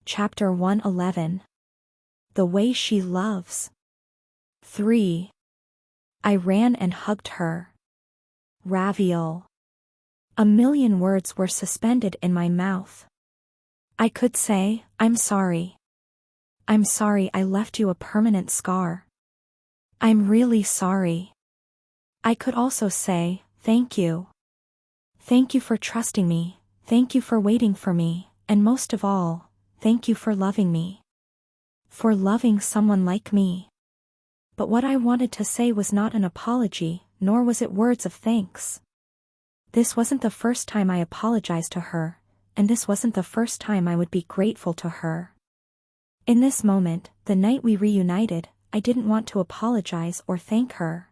Chapter 111. The Way She Loves. 3. I ran and hugged her. Raviol. A million words were suspended in my mouth. I could say, I'm sorry. I'm sorry I left you a permanent scar. I'm really sorry. I could also say, thank you. Thank you for trusting me, thank you for waiting for me, and most of all, thank you for loving me. For loving someone like me. But what I wanted to say was not an apology, nor was it words of thanks. This wasn't the first time I apologized to her, and this wasn't the first time I would be grateful to her. In this moment, the night we reunited, I didn't want to apologize or thank her.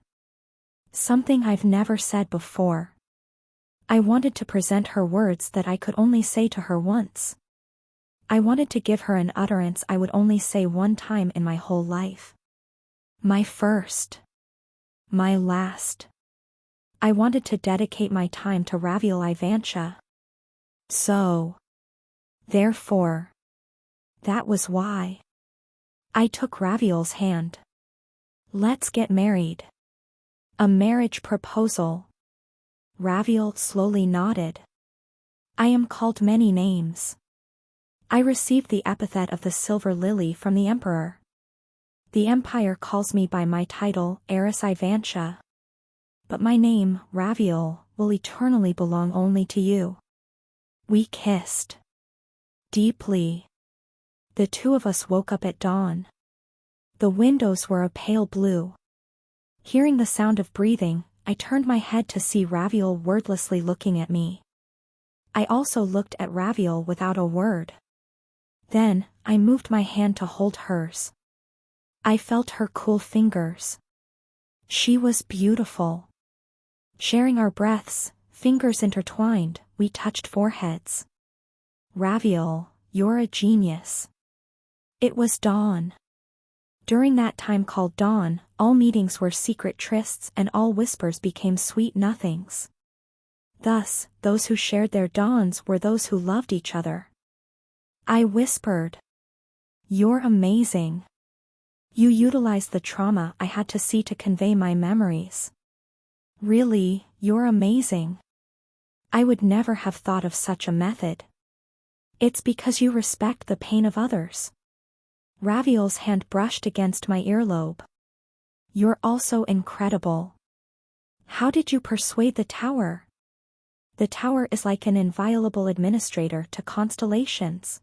Something I've never said before. I wanted to present her words that I could only say to her once. I wanted to give her an utterance I would only say one time in my whole life. My first. My last. I wanted to dedicate my time to ClassRevivalHunter. So. Therefore. That was why. I took Raviol's hand. Let's get married. A marriage proposal. Raviol slowly nodded. I am called many names. I received the epithet of the Silver Lily from the Emperor. The Empire calls me by my title, ClassRevivalHunter. But my name, Raviol, will eternally belong only to you. We kissed. Deeply. The two of us woke up at dawn. The windows were a pale blue. Hearing the sound of breathing, I turned my head to see Raviol wordlessly looking at me. I also looked at Raviol without a word. Then, I moved my hand to hold hers. I felt her cool fingers. She was beautiful. Sharing our breaths, fingers intertwined, we touched foreheads. Raviol, you're a genius. It was dawn. During that time called dawn, all meetings were secret trysts and all whispers became sweet nothings. Thus, those who shared their dawns were those who loved each other. I whispered. You're amazing. You utilized the trauma I had to see to convey my memories. Really, you're amazing. I would never have thought of such a method. It's because you respect the pain of others. Raviol's hand brushed against my earlobe. You're also incredible. How did you persuade the tower? The tower is like an inviolable administrator to constellations.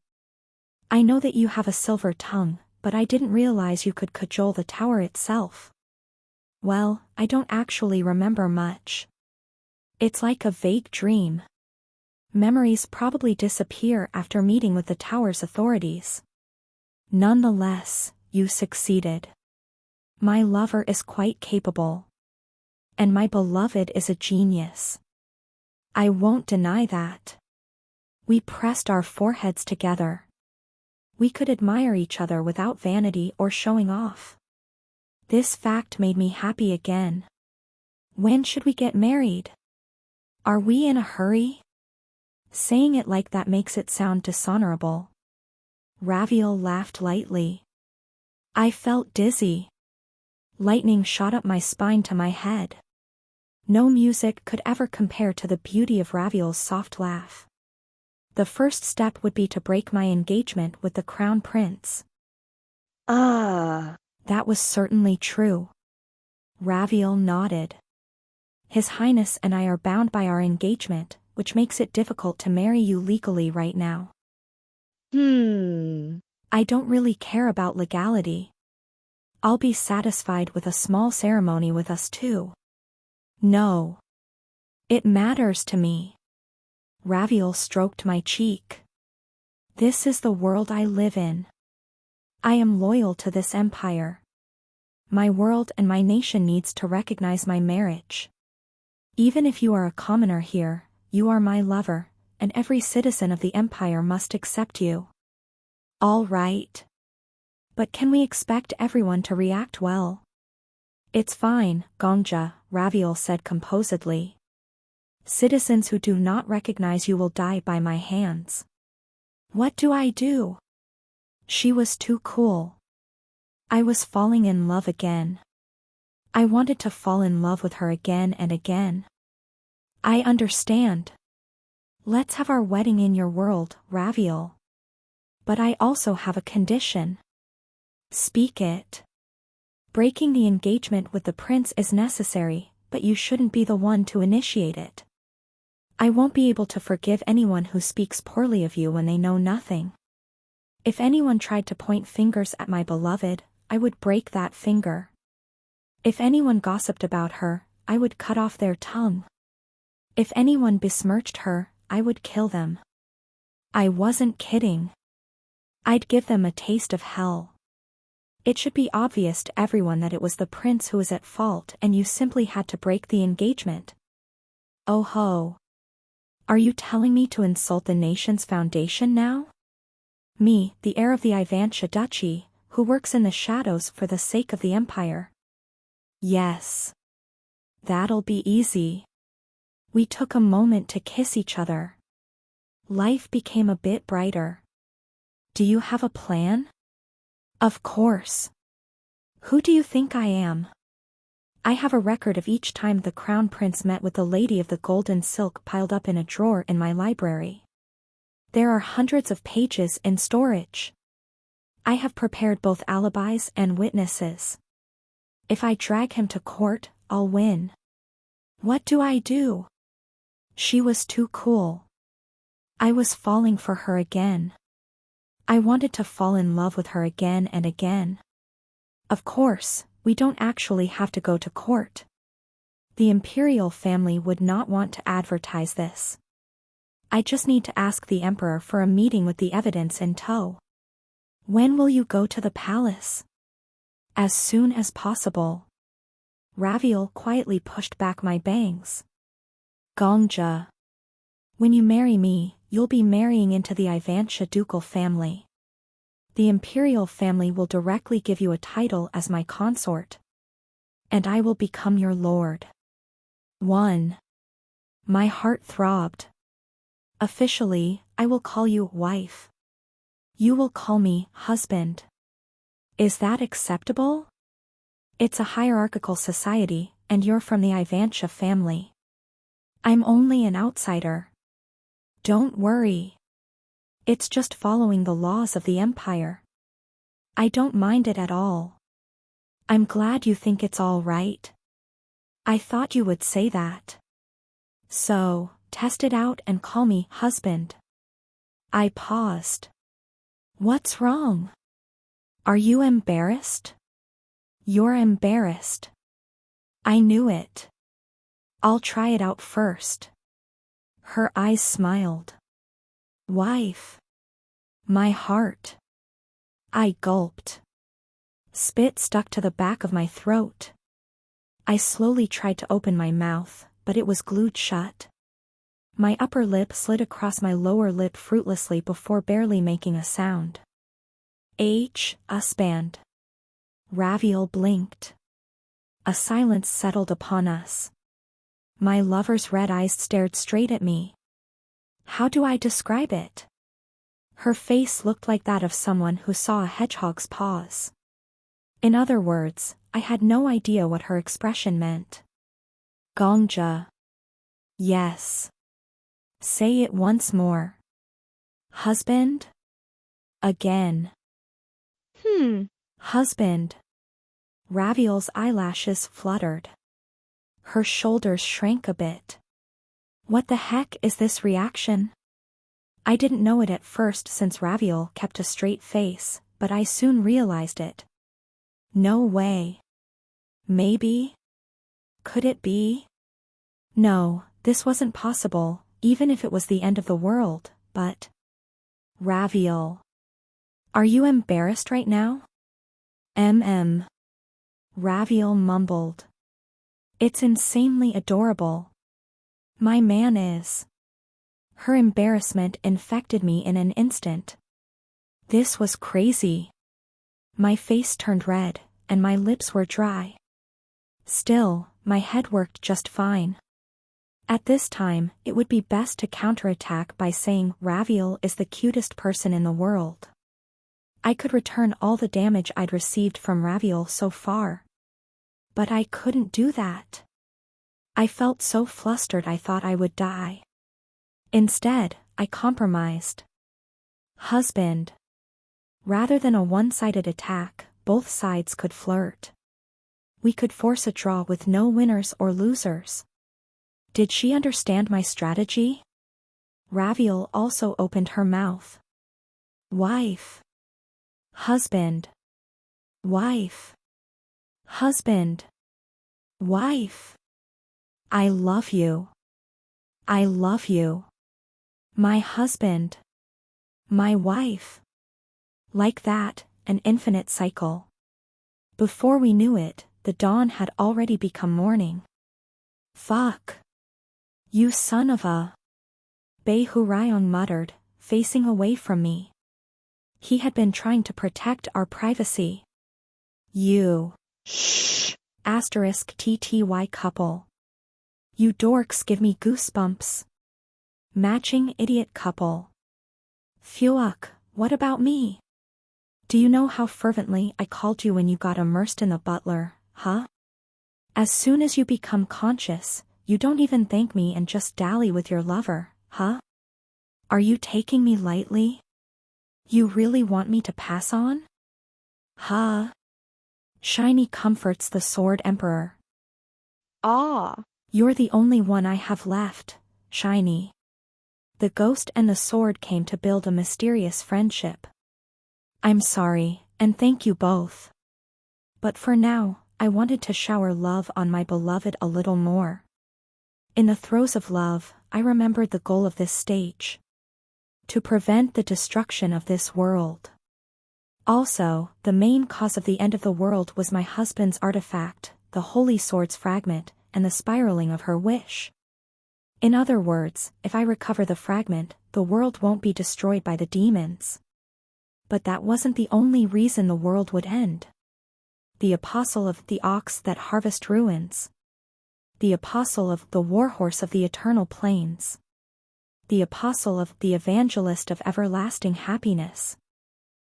I know that you have a silver tongue, but I didn't realize you could cajole the tower itself. Well, I don't actually remember much. It's like a vague dream. Memories probably disappear after meeting with the tower's authorities. Nonetheless, you succeeded. My lover is quite capable. And my beloved is a genius. I won't deny that. We pressed our foreheads together. We could admire each other without vanity or showing off. This fact made me happy again. When should we get married? Are we in a hurry? Saying it like that makes it sound dishonorable. Raviol laughed lightly. I felt dizzy. Lightning shot up my spine to my head. No music could ever compare to the beauty of Raviol's soft laugh. The first step would be to break my engagement with the crown prince. That was certainly true. Raviol nodded. His Highness and I are bound by our engagement, which makes it difficult to marry you legally right now. I don't really care about legality. I'll be satisfied with a small ceremony with us two. No. It matters to me. Raviol stroked my cheek. This is the world I live in. I am loyal to this empire. My world and my nation needs to recognize my marriage. Even if you are a commoner here, you are my lover, and every citizen of the empire must accept you. All right. But can we expect everyone to react well? It's fine, Gongja, Raviol said composedly. Citizens who do not recognize you will die by my hands. What do I do? She was too cool. I was falling in love again. I wanted to fall in love with her again and again. I understand. Let's have our wedding in your world, Raviel. But I also have a condition. Speak it. Breaking the engagement with the prince is necessary, but you shouldn't be the one to initiate it. I won't be able to forgive anyone who speaks poorly of you when they know nothing. If anyone tried to point fingers at my beloved, I would break that finger. If anyone gossiped about her, I would cut off their tongue. If anyone besmirched her, I would kill them. I wasn't kidding. I'd give them a taste of hell. It should be obvious to everyone that it was the prince who was at fault and you simply had to break the engagement. Oh ho. Are you telling me to insult the nation's foundation now? Me, the heir of the Ivantia Duchy, who works in the shadows for the sake of the empire. Yes. That'll be easy. We took a moment to kiss each other. Life became a bit brighter. Do you have a plan? Of course. Who do you think I am? I have a record of each time the crown prince met with the lady of the golden silk piled up in a drawer in my library. There are hundreds of pages in storage. I have prepared both alibis and witnesses. If I drag him to court, I'll win. What do I do? She was too cool. I was falling for her again. I wanted to fall in love with her again and again. Of course, we don't actually have to go to court. The imperial family would not want to advertise this. I just need to ask the emperor for a meeting with the evidence in tow. When will you go to the palace? As soon as possible. Raviel quietly pushed back my bangs. Gongja. When you marry me, you'll be marrying into the Ivantia ducal family. The imperial family will directly give you a title as my consort. And I will become your lord. 1. My heart throbbed. Officially, I will call you wife. You will call me husband. Is that acceptable? It's a hierarchical society, and you're from the Ivantia family. I'm only an outsider. Don't worry. It's just following the laws of the empire. I don't mind it at all. I'm glad you think it's all right. I thought you would say that. So, test it out and call me husband. I paused. What's wrong? Are you embarrassed? You're embarrassed. I knew it. I'll try it out first. Her eyes smiled. Wife. My heart. I gulped. Spit stuck to the back of my throat. I slowly tried to open my mouth, but it was glued shut. My upper lip slid across my lower lip fruitlessly before barely making a sound. Husband. Raviel blinked. A silence settled upon us. My lover's red eyes stared straight at me. How do I describe it? Her face looked like that of someone who saw a hedgehog's paws. In other words, I had no idea what her expression meant. Gongja. Yes. Say it once more. Husband? Again. Husband. Raviel's eyelashes fluttered. Her shoulders shrank a bit. What the heck is this reaction? I didn't know it at first since Raviel kept a straight face, but I soon realized it. No way. Maybe? Could it be? No, this wasn't possible, even if it was the end of the world, but... Raviel. Are you embarrassed right now? Raviel mumbled. It's insanely adorable. My man is. Her embarrassment infected me in an instant. This was crazy. My face turned red, and my lips were dry. Still, my head worked just fine. At this time, it would be best to counterattack by saying Raviel is the cutest person in the world. I could return all the damage I'd received from Raviol so far. But I couldn't do that. I felt so flustered I thought I would die. Instead, I compromised. Husband. Rather than a one-sided attack, both sides could flirt. We could force a draw with no winners or losers. Did she understand my strategy? Raviol also opened her mouth. Wife. Husband. Wife. Husband. Wife. I love you. I love you. My husband. My wife. Like that, an infinite cycle. Before we knew it, the dawn had already become morning. Fuck. You son of a. Bei Hurayong muttered, facing away from me. He had been trying to protect our privacy. You. Shh. Asterisk TTY couple. You dorks give me goosebumps. Matching idiot couple. Fuck, what about me? Do you know how fervently I called you when you got immersed in the butler, huh? As soon as you become conscious, you don't even thank me and just dally with your lover, huh? Are you taking me lightly? You really want me to pass on? Huh? Shiny comforts the Sword Emperor. Ah. You're the only one I have left, Shiny. The ghost and the sword came to build a mysterious friendship. I'm sorry, and thank you both. But for now, I wanted to shower love on my beloved a little more. In the throes of love, I remembered the goal of this stage. To prevent the destruction of this world. Also, the main cause of the end of the world was my husband's artifact, the Holy Sword's fragment, and the spiraling of her wish. In other words, if I recover the fragment, the world won't be destroyed by the demons. But that wasn't the only reason the world would end. The apostle of the ox that harvest ruins. The apostle of the warhorse of the eternal plains. The apostle of the evangelist of everlasting happiness.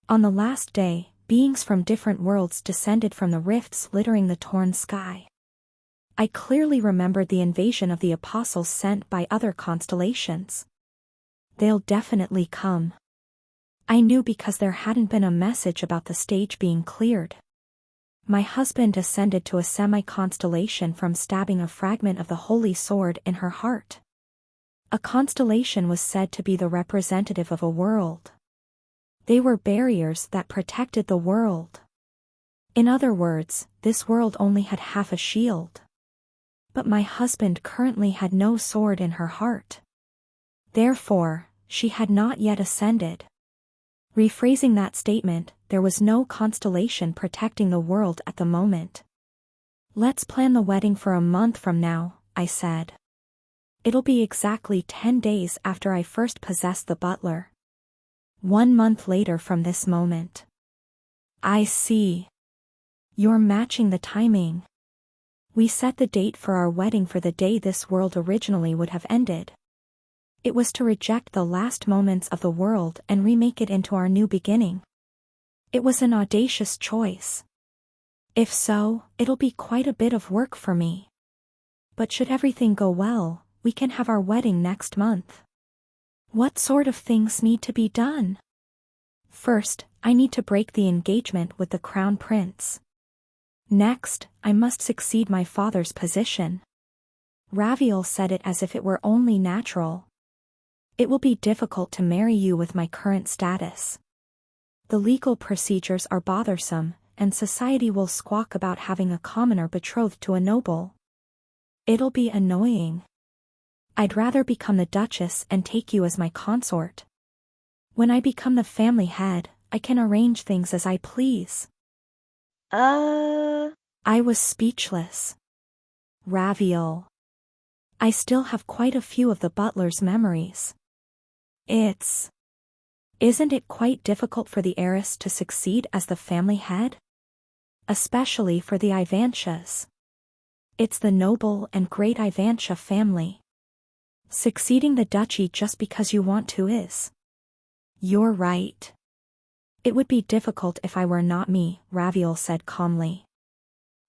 On the last day, beings from different worlds descended from the rifts littering the torn sky. I clearly remembered the invasion of the apostles sent by other constellations. They'll definitely come. I knew because there hadn't been a message about the stage being cleared. My husband ascended to a semi-constellation from stabbing a fragment of the holy sword in her heart. A constellation was said to be the representative of a world. They were barriers that protected the world. In other words, this world only had half a shield. But my husband currently had no sword in her heart. Therefore, she had not yet ascended. Rephrasing that statement, there was no constellation protecting the world at the moment. Let's plan the wedding for a month from now, I said. It'll be exactly 10 days after I first possessed the butler. 1 month later from this moment. I see. You're matching the timing. We set the date for our wedding for the day this world originally would have ended. It was to reject the last moments of the world and remake it into our new beginning. It was an audacious choice. If so, it'll be quite a bit of work for me. But should everything go well, we can have our wedding next month. What sort of things need to be done? First, I need to break the engagement with the crown prince. Next, I must succeed my father's position. Raviol said it as if it were only natural. It will be difficult to marry you with my current status. The legal procedures are bothersome, and society will squawk about having a commoner betrothed to a noble. It'll be annoying. I'd rather become the Duchess and take you as my consort. When I become the family head, I can arrange things as I please. I was speechless. Raviol. I still have quite a few of the butler's memories. Isn't it quite difficult for the heiress to succeed as the family head? Especially for the Ivantias. It's the noble and great Ivantia family. Succeeding the duchy just because you want to is. You're right. It would be difficult if I were not me, Raviel said calmly.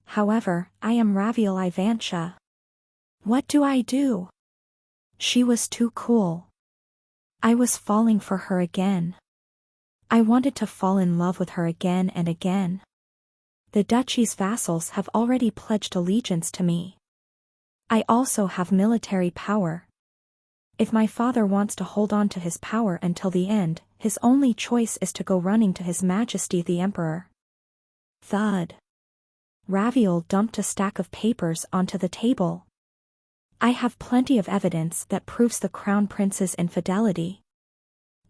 However, I am Raviel Ivantia. What do I do? She was too cool. I was falling for her again. I wanted to fall in love with her again and again. The duchy's vassals have already pledged allegiance to me. I also have military power. If my father wants to hold on to his power until the end, his only choice is to go running to His Majesty the Emperor. Thud. Raviel dumped a stack of papers onto the table. I have plenty of evidence that proves the Crown Prince's infidelity.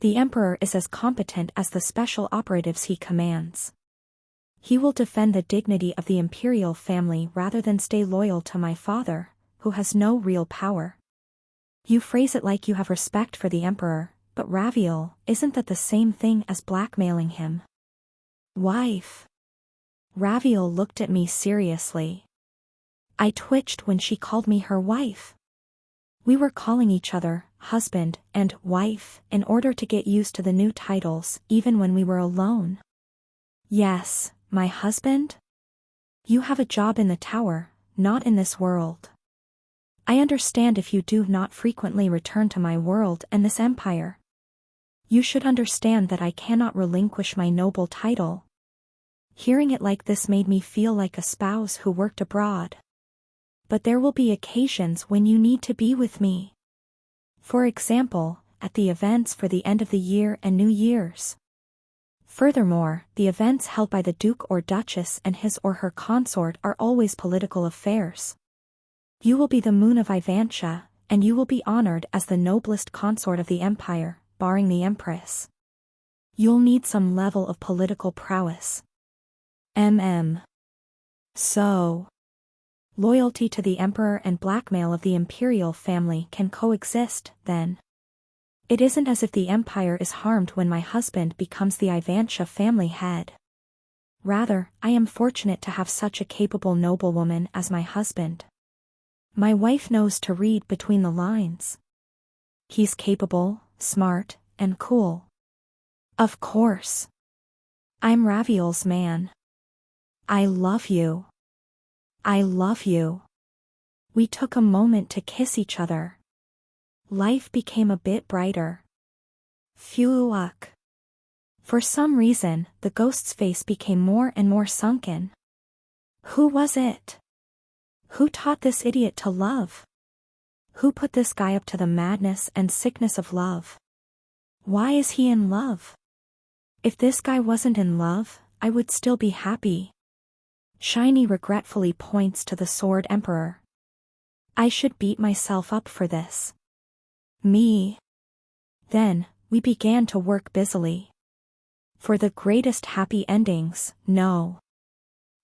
The Emperor is as competent as the special operatives he commands. He will defend the dignity of the imperial family rather than stay loyal to my father, who has no real power. You phrase it like you have respect for the Emperor, but Raviel, isn't that the same thing as blackmailing him? Wife. Raviel looked at me seriously. I twitched when she called me her wife. We were calling each other husband and wife in order to get used to the new titles, even when we were alone. Yes, my husband? You have a job in the tower, not in this world. I understand if you do not frequently return to my world and this empire. You should understand that I cannot relinquish my noble title. Hearing it like this made me feel like a spouse who worked abroad. But there will be occasions when you need to be with me. For example, at the events for the end of the year and New Year's. Furthermore, the events held by the Duke or Duchess and his or her consort are always political affairs. You will be the moon of Ivantia, and you will be honored as the noblest consort of the empire, barring the Empress. You'll need some level of political prowess. So, loyalty to the Emperor and blackmail of the imperial family can coexist, then. It isn't as if the empire is harmed when my husband becomes the Ivantia family head. Rather, I am fortunate to have such a capable noblewoman as my husband. My wife knows to read between the lines. He's capable, smart, and cool. Of course. I'm Raviel's man. I love you. I love you. We took a moment to kiss each other. Life became a bit brighter. Phew. For some reason, the ghost's face became more and more sunken. Who was it? Who taught this idiot to love? Who put this guy up to the madness and sickness of love? Why is he in love? If this guy wasn't in love, I would still be happy. Shiny regretfully points to the Sword Emperor. I should beat myself up for this. Me. Then, we began to work busily. For the greatest happy endings, no.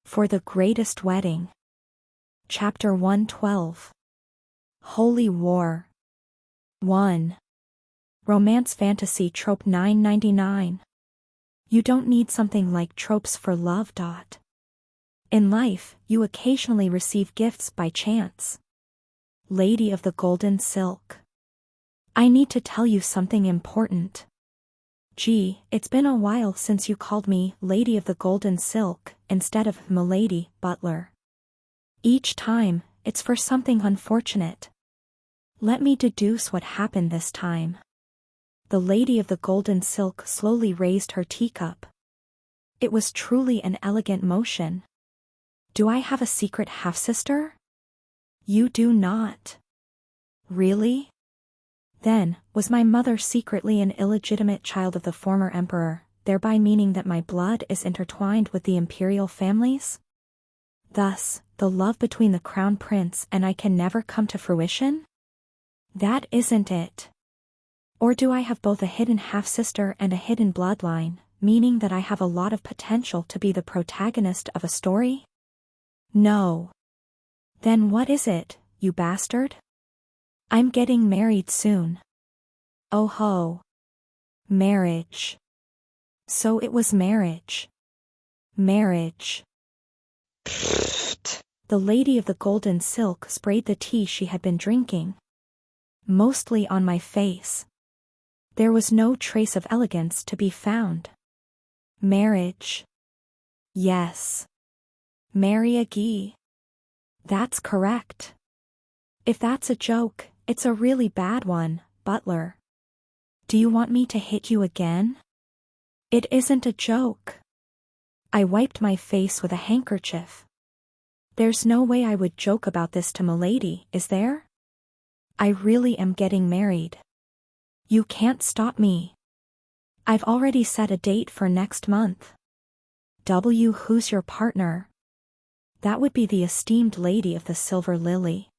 For the greatest wedding. Chapter 112. Holy War. 1. Romance Fantasy Trope 999. You don't need something like tropes for love. In life, you occasionally receive gifts by chance. Lady of the Golden Silk. I need to tell you something important. Gee, it's been a while since you called me Lady of the Golden Silk instead of Milady Butler. Each time, it's for something unfortunate. Let me deduce what happened this time. The Lady of the Golden Silk slowly raised her teacup. It was truly an elegant motion. Do I have a secret half-sister? You do not. Really? Then, was my mother secretly an illegitimate child of the former emperor, thereby meaning that my blood is intertwined with the imperial families? Thus, the love between the crown prince and I can never come to fruition? That isn't it. Or do I have both a hidden half-sister and a hidden bloodline, meaning that I have a lot of potential to be the protagonist of a story? No. Then what is it, you bastard? I'm getting married soon. Oh ho. Marriage. So it was marriage. Marriage. The Lady of the Golden Silk sprayed the tea she had been drinking. Mostly on my face. There was no trace of elegance to be found. Marriage. Yes. Marry a Guy. That's correct. If that's a joke, it's a really bad one, butler. Do you want me to hit you again? It isn't a joke. I wiped my face with a handkerchief. There's no way I would joke about this to milady, is there? I really am getting married. You can't stop me. I've already set a date for next month. Who's your partner? That would be the esteemed lady of the Silver Lily.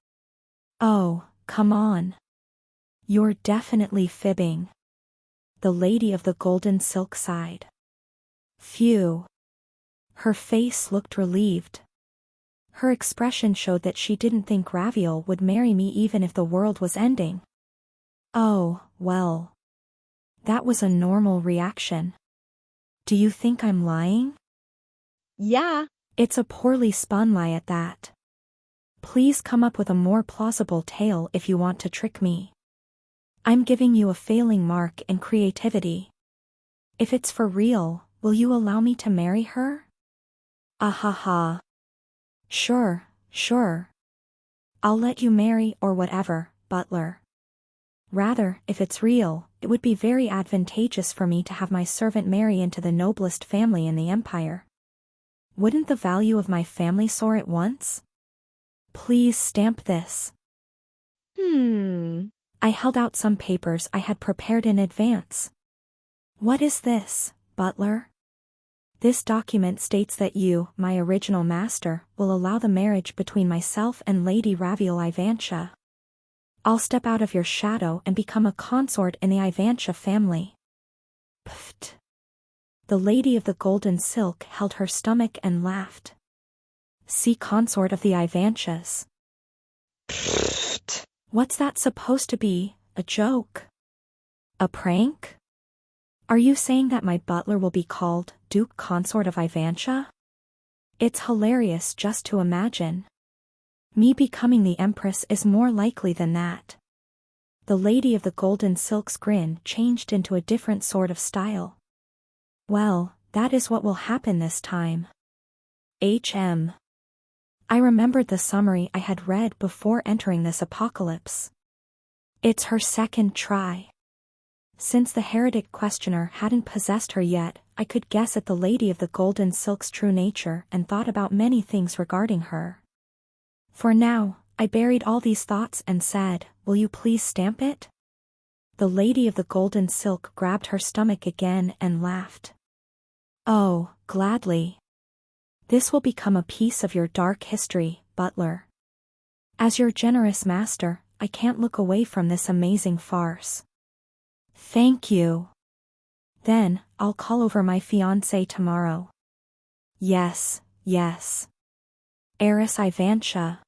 Oh, come on. You're definitely fibbing. The lady of the golden silk sighed. Phew. Her face looked relieved. Her expression showed that she didn't think Raviel would marry me even if the world was ending. Oh, well. That was a normal reaction. Do you think I'm lying? Yeah. It's a poorly spun lie at that. Please come up with a more plausible tale if you want to trick me. I'm giving you a failing mark in creativity. If it's for real, will you allow me to marry her? Ahaha. Sure. I'll let you marry or whatever, butler. Rather, if it's real, it would be very advantageous for me to have my servant marry into the noblest family in the empire. Wouldn't the value of my family soar at once? Please stamp this. I held out some papers I had prepared in advance. What is this, butler? This document states that you, my original master, will allow the marriage between myself and Lady Raviel Ivantia. I'll step out of your shadow and become a consort in the Ivantia family. Pfft. The lady of the golden silk held her stomach and laughed. See, consort of the Ivantias. Pfft. What's that supposed to be, a joke? A prank? Are you saying that my butler will be called Duke Consort of Ivantia? It's hilarious just to imagine. Me becoming the empress is more likely than that. The lady of the golden silk's grin changed into a different sort of style. Well, that is what will happen this time. I remembered the summary I had read before entering this apocalypse. It's her second try. Since the heretic questioner hadn't possessed her yet, I could guess at the lady of the golden silk's true nature and thought about many things regarding her. For now, I buried all these thoughts and said, will you please stamp it? The lady of the golden silk grabbed her stomach again and laughed. Oh, gladly. This will become a piece of your dark history, butler. As your generous master, I can't look away from this amazing farce. Thank you. Then, I'll call over my fiancé tomorrow. Yes. Heiress Ivantia.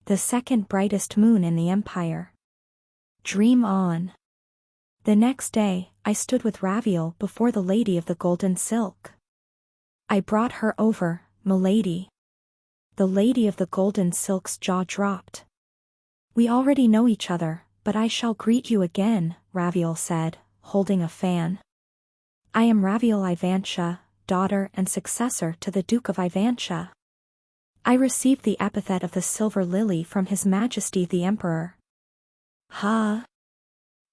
The second brightest moon in the empire. Dream on. The next day, I stood with Raviel before the lady of the golden silk. I brought her over, milady. The lady of the golden silk's jaw dropped. We already know each other, but I shall greet you again, Raviel said, holding a fan. I am Raviel Ivantia, daughter and successor to the Duke of Ivantia. I received the epithet of the Silver Lily from His Majesty the Emperor. Ha!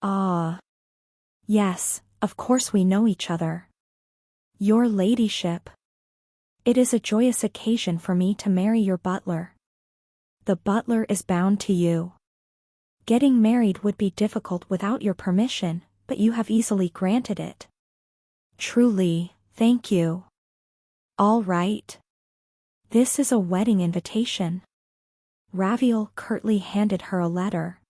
Ah! Yes, of course we know each other. Your ladyship. It is a joyous occasion for me to marry your butler. The butler is bound to you. Getting married would be difficult without your permission, but you have easily granted it. Truly, thank you. All right. This is a wedding invitation. Raviel curtly handed her a letter.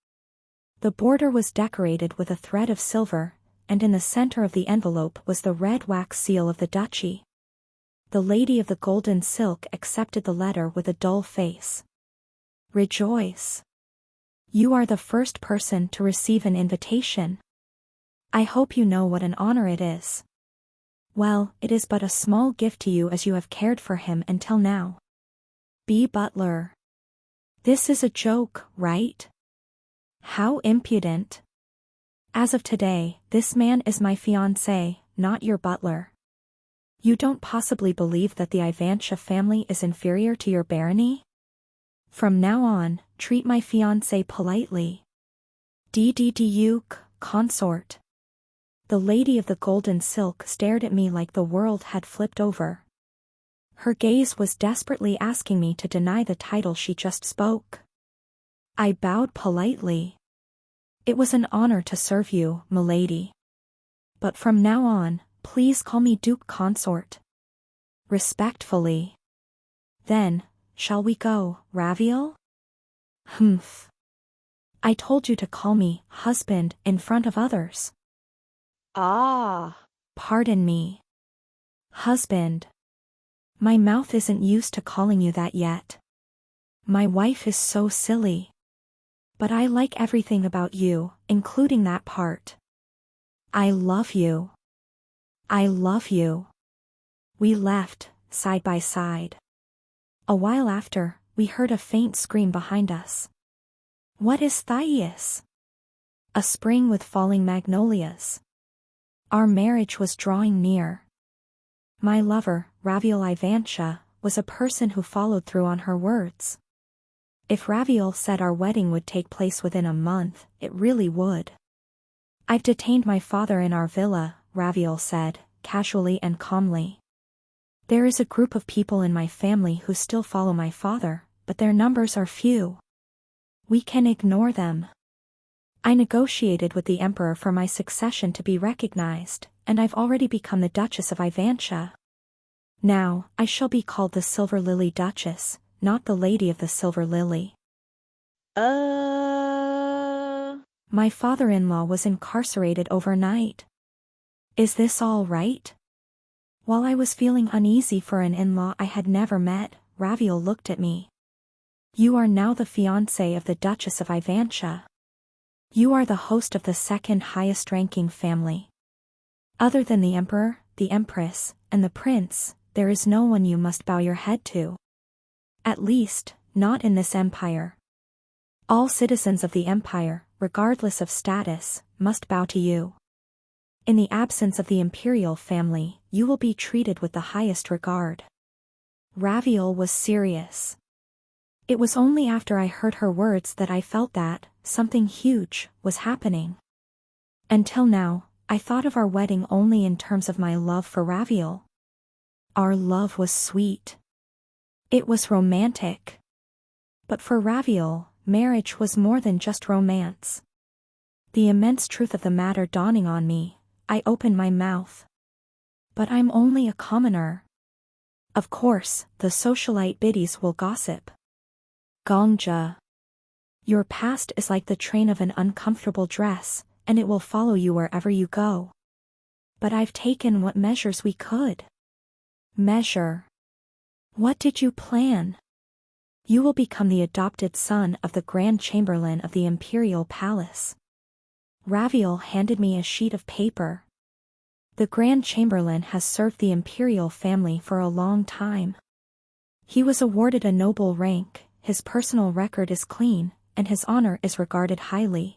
The border was decorated with a thread of silver, and in the center of the envelope was the red wax seal of the duchy. The lady of the golden silk accepted the letter with a dull face. Rejoice. You are the first person to receive an invitation. I hope you know what an honor it is. Well, it is but a small gift to you as you have cared for him until now. B. Butler. This is a joke, right? How impudent. As of today, this man is my fiancé, not your butler. You don't possibly believe that the Ivantia family is inferior to your barony? From now on, treat my fiancé politely. Duke, consort. The lady of the golden silk stared at me like the world had flipped over. Her gaze was desperately asking me to deny the title she just spoke. I bowed politely. It was an honor to serve you, milady. But from now on, please call me Duke Consort. Respectfully. Then, shall we go, Raviel? Humph. I told you to call me husband in front of others. Ah. Pardon me. Husband. My mouth isn't used to calling you that yet. My wife is so silly. But I like everything about you, including that part. I love you. I love you. We left, side by side. A while after, we heard a faint scream behind us. What is Thais? A spring with falling magnolias. Our marriage was drawing near. My lover, Raviel Ivantia, was a person who followed through on her words. If Raviel said our wedding would take place within a month, it really would. I've detained my father in our villa, Raviel said, casually and calmly. There is a group of people in my family who still follow my father, but their numbers are few. We can ignore them. I negotiated with the emperor for my succession to be recognized, and I've already become the Duchess of Ivantia. Now, I shall be called the Silver Lily Duchess, not the Lady of the Silver Lily. My father-in-law was incarcerated overnight. Is this all right? While I was feeling uneasy for an in-law I had never met, Raviel looked at me. You are now the fiancé of the Duchess of Ivantia. You are the host of the second highest-ranking family. Other than the emperor, the empress, and the prince, there is no one you must bow your head to. At least, not in this empire. All citizens of the empire, regardless of status, must bow to you. In the absence of the imperial family, you will be treated with the highest regard. Raviel was serious. It was only after I heard her words that I felt that something huge was happening. Until now, I thought of our wedding only in terms of my love for Raviel. Our love was sweet. It was romantic. But for Raviel, marriage was more than just romance. The immense truth of the matter dawning on me, I opened my mouth. But I'm only a commoner. Of course, the socialite biddies will gossip. Gongja. Your past is like the train of an uncomfortable dress, and it will follow you wherever you go. But I've taken what measures we could. Measure. What did you plan? You will become the adopted son of the Grand Chamberlain of the Imperial Palace. Raviel handed me a sheet of paper. The Grand Chamberlain has served the imperial family for a long time. He was awarded a noble rank, his personal record is clean, and his honor is regarded highly.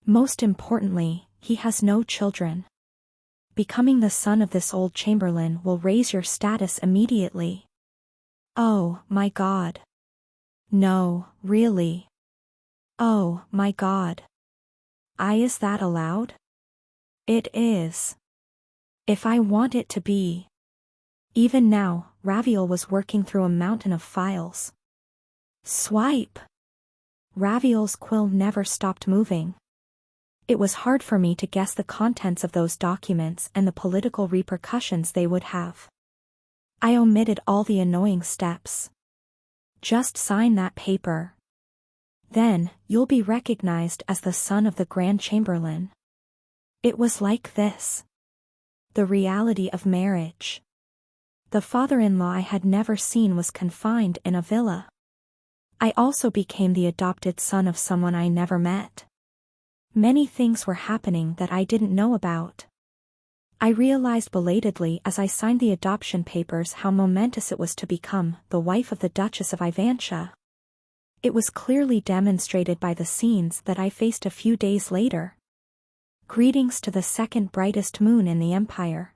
Most importantly, he has no children. Becoming the son of this old chamberlain will raise your status immediately. Oh, my God. No, really. Oh, my God. Is that allowed? It is. If I want it to be. Even now, Raviel was working through a mountain of files. Swipe. Raviel's quill never stopped moving. It was hard for me to guess the contents of those documents and the political repercussions they would have. I omitted all the annoying steps. Just sign that paper. Then, you'll be recognized as the son of the Grand Chamberlain. It was like this. The reality of marriage. The father-in-law I had never seen was confined in a villa. I also became the adopted son of someone I never met. Many things were happening that I didn't know about. I realized belatedly as I signed the adoption papers how momentous it was to become the wife of the Duchess of Ivantia. It was clearly demonstrated by the scenes that I faced a few days later. Greetings to the second brightest moon in the empire.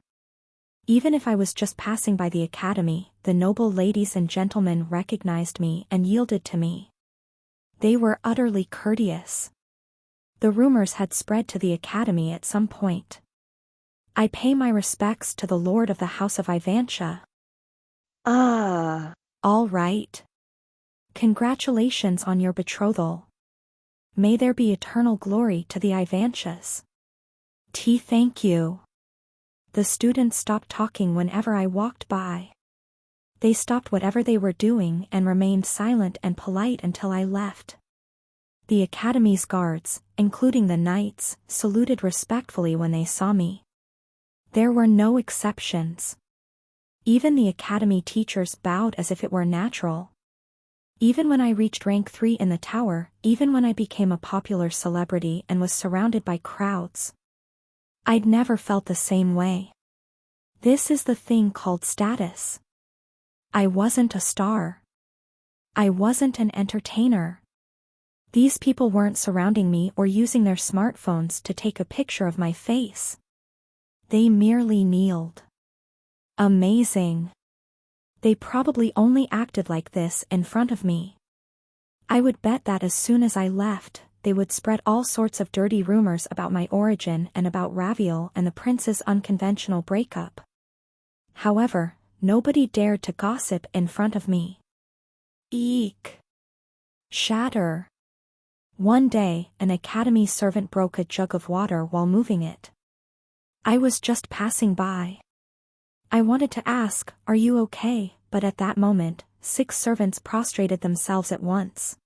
Even if I was just passing by the academy, the noble ladies and gentlemen recognized me and yielded to me. They were utterly courteous. The rumors had spread to the academy at some point. I pay my respects to the lord of the house of Ivantia. Ah. All right. Congratulations on your betrothal. May there be eternal glory to the Ivantias. Thank you. The students stopped talking whenever I walked by. They stopped whatever they were doing and remained silent and polite until I left. The academy's guards, including the knights, saluted respectfully when they saw me. There were no exceptions. Even the academy teachers bowed as if it were natural. Even when I reached rank 3 in the tower, even when I became a popular celebrity and was surrounded by crowds, I'd never felt the same way. This is the thing called status. I wasn't a star. I wasn't an entertainer. These people weren't surrounding me or using their smartphones to take a picture of my face. They merely kneeled. Amazing. They probably only acted like this in front of me. I would bet that as soon as I left, they would spread all sorts of dirty rumors about my origin and about Raviel and the prince's unconventional breakup. However, nobody dared to gossip in front of me. Eek. Shatter. One day, an academy servant broke a jug of water while moving it. I was just passing by. I wanted to ask, "Are you okay?" But at that moment, 6 servants prostrated themselves at once.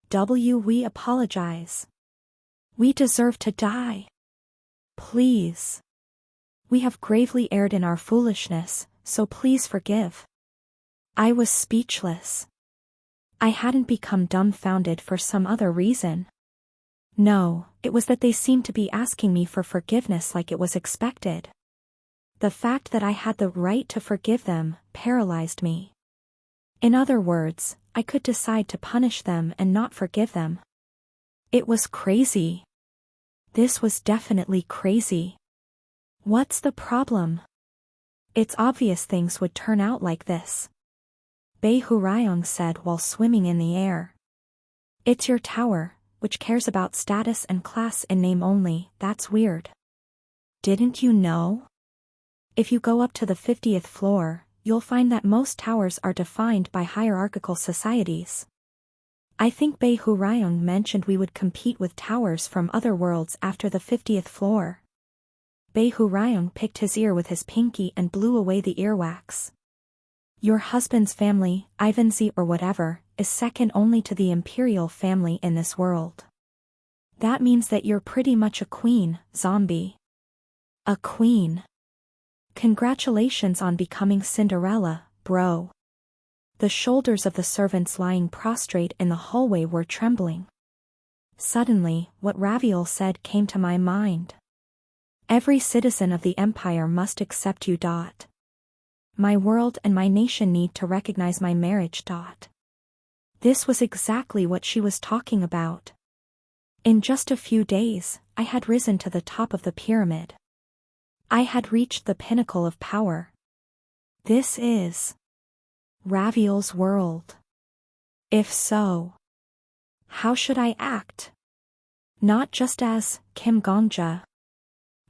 We apologize. We deserve to die. Please. We have gravely erred in our foolishness, so please forgive. I was speechless. I hadn't become dumbfounded for some other reason. No, it was that they seemed to be asking me for forgiveness like it was expected. The fact that I had the right to forgive them paralyzed me. In other words, I could decide to punish them and not forgive them. It was crazy. This was definitely crazy. What's the problem? It's obvious things would turn out like this, Bei Hurayong said while swimming in the air. It's your tower, which cares about status and class in name only. That's weird. Didn't you know? If you go up to the 50th floor, you'll find that most towers are defined by hierarchical societies. I think Bei Hurayong mentioned we would compete with towers from other worlds after the 50th floor. Bei Hurayong picked his ear with his pinky and blew away the earwax. Your husband's family, Ivanzi or whatever, is second only to the imperial family in this world. That means that you're pretty much a queen, zombie. A queen. Congratulations on becoming Cinderella, bro. The shoulders of the servants lying prostrate in the hallway were trembling. Suddenly, what Raviel said came to my mind. Every citizen of the empire must accept you. My world and my nation need to recognize my marriage. This was exactly what she was talking about. In just a few days, I had risen to the top of the pyramid. I had reached the pinnacle of power. This is Raviel's world. If so, how should I act? Not just as Kim Gongja.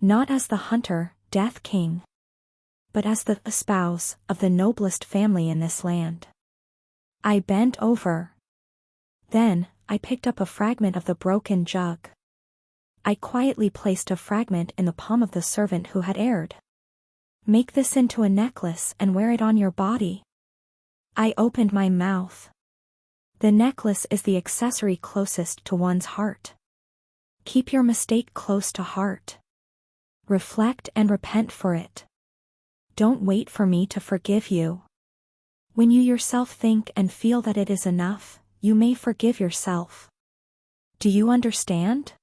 Not as the hunter, Death King. But as the spouse of the noblest family in this land. I bent over. Then, I picked up a fragment of the broken jug. I quietly placed a fragment in the palm of the servant who had erred. Make this into a necklace and wear it on your body. I opened my mouth. The necklace is the accessory closest to one's heart. Keep your mistake close to heart. Reflect and repent for it. Don't wait for me to forgive you. When you yourself think and feel that it is enough, you may forgive yourself. Do you understand?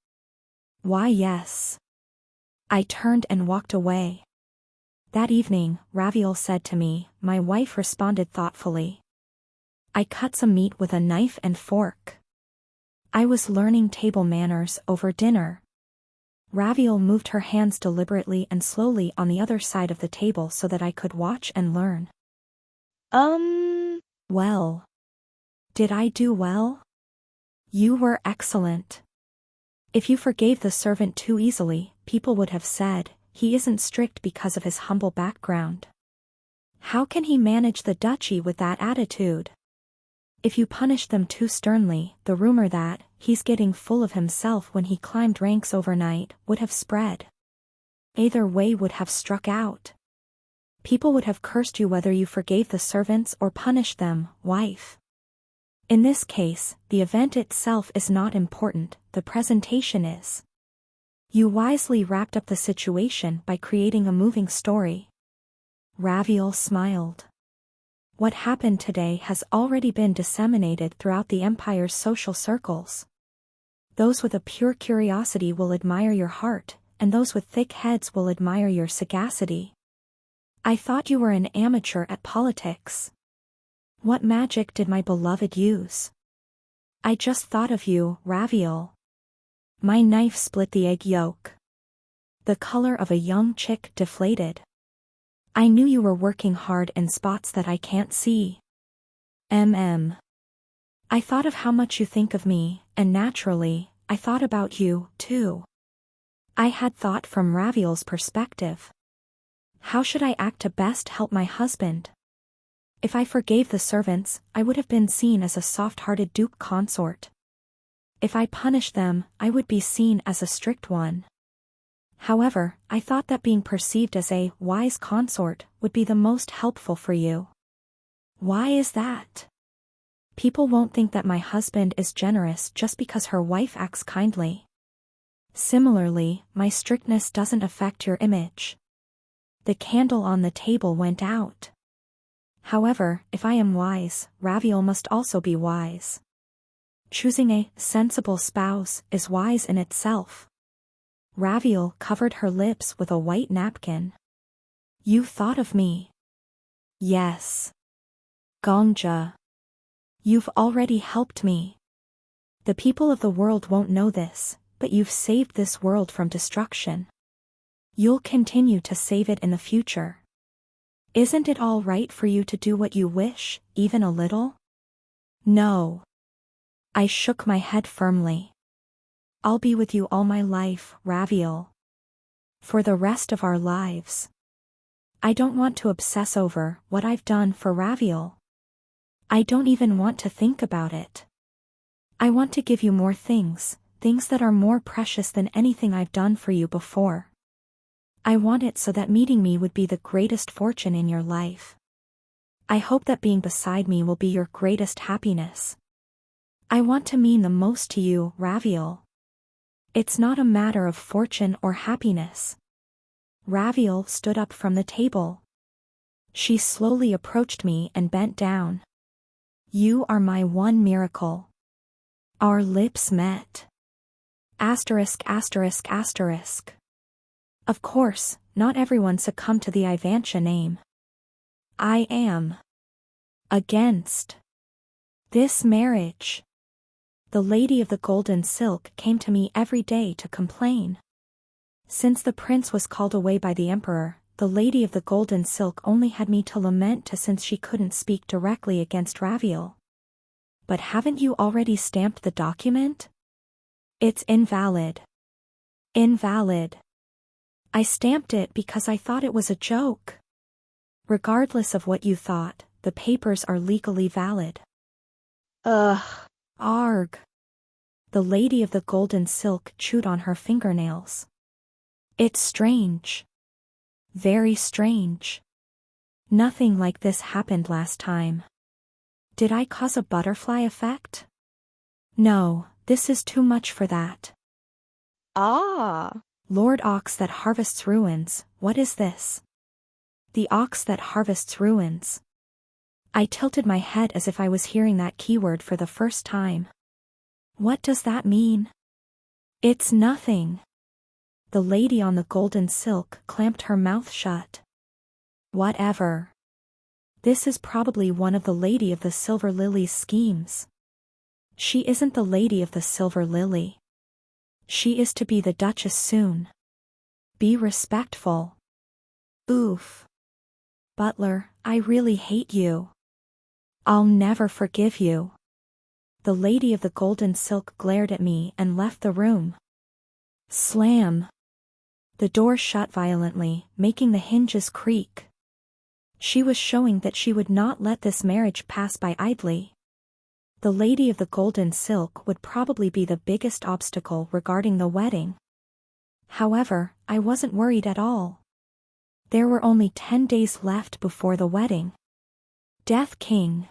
Why, yes. I turned and walked away. That evening, Raviel said to me, my wife responded thoughtfully. I cut some meat with a knife and fork. I was learning table manners over dinner. Raviol moved her hands deliberately and slowly on the other side of the table so that I could watch and learn. Well. Did I do well? You were excellent. If you forgave the servant too easily, people would have said, he isn't strict because of his humble background. How can he manage the duchy with that attitude? If you punished them too sternly, the rumor that he's getting full of himself when he climbed ranks overnight would have spread. Either way would have struck out. People would have cursed you whether you forgave the servants or punished them, wife. In this case, the event itself is not important, the presentation is. You wisely wrapped up the situation by creating a moving story. Raviol smiled. What happened today has already been disseminated throughout the Empire's social circles. Those with a pure curiosity will admire your heart, and those with thick heads will admire your sagacity. I thought you were an amateur at politics. What magic did my beloved use? I just thought of you, Raviol. My knife split the egg yolk. The color of a young chick deflated. I knew you were working hard in spots that I can't see. I thought of how much you think of me, and naturally, I thought about you, too. I had thought from Raviol's perspective. How should I act to best help my husband? If I forgave the servants, I would have been seen as a soft-hearted duke consort. If I punished them, I would be seen as a strict one. However, I thought that being perceived as a wise consort would be the most helpful for you. Why is that? People won't think that my husband is generous just because her wife acts kindly. Similarly, my strictness doesn't affect your image. The candle on the table went out. However, if I am wise, Raviol must also be wise. Choosing a sensible spouse is wise in itself. Raviol covered her lips with a white napkin. You thought of me. Yes. Gongja. You've already helped me. The people of the world won't know this, but you've saved this world from destruction. You'll continue to save it in the future. Isn't it all right for you to do what you wish, even a little? No. I shook my head firmly. I'll be with you all my life, Raviol. For the rest of our lives. I don't want to obsess over what I've done for Raviol. I don't even want to think about it. I want to give you more things, things that are more precious than anything I've done for you before. I want it so that meeting me would be the greatest fortune in your life. I hope that being beside me will be your greatest happiness. I want to mean the most to you, Raviol. It's not a matter of fortune or happiness. Raviol stood up from the table. She slowly approached me and bent down. You are my one miracle. Our lips met. Asterisk. Of course, not everyone succumbed to the Ivantia name. I am against this marriage. The lady of the golden silk came to me every day to complain. Since the prince was called away by the emperor, the lady of the golden silk only had me to lament to since she couldn't speak directly against Raviol. But haven't you already stamped the document? It's invalid. Invalid. I stamped it because I thought it was a joke. Regardless of what you thought, the papers are legally valid. Arg. The lady of the golden silk chewed on her fingernails. It's strange. Very strange. Nothing like this happened last time. Did I cause a butterfly effect? No, this is too much for that. Lord Ox that harvests ruins, what is this? The ox that harvests ruins. I tilted my head as if I was hearing that keyword for the first time. What does that mean? It's nothing. The lady on the golden silk clamped her mouth shut. Whatever. This is probably one of the Lady of the Silver Lily's schemes. She isn't the Lady of the Silver Lily. She is to be the Duchess soon. Be respectful. Oof. Butler, I really hate you. I'll never forgive you. The lady of the golden silk glared at me and left the room. Slam. The door shut violently, making the hinges creak. She was showing that she would not let this marriage pass by idly. The lady of the golden silk would probably be the biggest obstacle regarding the wedding. However, I wasn't worried at all. There were only 10 days left before the wedding. Death King.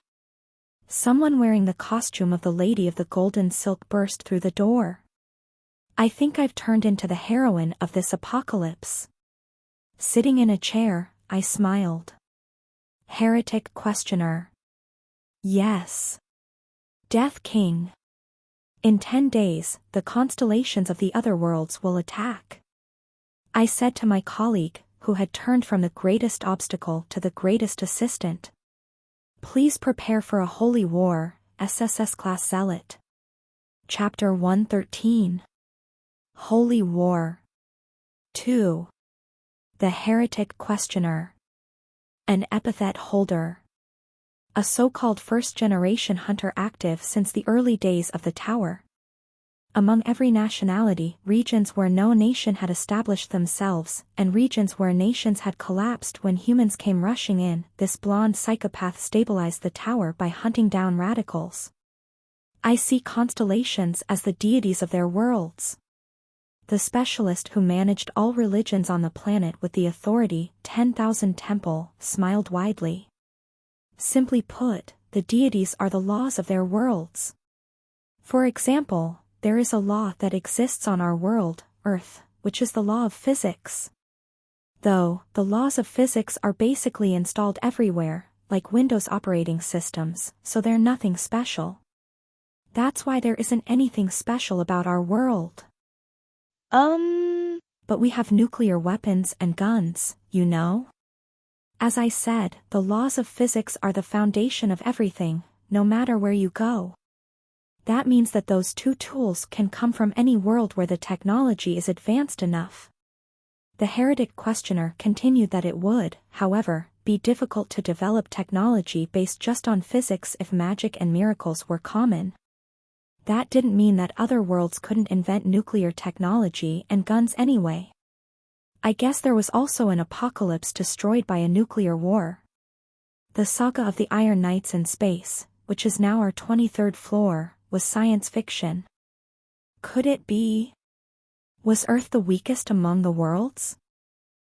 Someone wearing the costume of the lady of the golden silk burst through the door. I think I've turned into the heroine of this apocalypse. Sitting in a chair, I smiled. Heretic questioner. Yes. Death King. In 10 days, the constellations of the other worlds will attack. I said to my colleague, who had turned from the greatest obstacle to the greatest assistant. Please prepare for a holy war, SSS Class Zealot. Chapter 113. Holy War. 2. The Heretic Questioner. An epithet holder. A so-called first-generation hunter active since the early days of the tower. Among every nationality, regions where no nation had established themselves, and regions where nations had collapsed when humans came rushing in, this blonde psychopath stabilized the tower by hunting down radicals. I see constellations as the deities of their worlds. The specialist who managed all religions on the planet with the authority, 10,000 Temple, smiled widely. Simply put, the deities are the laws of their worlds. For example, there is a law that exists on our world, Earth, which is the law of physics. Though, the laws of physics are basically installed everywhere, like Windows operating systems, so they're nothing special. That's why there isn't anything special about our world. But we have nuclear weapons and guns, you know? As I said, the laws of physics are the foundation of everything, no matter where you go. That means that those two tools can come from any world where the technology is advanced enough. The heretic questioner continued that it would, however, be difficult to develop technology based just on physics if magic and miracles were common. That didn't mean that other worlds couldn't invent nuclear technology and guns anyway. I guess there was also an apocalypse destroyed by a nuclear war. The saga of the Iron Knights in space, which is now our 23rd floor, was science fiction. Could it be? Was Earth the weakest among the worlds?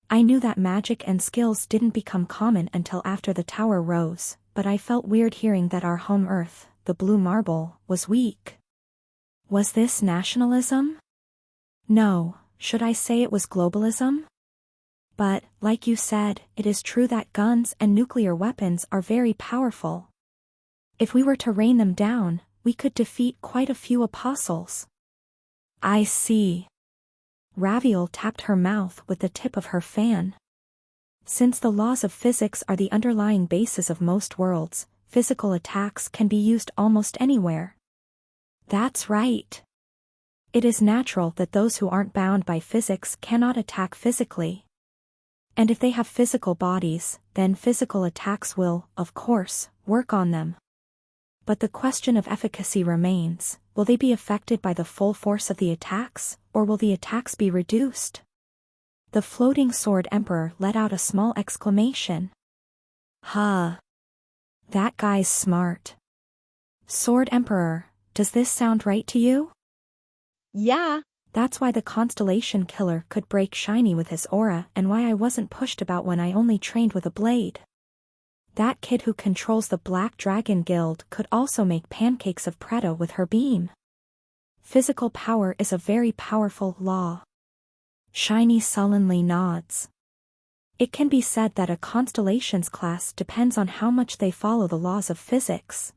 I knew that magic and skills didn't become common until after the tower rose, but I felt weird hearing that our home Earth, the blue marble, was weak. Was this nationalism? No, should I say it was globalism? But, like you said, it is true that guns and nuclear weapons are very powerful. If we were to rain them down, we could defeat quite a few apostles. I see. Raviel tapped her mouth with the tip of her fan. Since the laws of physics are the underlying basis of most worlds, physical attacks can be used almost anywhere. That's right. It is natural that those who aren't bound by physics cannot attack physically. And if they have physical bodies, then physical attacks will, of course, work on them. But the question of efficacy remains, will they be affected by the full force of the attacks, or will the attacks be reduced? The floating sword emperor let out a small exclamation. Huh. That guy's smart. Sword emperor, does this sound right to you? Yeah. That's why the constellation killer could break shiny with his aura and why I wasn't pushed about when I only trained with a blade. That kid who controls the Black Dragon Guild could also make pancakes of Preto with her beam. Physical power is a very powerful law. Shiny sullenly nods. It can be said that a constellations class depends on how much they follow the laws of physics.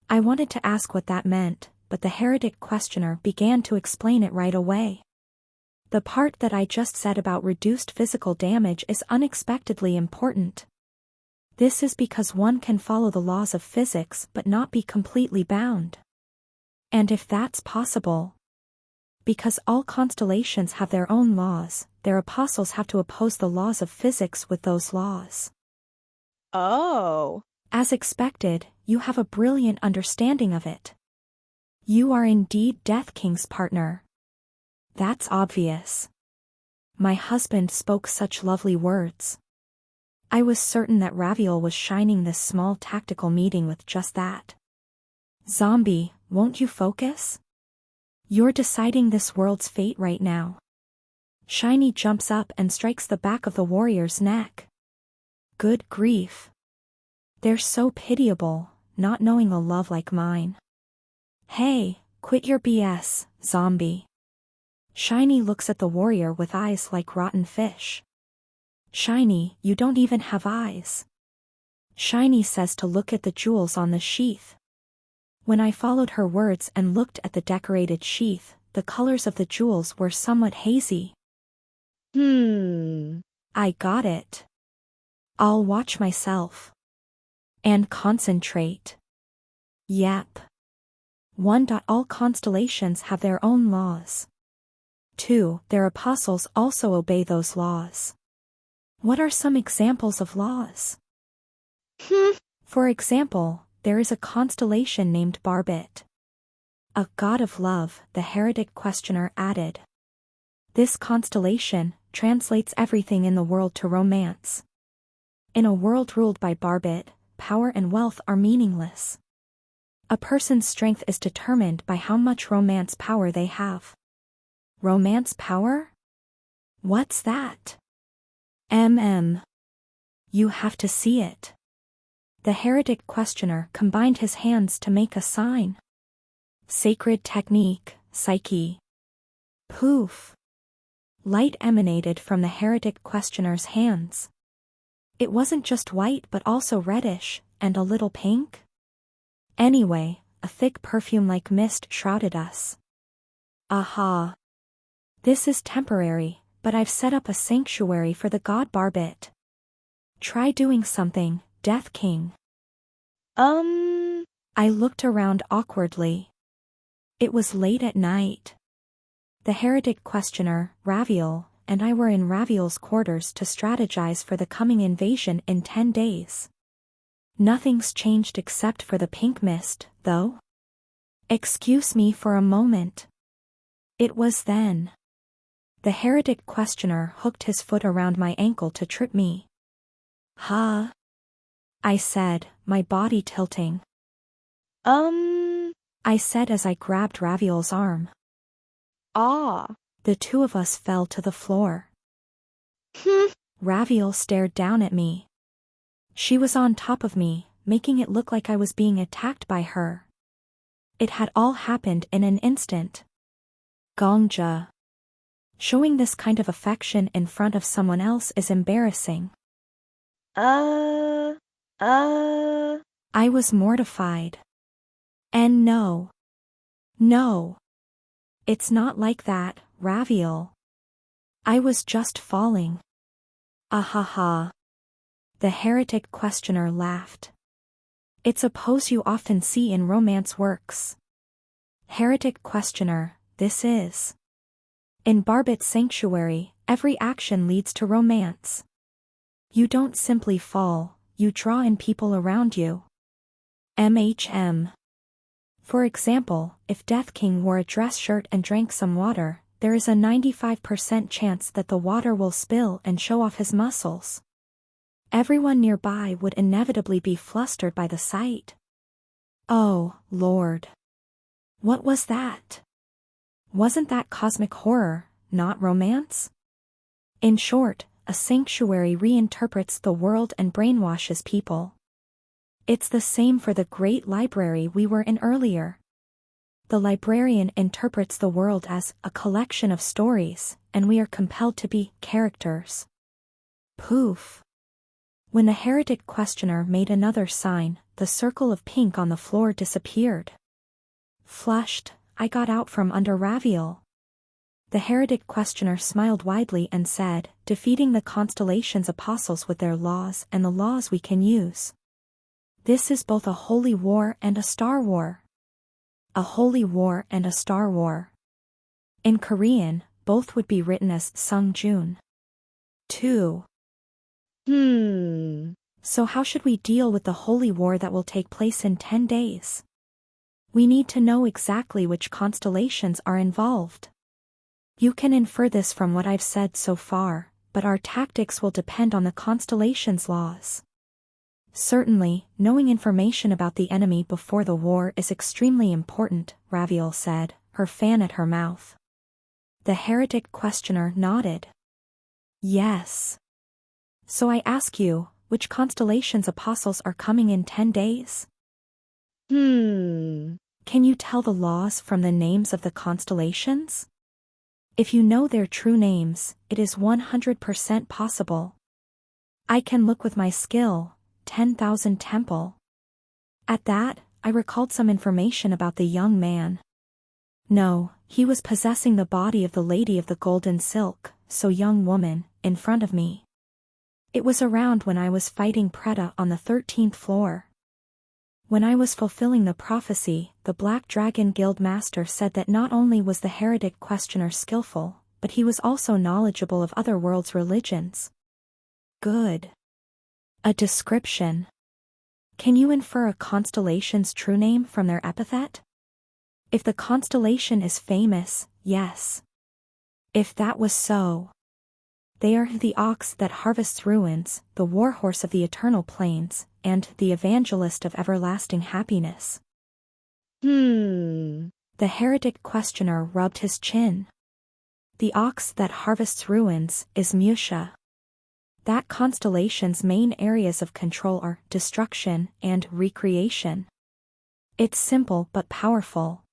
I wanted to ask what that meant, but the heretic questioner began to explain it right away. The part that I just said about reduced physical damage is unexpectedly important. This is because one can follow the laws of physics but not be completely bound. And if that's possible, Because all constellations have their own laws, their apostles have to oppose the laws of physics with those laws. Oh. As expected, you have a brilliant understanding of it. You are indeed Death King's partner. That's obvious. My husband spoke such lovely words. I was certain that Raviel was shining this small tactical meeting with just that. Zombie, won't you focus? You're deciding this world's fate right now. Shiny jumps up and strikes the back of the warrior's neck. Good grief. They're so pitiable, not knowing a love like mine. Hey, quit your BS, zombie. Shiny looks at the warrior with eyes like rotten fish. Shiny, you don't even have eyes. Shiny says to look at the jewels on the sheath. When I followed her words and looked at the decorated sheath, the colors of the jewels were somewhat hazy. I got it. I'll watch myself. And concentrate. Yep. 1. All constellations have their own laws. 2. Their apostles also obey those laws. What are some examples of laws? For example, there is a constellation named Barbet. A god of love, the heretic questioner added. This constellation translates everything in the world to romance. In a world ruled by Barbet, power and wealth are meaningless. A person's strength is determined by how much romance power they have. Romance power? What's that? You have to see it. The heretic questioner combined his hands to make a sign. Sacred technique, psyche. Poof. Light emanated from the heretic questioner's hands. It wasn't just white but also reddish, and a little pink. Anyway, a thick perfume like mist shrouded us. Aha. This is temporary, but I've set up a sanctuary for the god Barbet. Try doing something, Death King. I looked around awkwardly. It was late at night. The heretic questioner, Raviel, and I were in Raviel's quarters to strategize for the coming invasion in 10 days. Nothing's changed except for the pink mist, though. Excuse me for a moment. It was then. The heretic questioner hooked his foot around my ankle to trip me. Huh? I said, my body tilting. I said as I grabbed Raviel's arm. The two of us fell to the floor. Raviel stared down at me. She was on top of me, making it look like I was being attacked by her. It had all happened in an instant. Gongja. Showing this kind of affection in front of someone else is embarrassing. I was mortified. And no. It's not like that, Raviel. I was just falling. Ahaha. The heretic questioner laughed. It's a pose you often see in romance works. Heretic questioner, this is. In Barbet's sanctuary, every action leads to romance. You don't simply fall, you draw in people around you. For example, if Death King wore a dress shirt and drank some water, there is a 95% chance that the water will spill and show off his muscles. Everyone nearby would inevitably be flustered by the sight. Oh, Lord. What was that? Wasn't that cosmic horror, not romance? In short, a sanctuary reinterprets the world and brainwashes people. It's the same for the great library we were in earlier. The librarian interprets the world as a collection of stories, and we are compelled to be characters. Poof. When the heretic questioner made another sign, the circle of pink on the floor disappeared. Flushed, I got out from under Raviel. The heretic questioner smiled widely and said, defeating the constellation's apostles with their laws and the laws we can use. This is both a holy war and a star war. A holy war and a star war. In Korean, both would be written as Sungjun. 2. So how should we deal with the holy war that will take place in 10 days? We need to know exactly which constellations are involved. You can infer this from what I've said so far, but our tactics will depend on the constellations' laws. Certainly, knowing information about the enemy before the war is extremely important, Raviel said, her fan at her mouth. The heretic questioner nodded. Yes. So I ask you, which constellations' apostles are coming in 10 days? Can you tell the laws from the names of the constellations? If you know their true names, it is 100% possible. I can look with my skill, 10,000 temple. At that, I recalled some information about the young man. No, he was possessing the body of the lady of the golden silk, so young woman, in front of me. It was around when I was fighting Preta on the 13th floor. When I was fulfilling the prophecy, the Black Dragon Guild Master said that not only was the heretic questioner skillful, but he was also knowledgeable of other worlds' religions. Good. A description. Can you infer a constellation's true name from their epithet? If the constellation is famous, yes. If that was so. They are the ox that harvests ruins, the warhorse of the eternal plains, and the evangelist of everlasting happiness. The heretic questioner rubbed his chin. The ox that harvests ruins is Musha. That constellation's main areas of control are destruction and recreation. It's simple but powerful.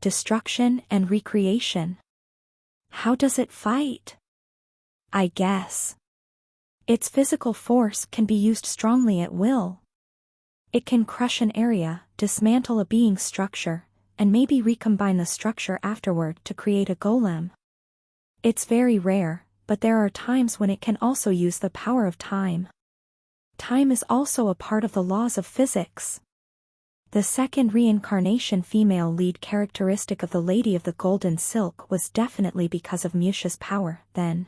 Destruction and recreation. How does it fight? I guess. Its physical force can be used strongly at will. It can crush an area, dismantle a being's structure, and maybe recombine the structure afterward to create a golem. It's very rare, but there are times when it can also use the power of time. Time is also a part of the laws of physics. The second reincarnation female lead characteristic of the Lady of the Golden Silk was definitely because of Musha's power, then.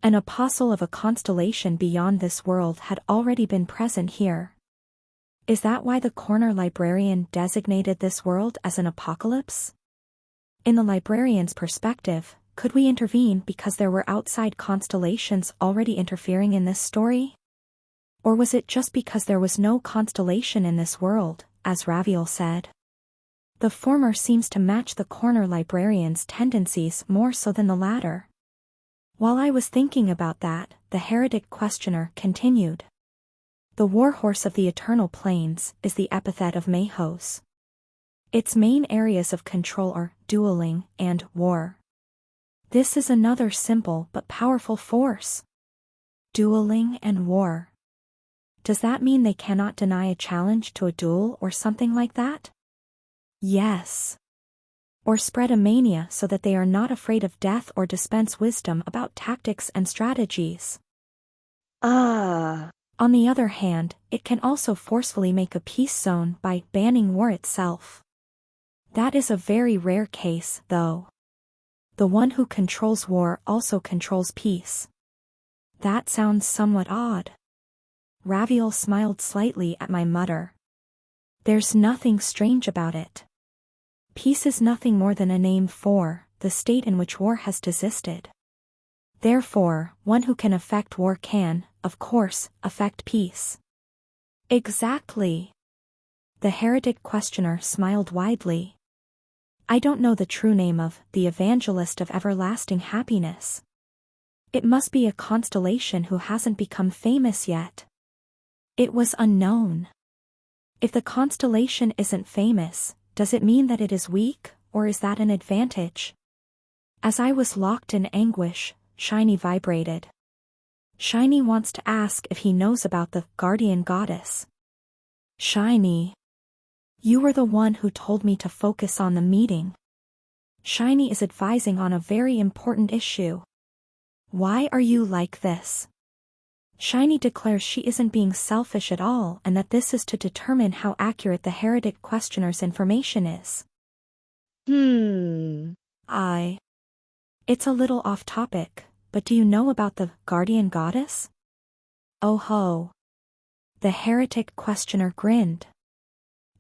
An apostle of a constellation beyond this world had already been present here. Is that why the corner librarian designated this world as an apocalypse? In the librarian's perspective, could we intervene because there were outside constellations already interfering in this story? Or was it just because there was no constellation in this world, as Raviel said? The former seems to match the corner librarian's tendencies more so than the latter. While I was thinking about that, the heretic questioner continued. The warhorse of the eternal plains is the epithet of Mahos. Its main areas of control are dueling and war. This is another simple but powerful force. Dueling and war. Does that mean they cannot deny a challenge to a duel or something like that? Yes. Or spread a mania so that they are not afraid of death or dispense wisdom about tactics and strategies. On the other hand, it can also forcefully make a peace zone by banning war itself. That is a very rare case, though. The one who controls war also controls peace. That sounds somewhat odd. Raviel smiled slightly at my mutter. There's nothing strange about it. Peace is nothing more than a name for the state in which war has desisted. Therefore, one who can affect war can, of course, affect peace. Exactly. The heretic questioner smiled widely. I don't know the true name of the evangelist of everlasting happiness. It must be a constellation who hasn't become famous yet. It was unknown. If the constellation isn't famous, does it mean that it is weak, or is that an advantage? As I was locked in anguish, Shiny vibrated. Shiny wants to ask if he knows about the guardian goddess. Shiny. You were the one who told me to focus on the meeting. Shiny is advising on a very important issue. Why are you like this? Shiny declares she isn't being selfish at all and that this is to determine how accurate the heretic questioner's information is. It's a little off topic, but do you know about the guardian goddess? Oh ho. The heretic questioner grinned.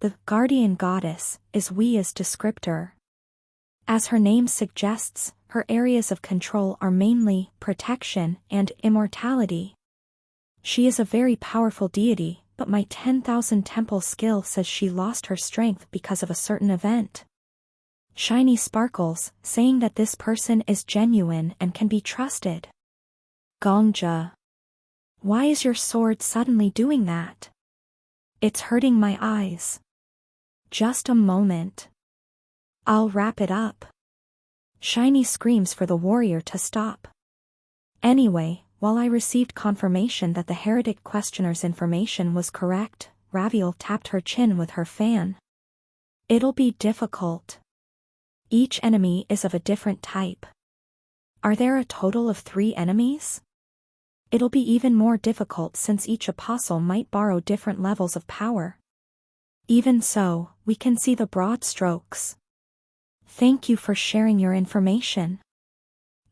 The guardian goddess is Wea's descriptor. As her name suggests, her areas of control are mainly protection and immortality. She is a very powerful deity, but my 10,000 temple skill says she lost her strength because of a certain event. Shiny sparkles, saying that this person is genuine and can be trusted. Gongja. Why is your sword suddenly doing that? It's hurting my eyes. Just a moment. I'll wrap it up. Shiny screams for the warrior to stop. Anyway, while I received confirmation that the heretic questioner's information was correct, Raviel tapped her chin with her fan. It'll be difficult. Each enemy is of a different type. Are there a total of 3 enemies? It'll be even more difficult since each apostle might borrow different levels of power. Even so, we can see the broad strokes. Thank you for sharing your information.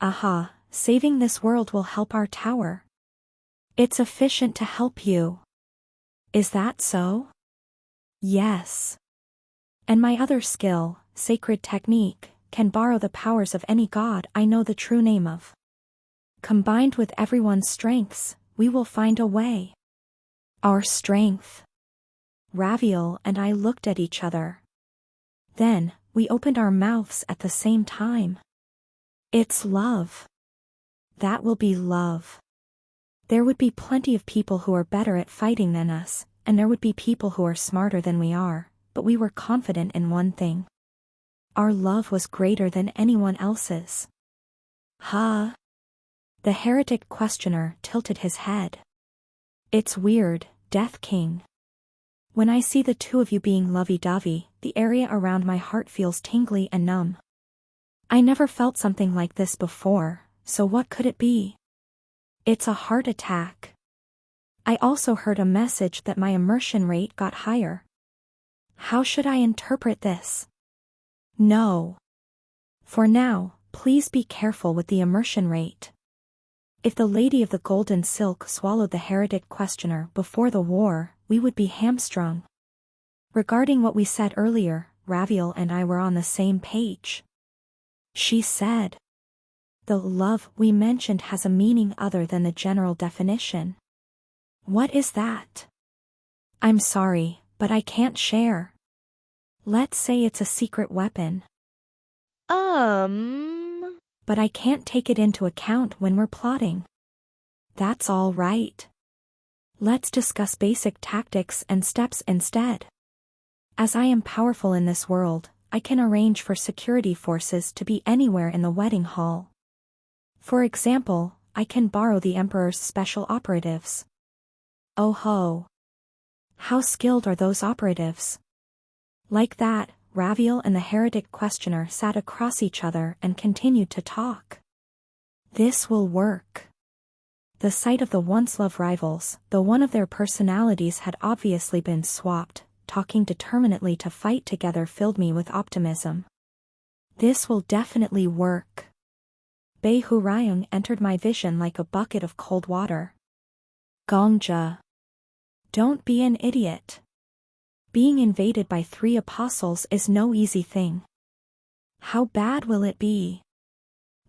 Aha, saving this world will help our tower. It's efficient to help you. Is that so? Yes. And my other skill, Sacred Technique, can borrow the powers of any god I know the true name of. Combined with everyone's strengths, we will find a way. Our strength. Raviel and I looked at each other. Then, we opened our mouths at the same time. It's love. That will be love. There would be plenty of people who are better at fighting than us, and there would be people who are smarter than we are, but we were confident in one thing. Our love was greater than anyone else's. Huh? The heretic questioner tilted his head. It's weird, Death King. When I see the two of you being lovey-dovey, the area around my heart feels tingly and numb. I never felt something like this before, so what could it be? It's a heart attack. I also heard a message that my immersion rate got higher. How should I interpret this? No. For now, please be careful with the immersion rate. If the Lady of the Golden Silk swallowed the heretic questioner before the war, we would be hamstrung. Regarding what we said earlier, Raviel and I were on the same page. She said, the love we mentioned has a meaning other than the general definition. What is that? I'm sorry, but I can't share. Let's say it's a secret weapon. But I can't take it into account when we're plotting. That's all right. Let's discuss basic tactics and steps instead. As I am powerful in this world, I can arrange for security forces to be anywhere in the wedding hall. For example, I can borrow the Emperor's special operatives. Oh ho! How skilled are those operatives? Like that, Raviel and the heretic questioner sat across each other and continued to talk. This will work. The sight of the once-loved rivals, though one of their personalities had obviously been swapped, talking determinedly to fight together filled me with optimism. This will definitely work. Bei Hurayung entered my vision like a bucket of cold water. Gongja. Don't be an idiot. Being invaded by 3 apostles is no easy thing. How bad will it be?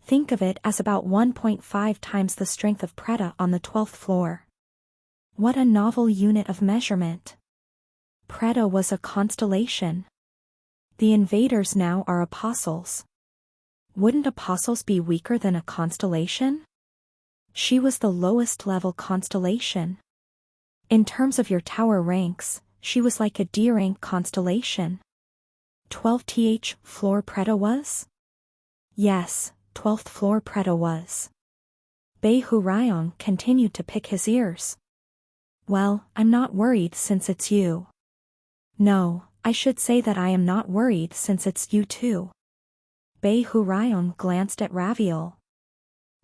Think of it as about 1.5 times the strength of Preta on the 12th floor. What a novel unit of measurement. Preta was a constellation. The invaders now are apostles. Wouldn't apostles be weaker than a constellation? She was the lowest level constellation. In terms of your tower ranks, she was like a D-rank constellation. 12th floor Preta was? Yes, 12th floor Preta was. Bei Hurayong continued to pick his ears. Well, I'm not worried since it's you. No, I should say that I am not worried since it's you too. Bei Hurayong glanced at Raviel.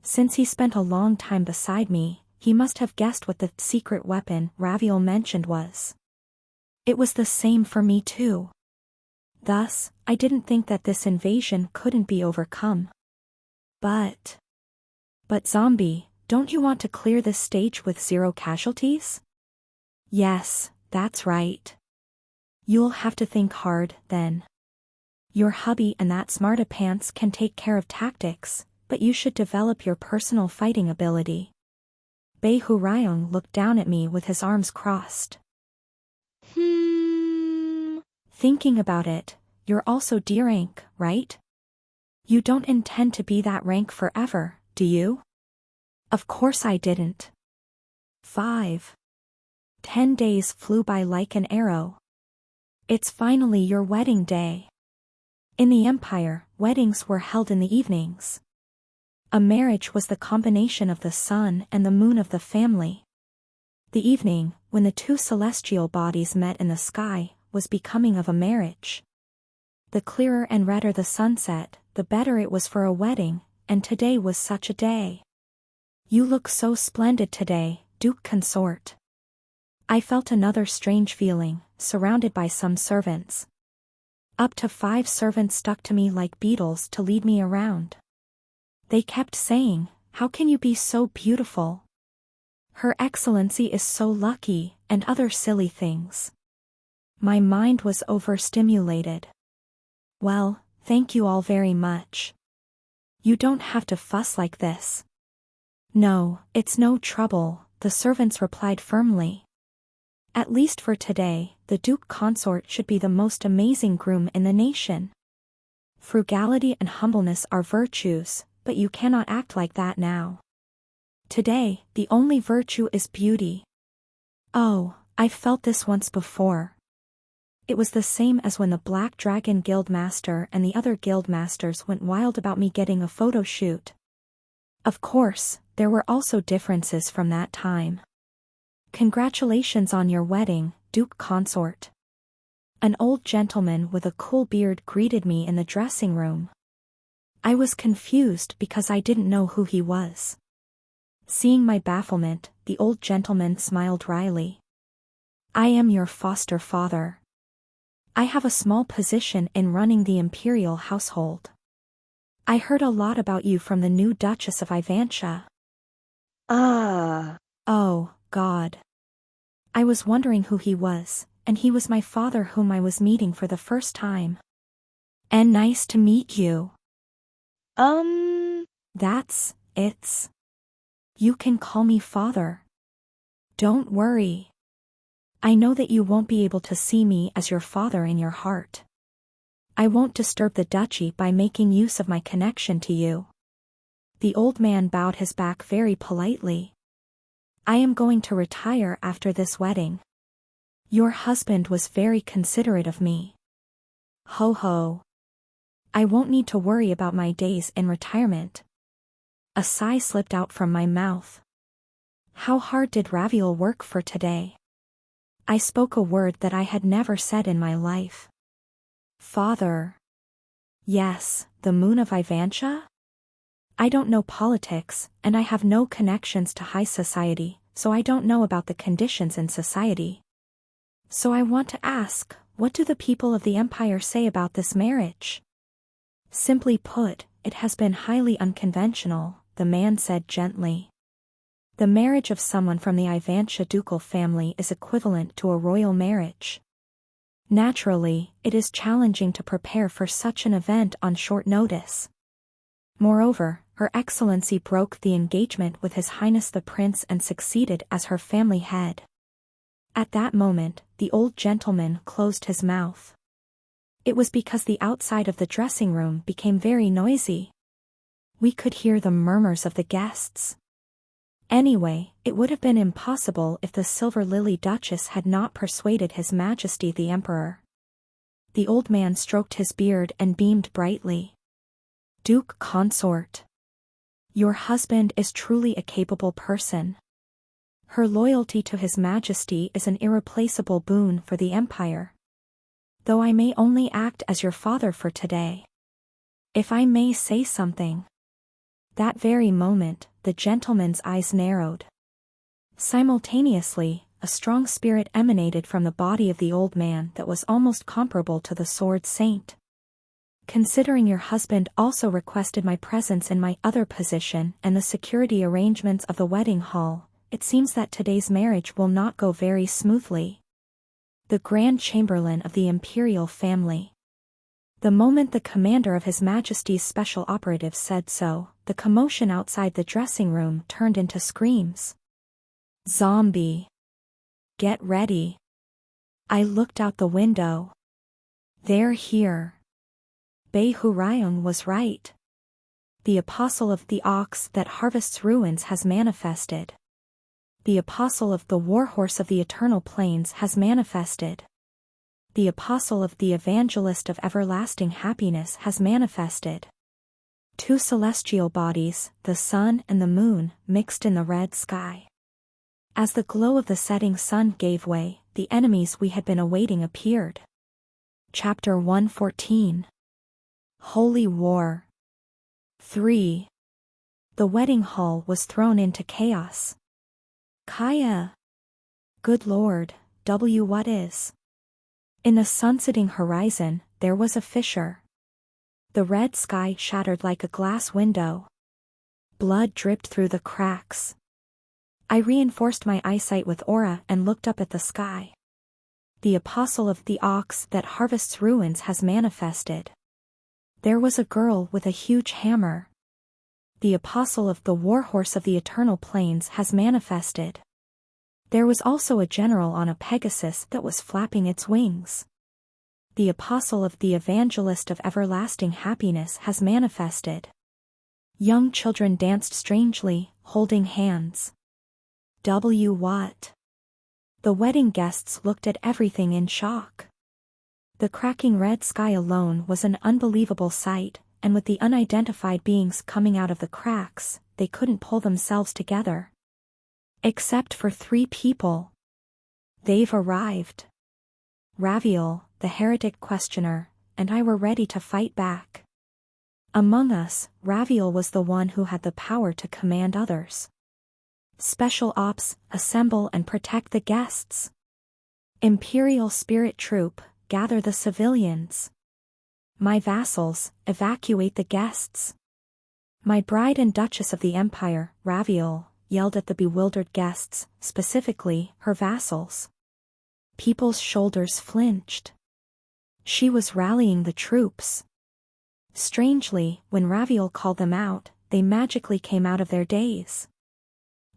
Since he spent a long time beside me, he must have guessed what the secret weapon Raviel mentioned was. It was the same for me too. Thus, I didn't think that this invasion couldn't be overcome. But zombie, don't you want to clear this stage with 0 casualties? Yes, that's right. You'll have to think hard, then. Your hubby and that smartapants can take care of tactics, but you should develop your personal fighting ability. Bei Hurayong looked down at me with his arms crossed. Thinking about it, you're also D rank, right? You don't intend to be that rank forever, do you? Of course I didn't. 5. 10 days flew by like an arrow. It's finally your wedding day. In the Empire, weddings were held in the evenings. A marriage was the combination of the sun and the moon of the family. The evening, when the 2 celestial bodies met in the sky, was becoming of a marriage. The clearer and redder the sunset, the better it was for a wedding, and today was such a day. You look so splendid today, Duke Consort. I felt another strange feeling, surrounded by some servants. Up to 5 servants stuck to me like beetles to lead me around. They kept saying, "How can you be so beautiful? Her Excellency is so lucky," and other silly things. My mind was overstimulated. Well, thank you all very much. You don't have to fuss like this. No, it's no trouble, the servants replied firmly. At least for today, the Duke Consort should be the most amazing groom in the nation. Frugality and humbleness are virtues, but you cannot act like that now. Today, the only virtue is beauty. Oh, I've felt this once before. It was the same as when the Black Dragon Guild Master and the other guild masters went wild about me getting a photo shoot. Of course, there were also differences from that time. Congratulations on your wedding, Duke Consort. An old gentleman with a cool beard greeted me in the dressing room. I was confused because I didn't know who he was. Seeing my bafflement, the old gentleman smiled wryly. I am your foster father. I have a small position in running the imperial household. I heard a lot about you from the new Duchess of Ivantia. Oh, God. I was wondering who he was, and he was my father whom I was meeting for the first time. And nice to meet you. It's. You can call me father. Don't worry. I know that you won't be able to see me as your father in your heart. I won't disturb the duchy by making use of my connection to you. The old man bowed his back very politely. I am going to retire after this wedding. Your husband was very considerate of me. Ho ho. I won't need to worry about my days in retirement. A sigh slipped out from my mouth. How hard did Raviel work for today? I spoke a word that I had never said in my life. Father. Yes, the moon of Ivantia? I don't know politics, and I have no connections to high society, so I don't know about the conditions in society. So I want to ask, what do the people of the Empire say about this marriage? Simply put, it has been highly unconventional, the man said gently. The marriage of someone from the Ivantia ducal family is equivalent to a royal marriage. Naturally, it is challenging to prepare for such an event on short notice. Moreover, Her Excellency broke the engagement with His Highness the Prince and succeeded as her family head. At that moment, the old gentleman closed his mouth. It was because the outside of the dressing room became very noisy. We could hear the murmurs of the guests. Anyway, it would have been impossible if the Silver Lily Duchess had not persuaded His Majesty the Emperor. The old man stroked his beard and beamed brightly. Duke Consort. Your husband is truly a capable person. Her loyalty to His Majesty is an irreplaceable boon for the Empire. Though I may only act as your father for today. If I may say something. That very moment, the gentleman's eyes narrowed. Simultaneously, a strong spirit emanated from the body of the old man that was almost comparable to the sword saint. Considering your husband also requested my presence in my other position and the security arrangements of the wedding hall, it seems that today's marriage will not go very smoothly. The Grand Chamberlain of the Imperial family. The moment the commander of His Majesty's Special Operatives said so, the commotion outside the dressing room turned into screams. Zombie! Get ready! I looked out the window. They're here. Beihurayung was right. The apostle of the ox that harvests ruins has manifested. The apostle of the warhorse of the eternal plains has manifested. The apostle of the evangelist of everlasting happiness has manifested. Two celestial bodies, the sun and the moon, mixed in the red sky. As the glow of the setting sun gave way, the enemies we had been awaiting appeared. Chapter 114. Holy War. 3. The wedding hall was thrown into chaos. Kaya! Good Lord, what is? In the sunsetting horizon, there was a fissure. The red sky shattered like a glass window. Blood dripped through the cracks. I reinforced my eyesight with aura and looked up at the sky. The apostle of the ox that harvests ruins has manifested. There was a girl with a huge hammer. The apostle of the warhorse of the eternal plains has manifested. There was also a general on a Pegasus that was flapping its wings. The apostle of the evangelist of everlasting happiness has manifested. Young children danced strangely, holding hands. What? The wedding guests looked at everything in shock. The cracking red sky alone was an unbelievable sight, and with the unidentified beings coming out of the cracks, they couldn't pull themselves together. Except for 3 people. They've arrived. Raviel, the heretic questioner, and I were ready to fight back. Among us, Raviel was the one who had the power to command others. Special Ops, assemble and protect the guests. Imperial Spirit Troop, gather the civilians. My vassals, evacuate the guests. My bride and Duchess of the Empire, Raviel, yelled at the bewildered guests, specifically, her vassals. People's shoulders flinched. She was rallying the troops. Strangely, when Raviel called them out, they magically came out of their daze.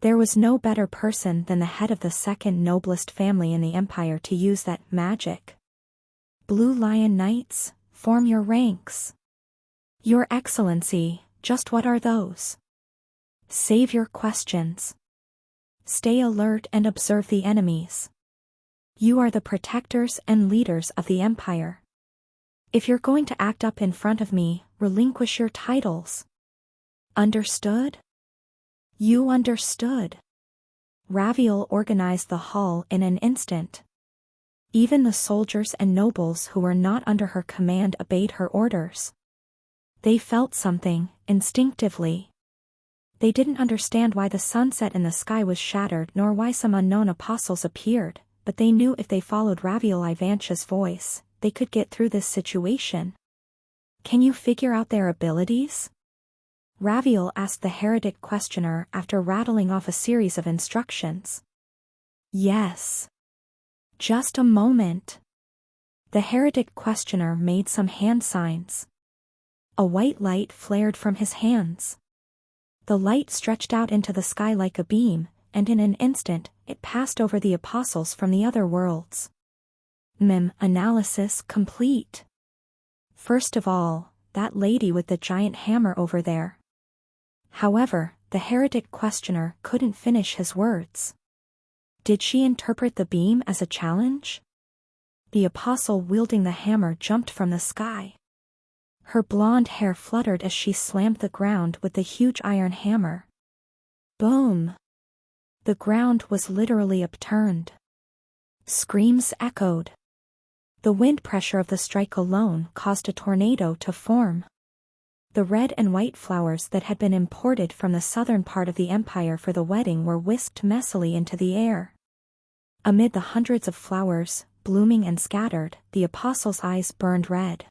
There was no better person than the head of the second noblest family in the empire to use that magic. Blue Lion Knights, form your ranks. Your Excellency, just what are those? Save your questions. Stay alert and observe the enemies. You are the protectors and leaders of the empire. If you're going to act up in front of me, relinquish your titles. Understood? You understood. Raviel organized the hall in an instant. Even the soldiers and nobles who were not under her command obeyed her orders. They felt something, instinctively. They didn't understand why the sunset in the sky was shattered nor why some unknown apostles appeared, but they knew if they followed Raviel Ivancha's voice, they could get through this situation. Can you figure out their abilities? Raviel asked the heretic questioner after rattling off a series of instructions. Yes. Just a moment. The heretic questioner made some hand signs. A white light flared from his hands. The light stretched out into the sky like a beam, and in an instant, it passed over the apostles from the other worlds. Analysis complete. First of all, that lady with the giant hammer over there. However, the heretic questioner couldn't finish his words. Did she interpret the beam as a challenge? The apostle wielding the hammer jumped from the sky. Her blonde hair fluttered as she slammed the ground with the huge iron hammer. Boom! The ground was literally upturned. Screams echoed. The wind pressure of the strike alone caused a tornado to form. The red and white flowers that had been imported from the southern part of the empire for the wedding were whisked messily into the air. Amid the hundreds of flowers, blooming and scattered, the apostle's eyes burned red.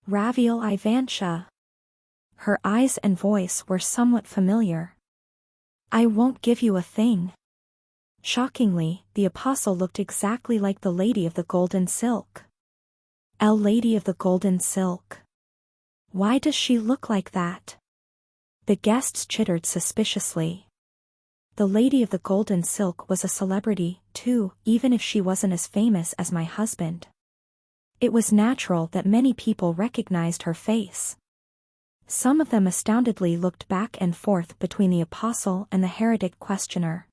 ClassRevivalHunter. Her eyes and voice were somewhat familiar. I won't give you a thing. Shockingly, the apostle looked exactly like the Lady of the Golden Silk. Lady of the Golden Silk. Why does she look like that? The guests chittered suspiciously. The Lady of the Golden Silk was a celebrity, too, even if she wasn't as famous as my husband. It was natural that many people recognized her face. Some of them astoundedly looked back and forth between the apostle and the heretic questioner.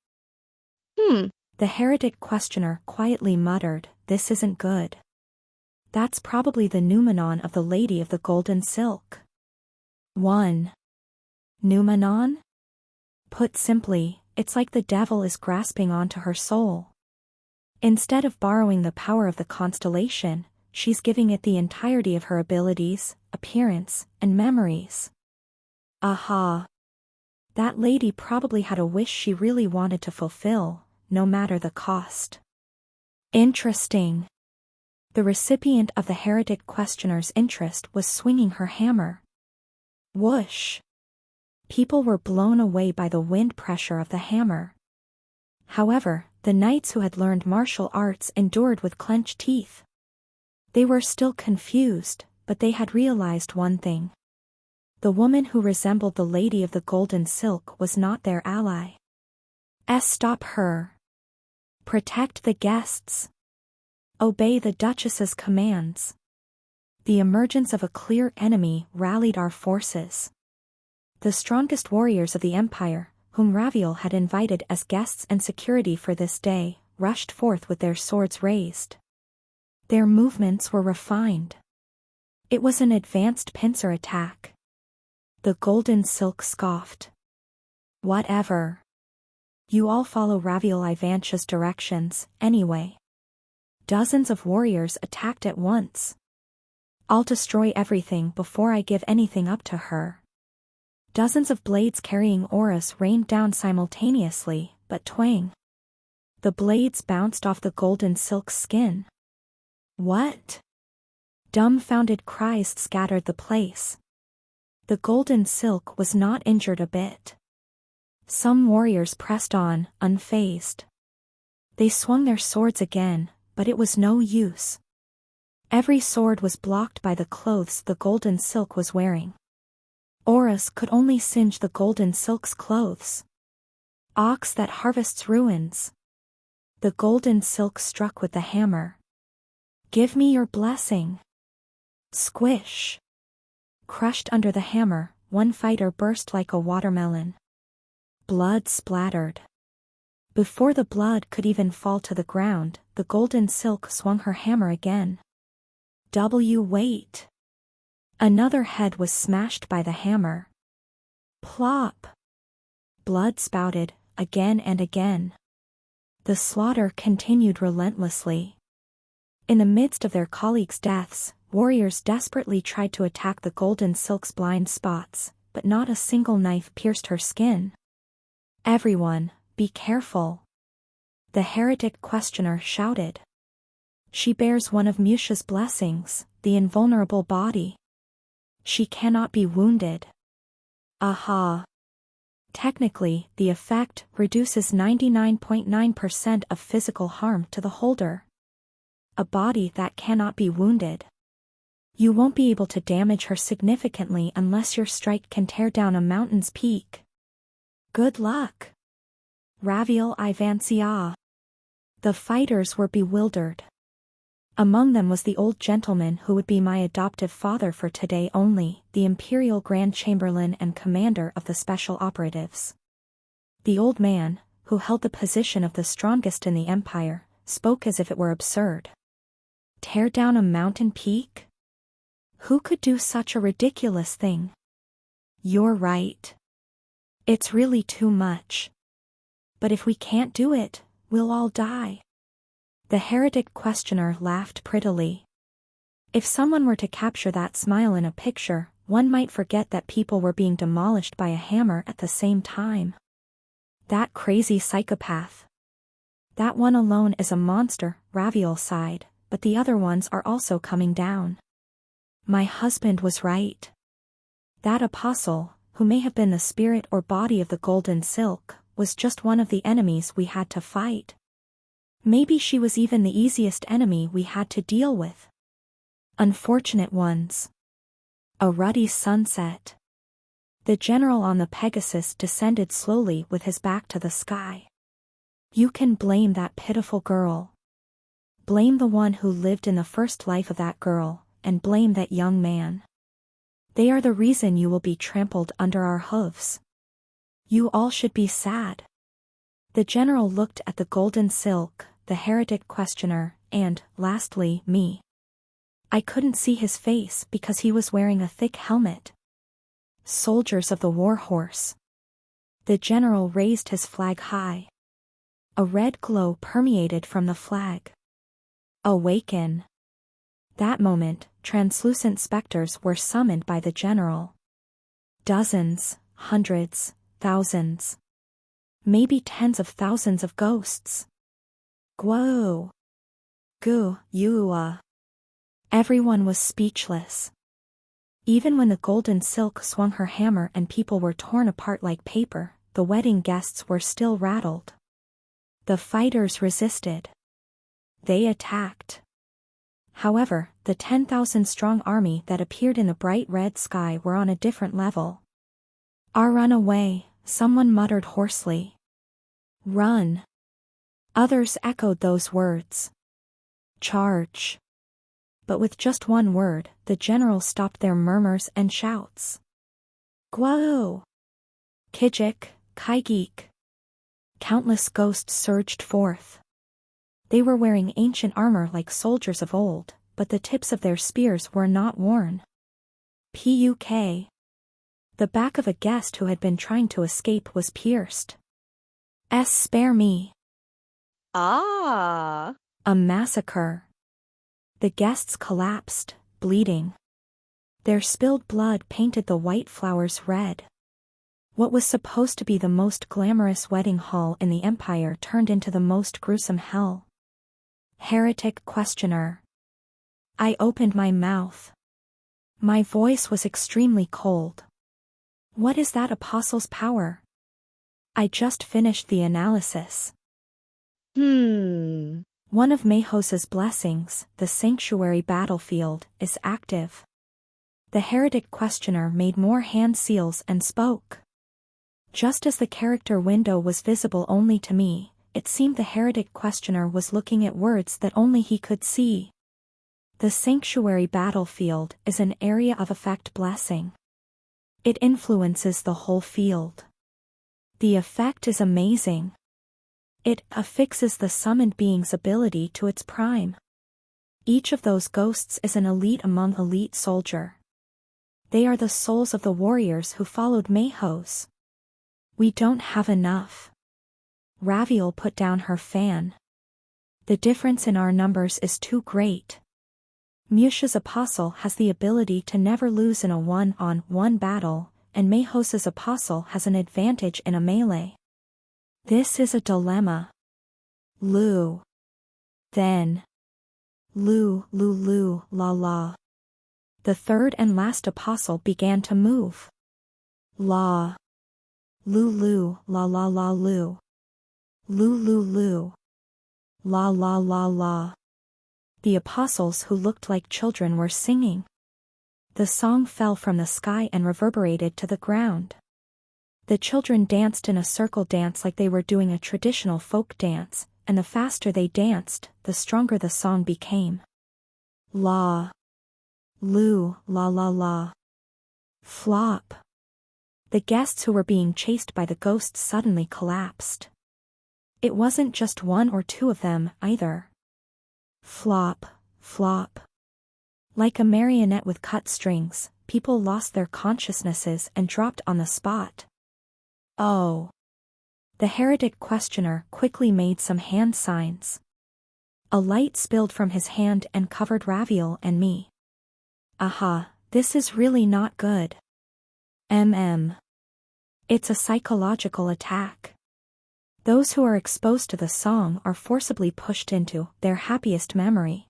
The heretic questioner quietly muttered, "This isn't good." That's probably the noumenon of the Lady of the Golden Silk. 1. Noumenon? Put simply, it's like the devil is grasping onto her soul. Instead of borrowing the power of the constellation, she's giving it the entirety of her abilities, appearance, and memories. Aha! That lady probably had a wish she really wanted to fulfill, no matter the cost. Interesting. The recipient of the heretic questioner's interest was swinging her hammer. Whoosh! People were blown away by the wind pressure of the hammer. However, the knights who had learned martial arts endured with clenched teeth. They were still confused, but they had realized one thing. The woman who resembled the Lady of the Golden Silk was not their ally. Stop her. Protect the guests. Obey the Duchess's commands. The emergence of a clear enemy rallied our forces. The strongest warriors of the Empire, whom Raviel had invited as guests and security for this day, rushed forth with their swords raised. Their movements were refined. It was an advanced pincer attack. The Golden Silk scoffed. Whatever. You all follow ClassRevivalHunter's directions, anyway. Dozens of warriors attacked at once. I'll destroy everything before I give anything up to her. Dozens of blades carrying auras rained down simultaneously, but twang. The blades bounced off the Golden Silk's skin. What? Dumbfounded cries scattered the place. The Golden Silk was not injured a bit. Some warriors pressed on, unfazed. They swung their swords again, but it was no use. Every sword was blocked by the clothes the Golden Silk was wearing. Auras could only singe the Golden Silk's clothes. Ox that harvests ruins. The Golden Silk struck with the hammer. Give me your blessing. Squish. Crushed under the hammer, one fighter burst like a watermelon. Blood splattered. Before the blood could even fall to the ground, the Golden Silk swung her hammer again. Wait. Another head was smashed by the hammer. Plop. Blood spouted, again and again. The slaughter continued relentlessly. In the midst of their colleagues' deaths, warriors desperately tried to attack the Golden Silk's blind spots, but not a single knife pierced her skin. Everyone, be careful. The heretic questioner shouted. She bears one of Musha's blessings, the invulnerable body. She cannot be wounded. Aha. Technically, the effect reduces 99.9% of physical harm to the holder. A body that cannot be wounded. You won't be able to damage her significantly unless your strike can tear down a mountain's peak. Good luck. ClassRevivalHunter. The fighters were bewildered. Among them was the old gentleman who would be my adoptive father for today only, the Imperial Grand Chamberlain and commander of the Special Operatives. The old man, who held the position of the strongest in the Empire, spoke as if it were absurd. Tear down a mountain peak? Who could do such a ridiculous thing? You're right. It's really too much. But if we can't do it, we'll all die. The heretic questioner laughed prettily. If someone were to capture that smile in a picture, one might forget that people were being demolished by a hammer at the same time. That crazy psychopath. That one alone is a monster, Raviel sighed, but the other ones are also coming down. My husband was right. That apostle, who may have been the spirit or body of the golden silk, was just one of the enemies we had to fight. Maybe she was even the easiest enemy we had to deal with. Unfortunate ones. A ruddy sunset. The general on the Pegasus descended slowly with his back to the sky. You can blame that pitiful girl. Blame the one who lived in the first life of that girl, and blame that young man. They are the reason you will be trampled under our hooves. You all should be sad. The general looked at the golden silk, the heretic questioner, and, lastly, me. I couldn't see his face because he was wearing a thick helmet. Soldiers of the war horse. The general raised his flag high. A red glow permeated from the flag. Awaken. That moment, translucent specters were summoned by the general. Dozens, hundreds, thousands. Maybe tens of thousands of ghosts. Guo. Gu, Yua. Everyone was speechless. Even when the golden silk swung her hammer and people were torn apart like paper, the wedding guests were still rattled. The fighters resisted. They attacked. However, the 10,000-strong army that appeared in the bright red sky were on a different level. Run away, someone muttered hoarsely. Run. Others echoed those words. Charge. But with just one word, the general stopped their murmurs and shouts. Guo! Kijik, Kaigik. Countless ghosts surged forth. They were wearing ancient armor like soldiers of old, but the tips of their spears were not worn. Puk. The back of a guest who had been trying to escape was pierced. Spare me. Ah! A massacre. The guests collapsed, bleeding. Their spilled blood painted the white flowers red. What was supposed to be the most glamorous wedding hall in the empire turned into the most gruesome hell. Heretic questioner. I opened my mouth. My voice was extremely cold. What is that apostle's power? I just finished the analysis. One of Mayhos's blessings, the sanctuary battlefield, is active. The heretic questioner made more hand seals and spoke. Just as the character window was visible only to me, it seemed the heretic questioner was looking at words that only he could see. The sanctuary battlefield is an area of effect blessing. It influences the whole field. The effect is amazing. It affixes the summoned being's ability to its prime. Each of those ghosts is an elite among elite soldier. They are the souls of the warriors who followed Mayhos. We don't have enough. Raviel put down her fan. The difference in our numbers is too great. Musha's apostle has the ability to never lose in a one-on-one battle, and Mayhos's apostle has an advantage in a melee. This is a dilemma. Lu. Then. Lu, la la. The third and last apostle began to move. La. Lu, la la la lu. Lu. La la la la. The apostles who looked like children were singing. The song fell from the sky and reverberated to the ground. The children danced in a circle dance like they were doing a traditional folk dance, and the faster they danced, the stronger the song became. La. Lu, la la la. Flop. The guests who were being chased by the ghosts suddenly collapsed. It wasn't just one or two of them, either. Flop, flop. Like a marionette with cut strings, people lost their consciousnesses and dropped on the spot. Oh. The heretic questioner quickly made some hand signs. A light spilled from his hand and covered Raviel and me. Aha, this is really not good. It's a psychological attack. Those who are exposed to the song are forcibly pushed into their happiest memory.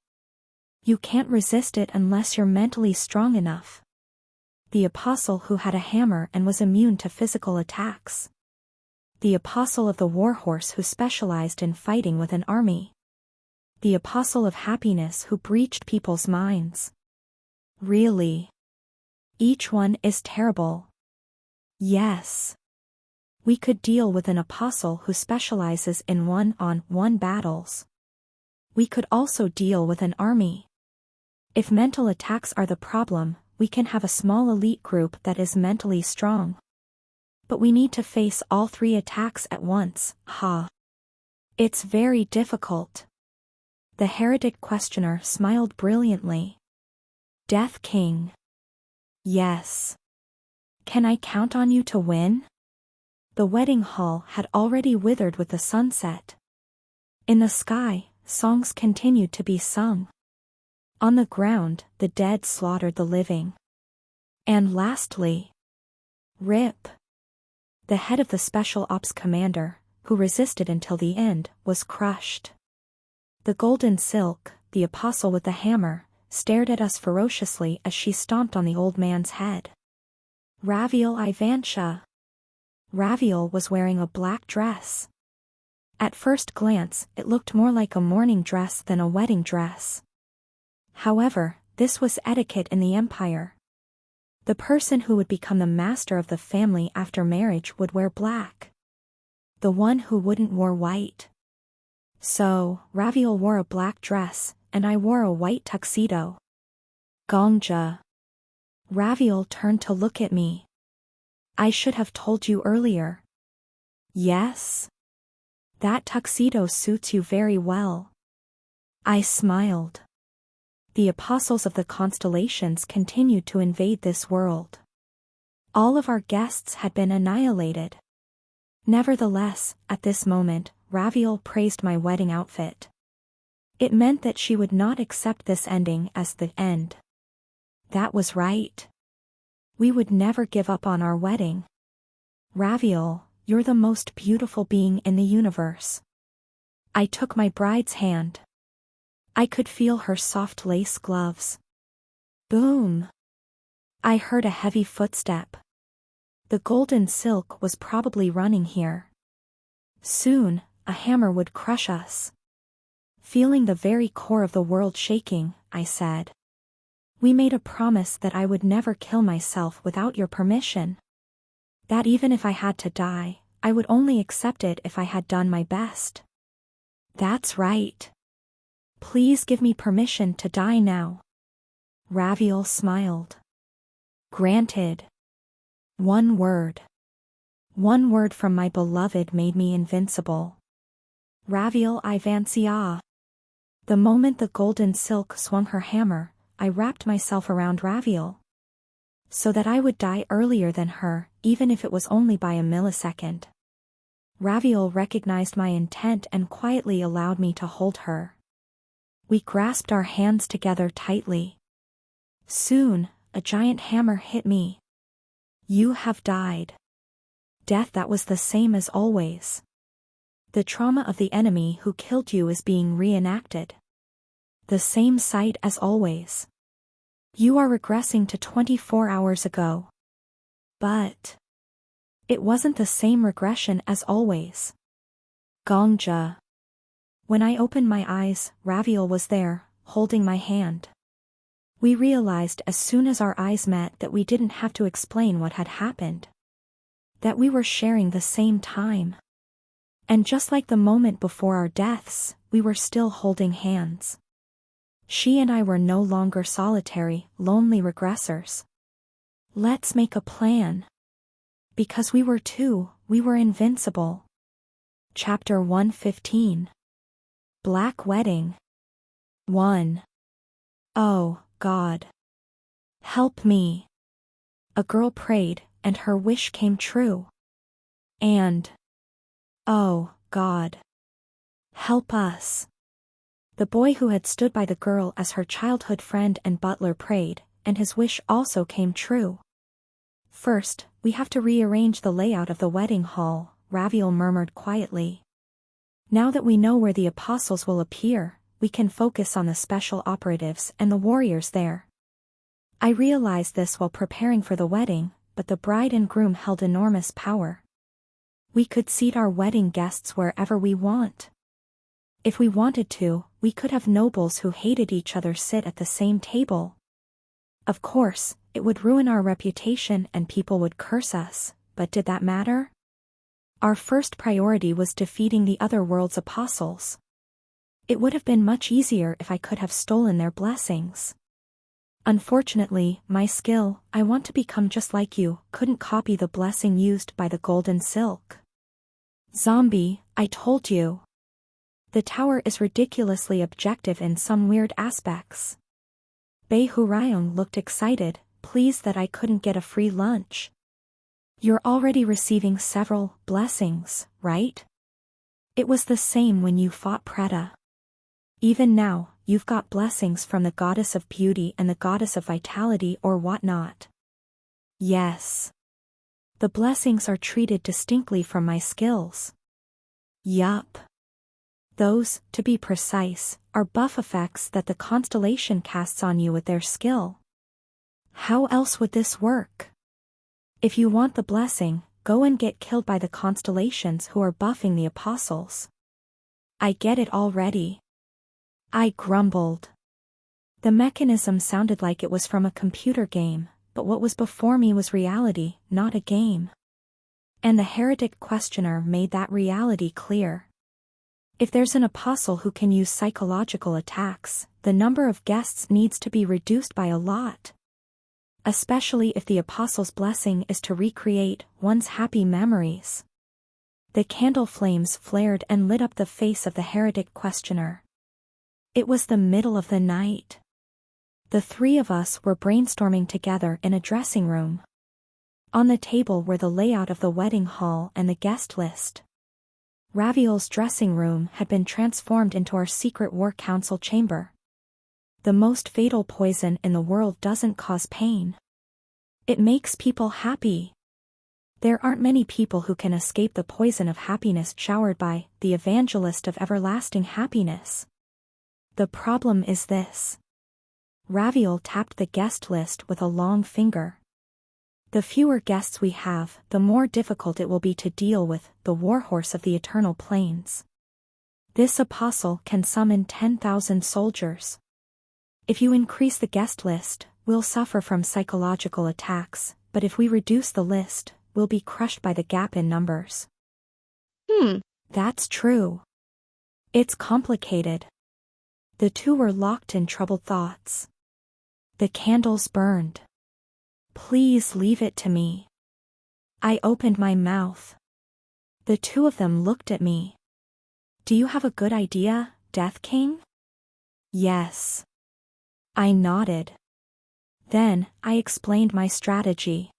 You can't resist it unless you're mentally strong enough. The apostle who had a hammer and was immune to physical attacks. The apostle of the warhorse who specialized in fighting with an army. The apostle of happiness who breached people's minds. Really? Each one is terrible. Yes. We could deal with an apostle who specializes in one-on-one battles. We could also deal with an army. If mental attacks are the problem, we can have a small elite group that is mentally strong. But we need to face all three attacks at once, ha. It's very difficult. The heretic questioner smiled brilliantly. Death King. Yes. Can I count on you to win? The wedding hall had already withered with the sunset. In the sky, songs continued to be sung. On the ground, the dead slaughtered the living. And lastly, RIP. The head of the Special Ops Commander, who resisted until the end, was crushed. The golden silk, the apostle with the hammer, stared at us ferociously as she stomped on the old man's head. Raviel Ivansha. Raviel was wearing a black dress. At first glance, it looked more like a mourning dress than a wedding dress. However, this was etiquette in the empire. The person who would become the master of the family after marriage would wear black. The one who wouldn't wore white. So, Raviel wore a black dress, and I wore a white tuxedo. Gongja. Raviel turned to look at me. I should have told you earlier. Yes? That tuxedo suits you very well. I smiled. The apostles of the constellations continued to invade this world. All of our guests had been annihilated. Nevertheless, at this moment, Raviel praised my wedding outfit. It meant that she would not accept this ending as the end. That was right. We would never give up on our wedding. Raviel, you're the most beautiful being in the universe. I took my bride's hand. I could feel her soft lace gloves. Boom! I heard a heavy footstep. The golden silk was probably running here. Soon, a hammer would crush us. Feeling the very core of the world shaking, I said. We made a promise that I would never kill myself without your permission. That even if I had to die, I would only accept it if I had done my best. That's right. Please give me permission to die now. Raviel smiled. Granted. One word. One word from my beloved made me invincible. Raviel Ivansia. The moment the golden silk swung her hammer, I wrapped myself around Raviel. So that I would die earlier than her, even if it was only by a millisecond. Raviel recognized my intent and quietly allowed me to hold her. We grasped our hands together tightly. Soon, a giant hammer hit me. You have died. Death that was the same as always. The trauma of the enemy who killed you is being reenacted. The same sight as always. You are regressing to 24 hours ago. But it wasn't the same regression as always. Gongja. When I opened my eyes, Raviel was there, holding my hand. We realized as soon as our eyes met that we didn't have to explain what had happened. That we were sharing the same time. And just like the moment before our deaths, we were still holding hands. She and I were no longer solitary, lonely regressors. Let's make a plan. Because we were two, we were invincible. Chapter 115. Black Wedding. 1. Oh, God. Help me. A girl prayed, and her wish came true. And, oh, God. Help us. The boy who had stood by the girl as her childhood friend and butler prayed, and his wish also came true. First, we have to rearrange the layout of the wedding hall, Raviel murmured quietly. Now that we know where the apostles will appear, we can focus on the special operatives and the warriors there. I realized this while preparing for the wedding, but the bride and groom held enormous power. We could seat our wedding guests wherever we want. If we wanted to, we could have nobles who hated each other sit at the same table. Of course, it would ruin our reputation and people would curse us, but did that matter? Our first priority was defeating the other world's apostles. It would have been much easier if I could have stolen their blessings. Unfortunately, my skill, I want to become just like you, couldn't copy the blessing used by the golden silk. Zombie, I told you. The tower is ridiculously objective in some weird aspects. Bei Hurayong looked excited, pleased that I couldn't get a free lunch. You're already receiving several blessings, right? It was the same when you fought Preta. Even now, you've got blessings from the goddess of beauty and the goddess of vitality or whatnot. Yes. The blessings are treated distinctly from my skills. Yup. Those, to be precise, are buff effects that the constellation casts on you with their skill. How else would this work? If you want the blessing, go and get killed by the constellations who are buffing the apostles. I get it already. I grumbled. The mechanism sounded like it was from a computer game, but what was before me was reality, not a game. And the heretic questioner made that reality clear. If there's an apostle who can use psychological attacks, the number of guests needs to be reduced by a lot. Especially if the apostle's blessing is to recreate one's happy memories. The candle flames flared and lit up the face of the heretic questioner. It was the middle of the night. The three of us were brainstorming together in a dressing room. On the table were the layout of the wedding hall and the guest list. Raviel's dressing room had been transformed into our secret war council chamber. The most fatal poison in the world doesn't cause pain. It makes people happy. There aren't many people who can escape the poison of happiness showered by the evangelist of everlasting happiness. The problem is this. Raviel tapped the guest list with a long finger. The fewer guests we have, the more difficult it will be to deal with the warhorse of the eternal plains. This apostle can summon 10,000 soldiers. If you increase the guest list, we'll suffer from psychological attacks, but if we reduce the list, we'll be crushed by the gap in numbers. That's true. It's complicated. The two were locked in troubled thoughts. The candles burned. Please leave it to me. I opened my mouth. The two of them looked at me. Do you have a good idea, Death King? Yes. I nodded. Then, I explained my strategy.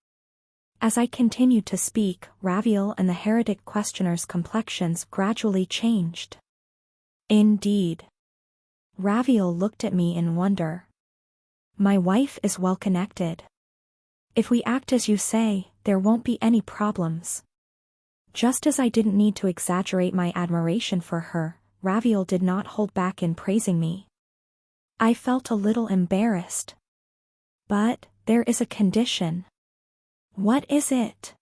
As I continued to speak, Raviel and the heretic questioner's complexions gradually changed. Indeed. Raviel looked at me in wonder. My wife is well connected. If we act as you say, there won't be any problems. Just as I didn't need to exaggerate my admiration for her, Raviel did not hold back in praising me. I felt a little embarrassed. But, there is a condition. What is it?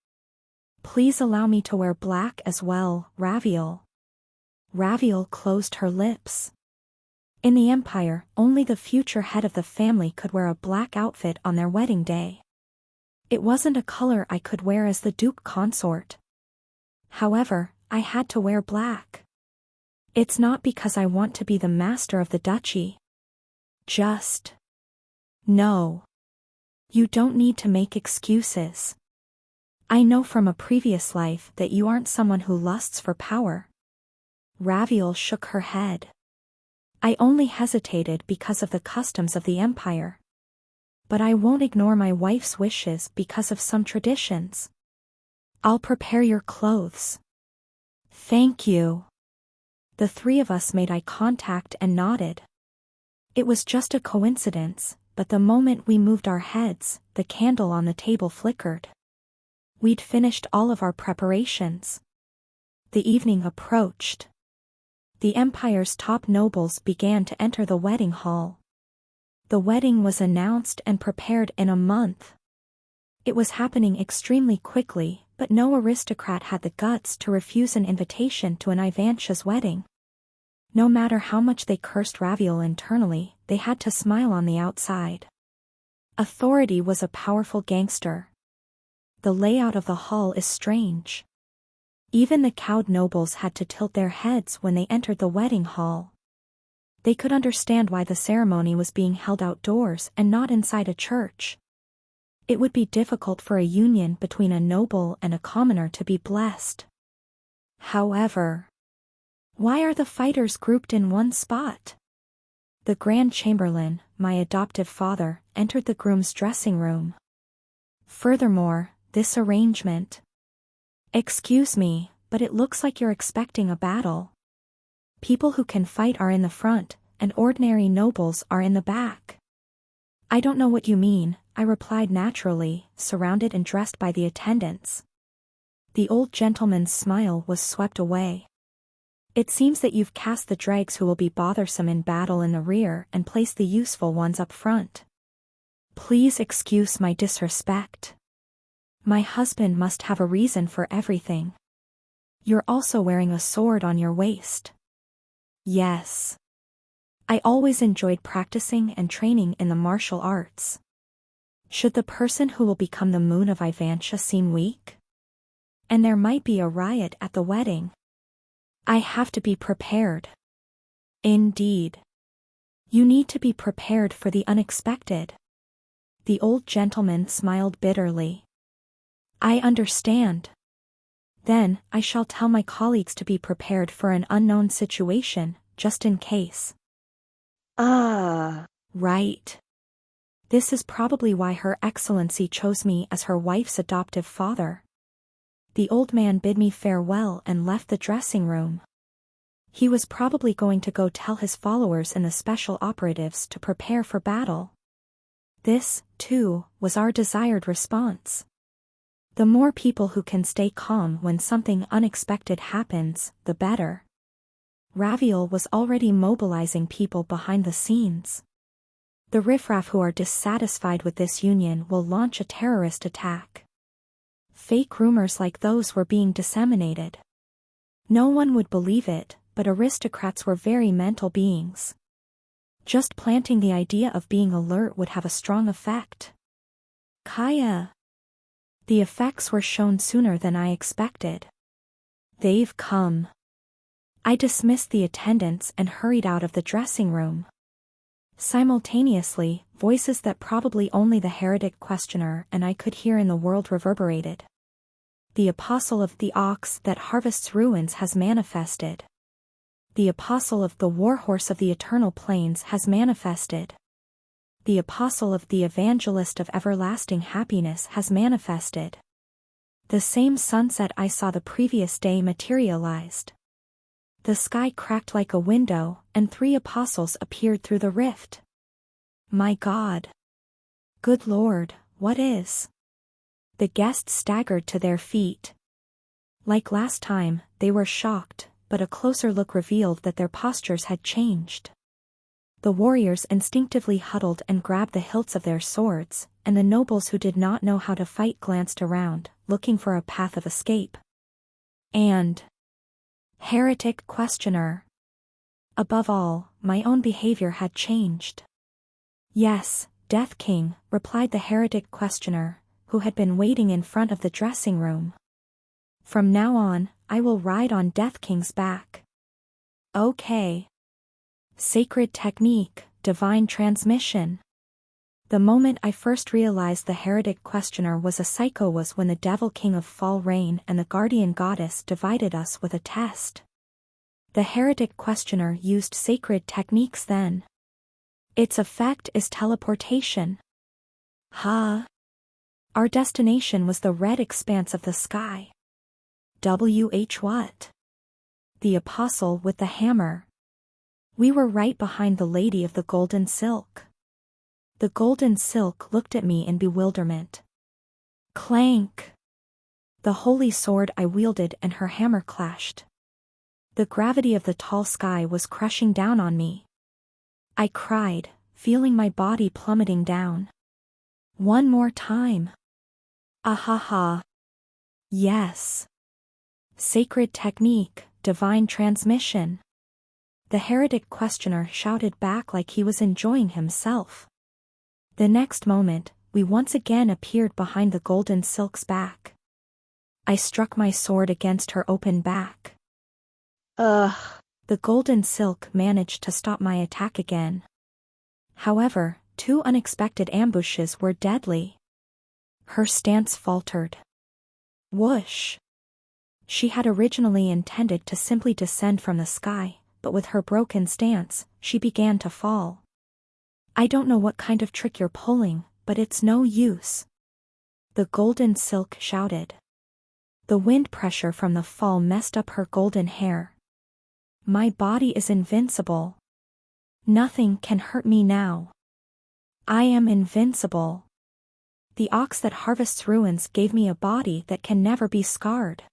Please allow me to wear black as well, Raviel. Raviel closed her lips. In the Empire, only the future head of the family could wear a black outfit on their wedding day. It wasn't a color I could wear as the Duke consort. However, I had to wear black. It's not because I want to be the master of the duchy. Just. No. You don't need to make excuses. I know from a previous life that you aren't someone who lusts for power. Raviel shook her head. I only hesitated because of the customs of the Empire. But I won't ignore my wife's wishes because of some traditions. I'll prepare your clothes. Thank you. The three of us made eye contact and nodded. It was just a coincidence, but the moment we moved our heads, the candle on the table flickered. We'd finished all of our preparations. The evening approached. The empire's top nobles began to enter the wedding hall. The wedding was announced and prepared in a month. It was happening extremely quickly, but no aristocrat had the guts to refuse an invitation to an Ivantia's wedding. No matter how much they cursed Raviel internally, they had to smile on the outside. Authority was a powerful gangster. The layout of the hall is strange. Even the cowed nobles had to tilt their heads when they entered the wedding hall. They could understand why the ceremony was being held outdoors and not inside a church. It would be difficult for a union between a noble and a commoner to be blessed. However, why are the fighters grouped in one spot? The Grand Chamberlain, my adoptive father, entered the groom's dressing room. Furthermore, this arrangement. Excuse me, but it looks like you're expecting a battle. People who can fight are in the front, and ordinary nobles are in the back. I don't know what you mean, I replied naturally, surrounded and dressed by the attendants. The old gentleman's smile was swept away. It seems that you've cast the dregs who will be bothersome in battle in the rear and placed the useful ones up front. Please excuse my disrespect. My husband must have a reason for everything. You're also wearing a sword on your waist. Yes. I always enjoyed practicing and training in the martial arts. Should the person who will become the moon of Ivantia seem weak? And there might be a riot at the wedding. I have to be prepared. Indeed. You need to be prepared for the unexpected. The old gentleman smiled bitterly. I understand. Then, I shall tell my colleagues to be prepared for an unknown situation, just in case. Right. This is probably why Her Excellency chose me as her wife's adoptive father. The old man bid me farewell and left the dressing room. He was probably going to go tell his followers and the special operatives to prepare for battle. This, too, was our desired response. The more people who can stay calm when something unexpected happens, the better. Raviel was already mobilizing people behind the scenes. The riffraff who are dissatisfied with this union will launch a terrorist attack. Fake rumors like those were being disseminated. No one would believe it, but aristocrats were very mental beings. Just planting the idea of being alert would have a strong effect. Kaya. The effects were shown sooner than I expected. They've come. I dismissed the attendants and hurried out of the dressing room. Simultaneously, voices that probably only the heretic questioner and I could hear in the world reverberated. The apostle of the ox that harvests ruins has manifested. The apostle of the warhorse of the eternal plains has manifested. The apostle of the evangelist of everlasting happiness has manifested. The same sunset I saw the previous day materialized. The sky cracked like a window, and 3 apostles appeared through the rift. My God! Good Lord, what is? The guests staggered to their feet. Like last time, they were shocked, but a closer look revealed that their postures had changed. The warriors instinctively huddled and grabbed the hilts of their swords, and the nobles who did not know how to fight glanced around, looking for a path of escape. And heretic questioner. Above all, my own behavior had changed. Yes, Death King, replied the heretic questioner, who had been waiting in front of the dressing room. From now on, I will ride on Death King's back. Okay. Sacred technique, divine transmission. The moment I first realized the heretic questioner was a psycho was when the Devil King of Fall Rain and the Guardian Goddess divided us with a test. The heretic questioner used sacred techniques then. Its effect is teleportation. Our destination was the red expanse of the sky. What? The apostle with the hammer. We were right behind the lady of the golden silk. The golden silk looked at me in bewilderment. Clank! the holy sword I wielded and her hammer clashed. The gravity of the tall sky was crushing down on me. I cried, feeling my body plummeting down. One more time. Ahaha. Yes. Sacred technique, divine transmission. The heretic questioner shouted back like he was enjoying himself. The next moment, we once again appeared behind the golden silk's back. I struck my sword against her open back. Ugh. The golden silk managed to stop my attack again. However, 2 unexpected ambushes were deadly. Her stance faltered. Whoosh! She had originally intended to simply descend from the sky, but with her broken stance, she began to fall. I don't know what kind of trick you're pulling, but it's no use. The golden silk shouted. The wind pressure from the fall messed up her golden hair. My body is invincible. Nothing can hurt me now. I am invincible. The ox that harvests ruins gave me a body that can never be scarred.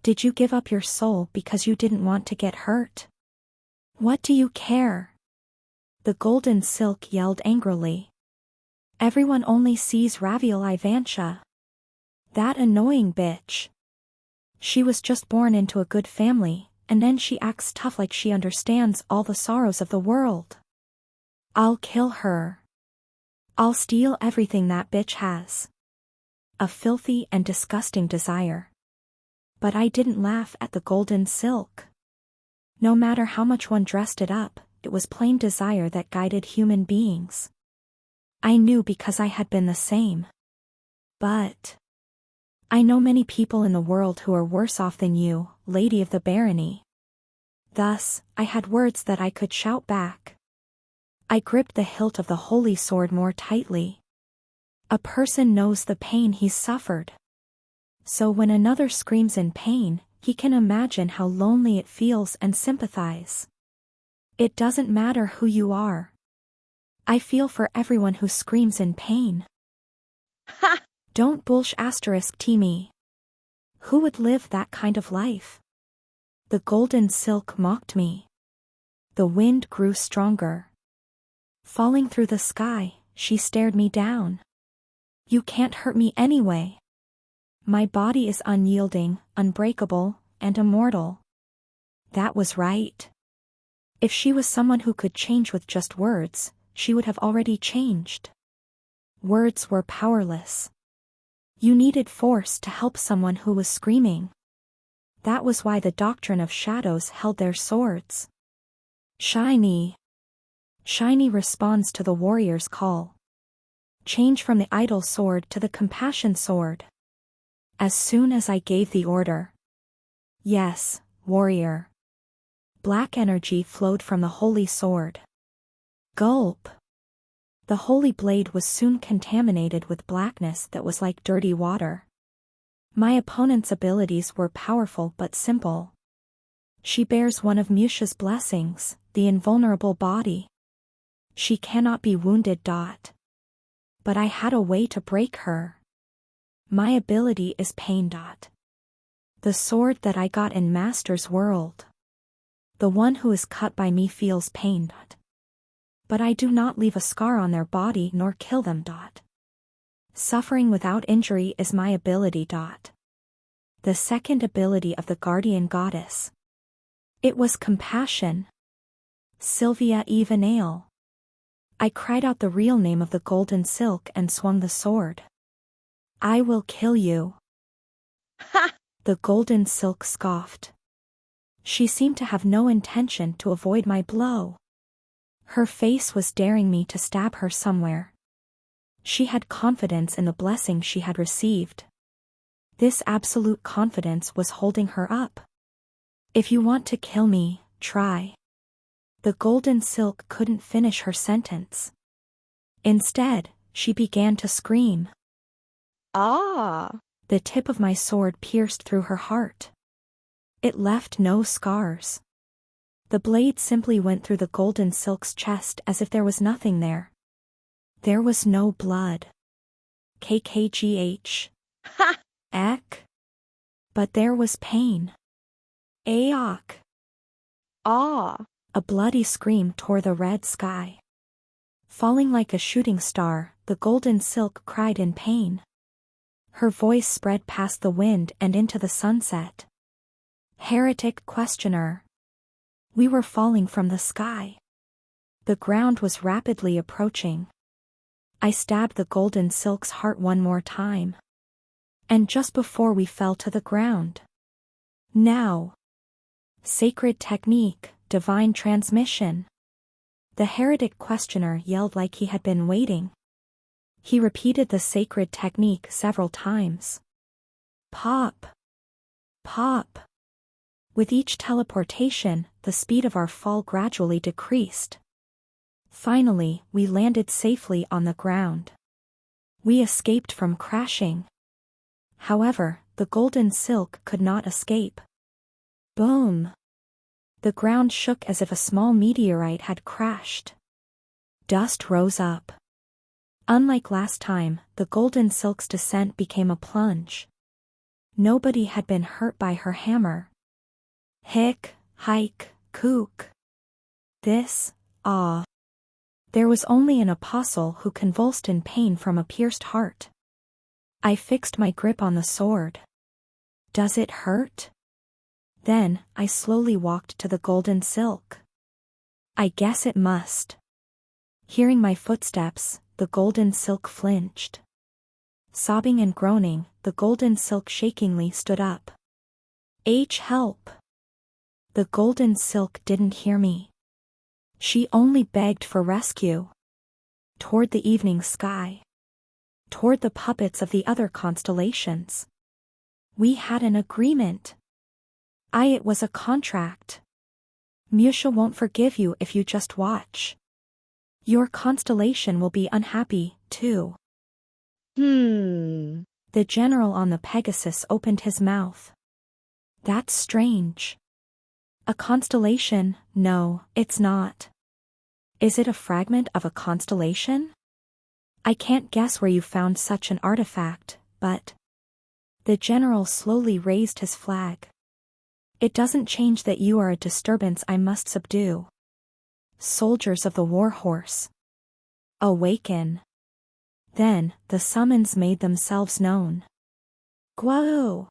Did you give up your soul because you didn't want to get hurt? What do you care? The golden silk yelled angrily. Everyone only sees ClassRevivalHunter. That annoying bitch. She was just born into a good family, and then she acts tough like she understands all the sorrows of the world. I'll kill her. I'll steal everything that bitch has. A filthy and disgusting desire. But I didn't laugh at the golden silk. No matter how much one dressed it up, it was plain desire that guided human beings. I knew because I had been the same. But I know many people in the world who are worse off than you, Lady of the Barony. Thus, I had words that I could shout back. I gripped the hilt of the holy sword more tightly. A person knows the pain he's suffered. So when another screams in pain, he can imagine how lonely it feels and sympathize. It doesn't matter who you are. I feel for everyone who screams in pain. Ha! Don't bullsh*t me. Who would live that kind of life? The golden silk mocked me. The wind grew stronger. Falling through the sky, she stared me down. You can't hurt me anyway. My body is unyielding, unbreakable, and immortal. That was right. If she was someone who could change with just words, she would have already changed. Words were powerless. You needed force to help someone who was screaming. That was why the doctrine of shadows held their swords. Shiny. Shiny responds to the warrior's call. Change from the idle sword to the compassion sword. As soon as I gave the order. Yes, warrior. Black energy flowed from the holy sword. Gulp. The holy blade was soon contaminated with blackness that was like dirty water. My opponent's abilities were powerful but simple. She bears one of Musha's blessings, the invulnerable body. She cannot be wounded. But I had a way to break her. My ability is pain. The sword that I got in Master's world. The one who is cut by me feels pain. But I do not leave a scar on their body nor kill them. Suffering without injury is my ability. The second ability of the guardian goddess. It was compassion. Sylvia Evanale. I cried out the real name of the golden silk and swung the sword. I will kill you. Ha! The golden silk scoffed. She seemed to have no intention to avoid my blow. Her face was daring me to stab her somewhere. She had confidence in the blessing she had received. This absolute confidence was holding her up. If you want to kill me, try. The golden silk couldn't finish her sentence. Instead, she began to scream. Ah! The tip of my sword pierced through her heart. It left no scars. The blade simply went through the golden silk's chest as if there was nothing there. There was no blood. KKGH. Ha! Ek. But there was pain. Aok! Ah! A bloody scream tore the red sky. Falling like a shooting star, the golden silk cried in pain. Her voice spread past the wind and into the sunset. Heretic questioner. We were falling from the sky. The ground was rapidly approaching. I stabbed the golden silk's heart one more time. And just before we fell to the ground. Now. Sacred technique, divine transmission. The heretic questioner yelled like he had been waiting. He repeated the sacred technique several times. Pop. Pop. With each teleportation, the speed of our fall gradually decreased. Finally, we landed safely on the ground. We escaped from crashing. However, the golden silk could not escape. Boom! The ground shook as if a small meteorite had crashed. Dust rose up. Unlike last time, the golden silk's descent became a plunge. Nobody had been hurt by her hammer. Hick, hike, kook. This, ah. There was only an apostle who convulsed in pain from a pierced heart. I fixed my grip on the sword. Does it hurt? Then, I slowly walked to the golden silk. I guess it must. Hearing my footsteps, the golden silk flinched. Sobbing and groaning, the golden silk shakingly stood up. Help! The golden silk didn't hear me. She only begged for rescue. Toward the evening sky. Toward the puppets of the other constellations. We had an agreement. It was a contract. Musha won't forgive you if you just watch. Your constellation will be unhappy, too. The general on the Pegasus opened his mouth. That's strange. A constellation? No, it's not. Is it a fragment of a constellation? I can't guess where you found such an artifact, but... The general slowly raised his flag. It doesn't change that you are a disturbance I must subdue. Soldiers of the war horse. Awaken. Then, the summons made themselves known. Guau!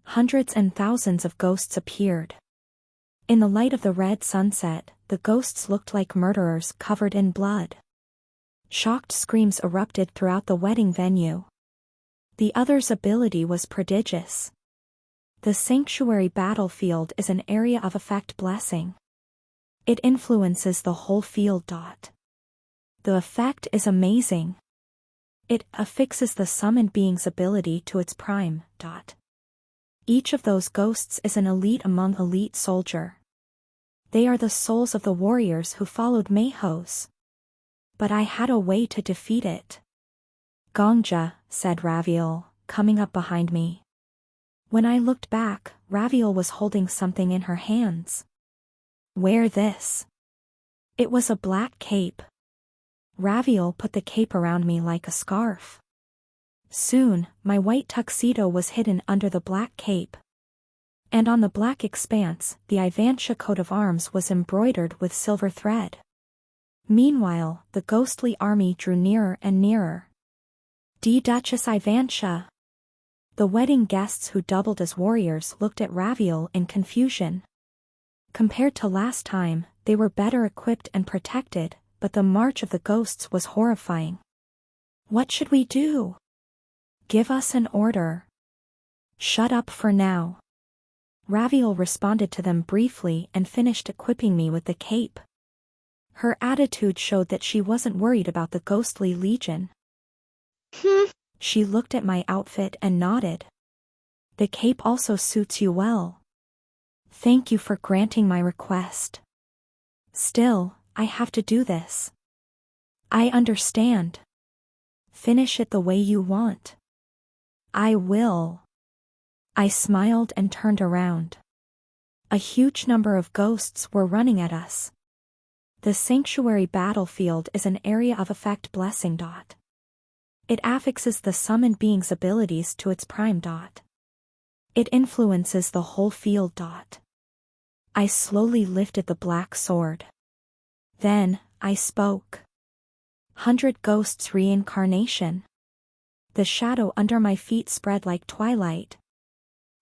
Hundreds and thousands of ghosts appeared. In the light of the red sunset, the ghosts looked like murderers covered in blood. Shocked screams erupted throughout the wedding venue. The other's ability was prodigious. The sanctuary battlefield is an area of effect blessing. It influences the whole field. The effect is amazing. It affixes the summoned being's ability to its prime. Each of those ghosts is an elite among elite soldier. They are the souls of the warriors who followed Mayhos. But I had a way to defeat it. Gongja, said Raviel, coming up behind me. When I looked back, Raviel was holding something in her hands. Wear this. It was a black cape. Raviel put the cape around me like a scarf. Soon, my white tuxedo was hidden under the black cape. And on the black expanse, the Ivantia coat of arms was embroidered with silver thread. Meanwhile, the ghostly army drew nearer and nearer. Duchess Ivantia. The wedding guests who doubled as warriors looked at Raviel in confusion. Compared to last time, they were better equipped and protected, but the march of the ghosts was horrifying. What should we do? Give us an order. Shut up for now. Raviel responded to them briefly and finished equipping me with the cape. Her attitude showed that she wasn't worried about the ghostly legion. She looked at my outfit and nodded. The cape also suits you well. Thank you for granting my request. Still, I have to do this. I understand. Finish it the way you want. I will. I smiled and turned around. A huge number of ghosts were running at us. The sanctuary battlefield is an area of effect blessing. It affixes the summoned being's abilities to its prime. It influences the whole field. I slowly lifted the black sword. Then, I spoke. 100 Ghosts Reincarnation. The shadow under my feet spread like twilight.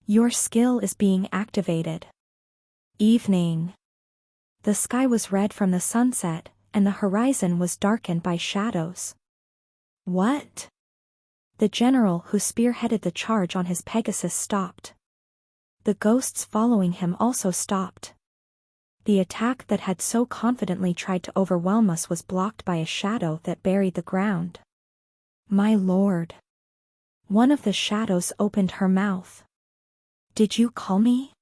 Your skill is being activated. Evening. The sky was red from the sunset, and the horizon was darkened by shadows. What? The general who spearheaded the charge on his Pegasus stopped. The ghosts following him also stopped. The attack that had so confidently tried to overwhelm us was blocked by a shadow that buried the ground. My lord. One of the shadows opened her mouth. Did you call me?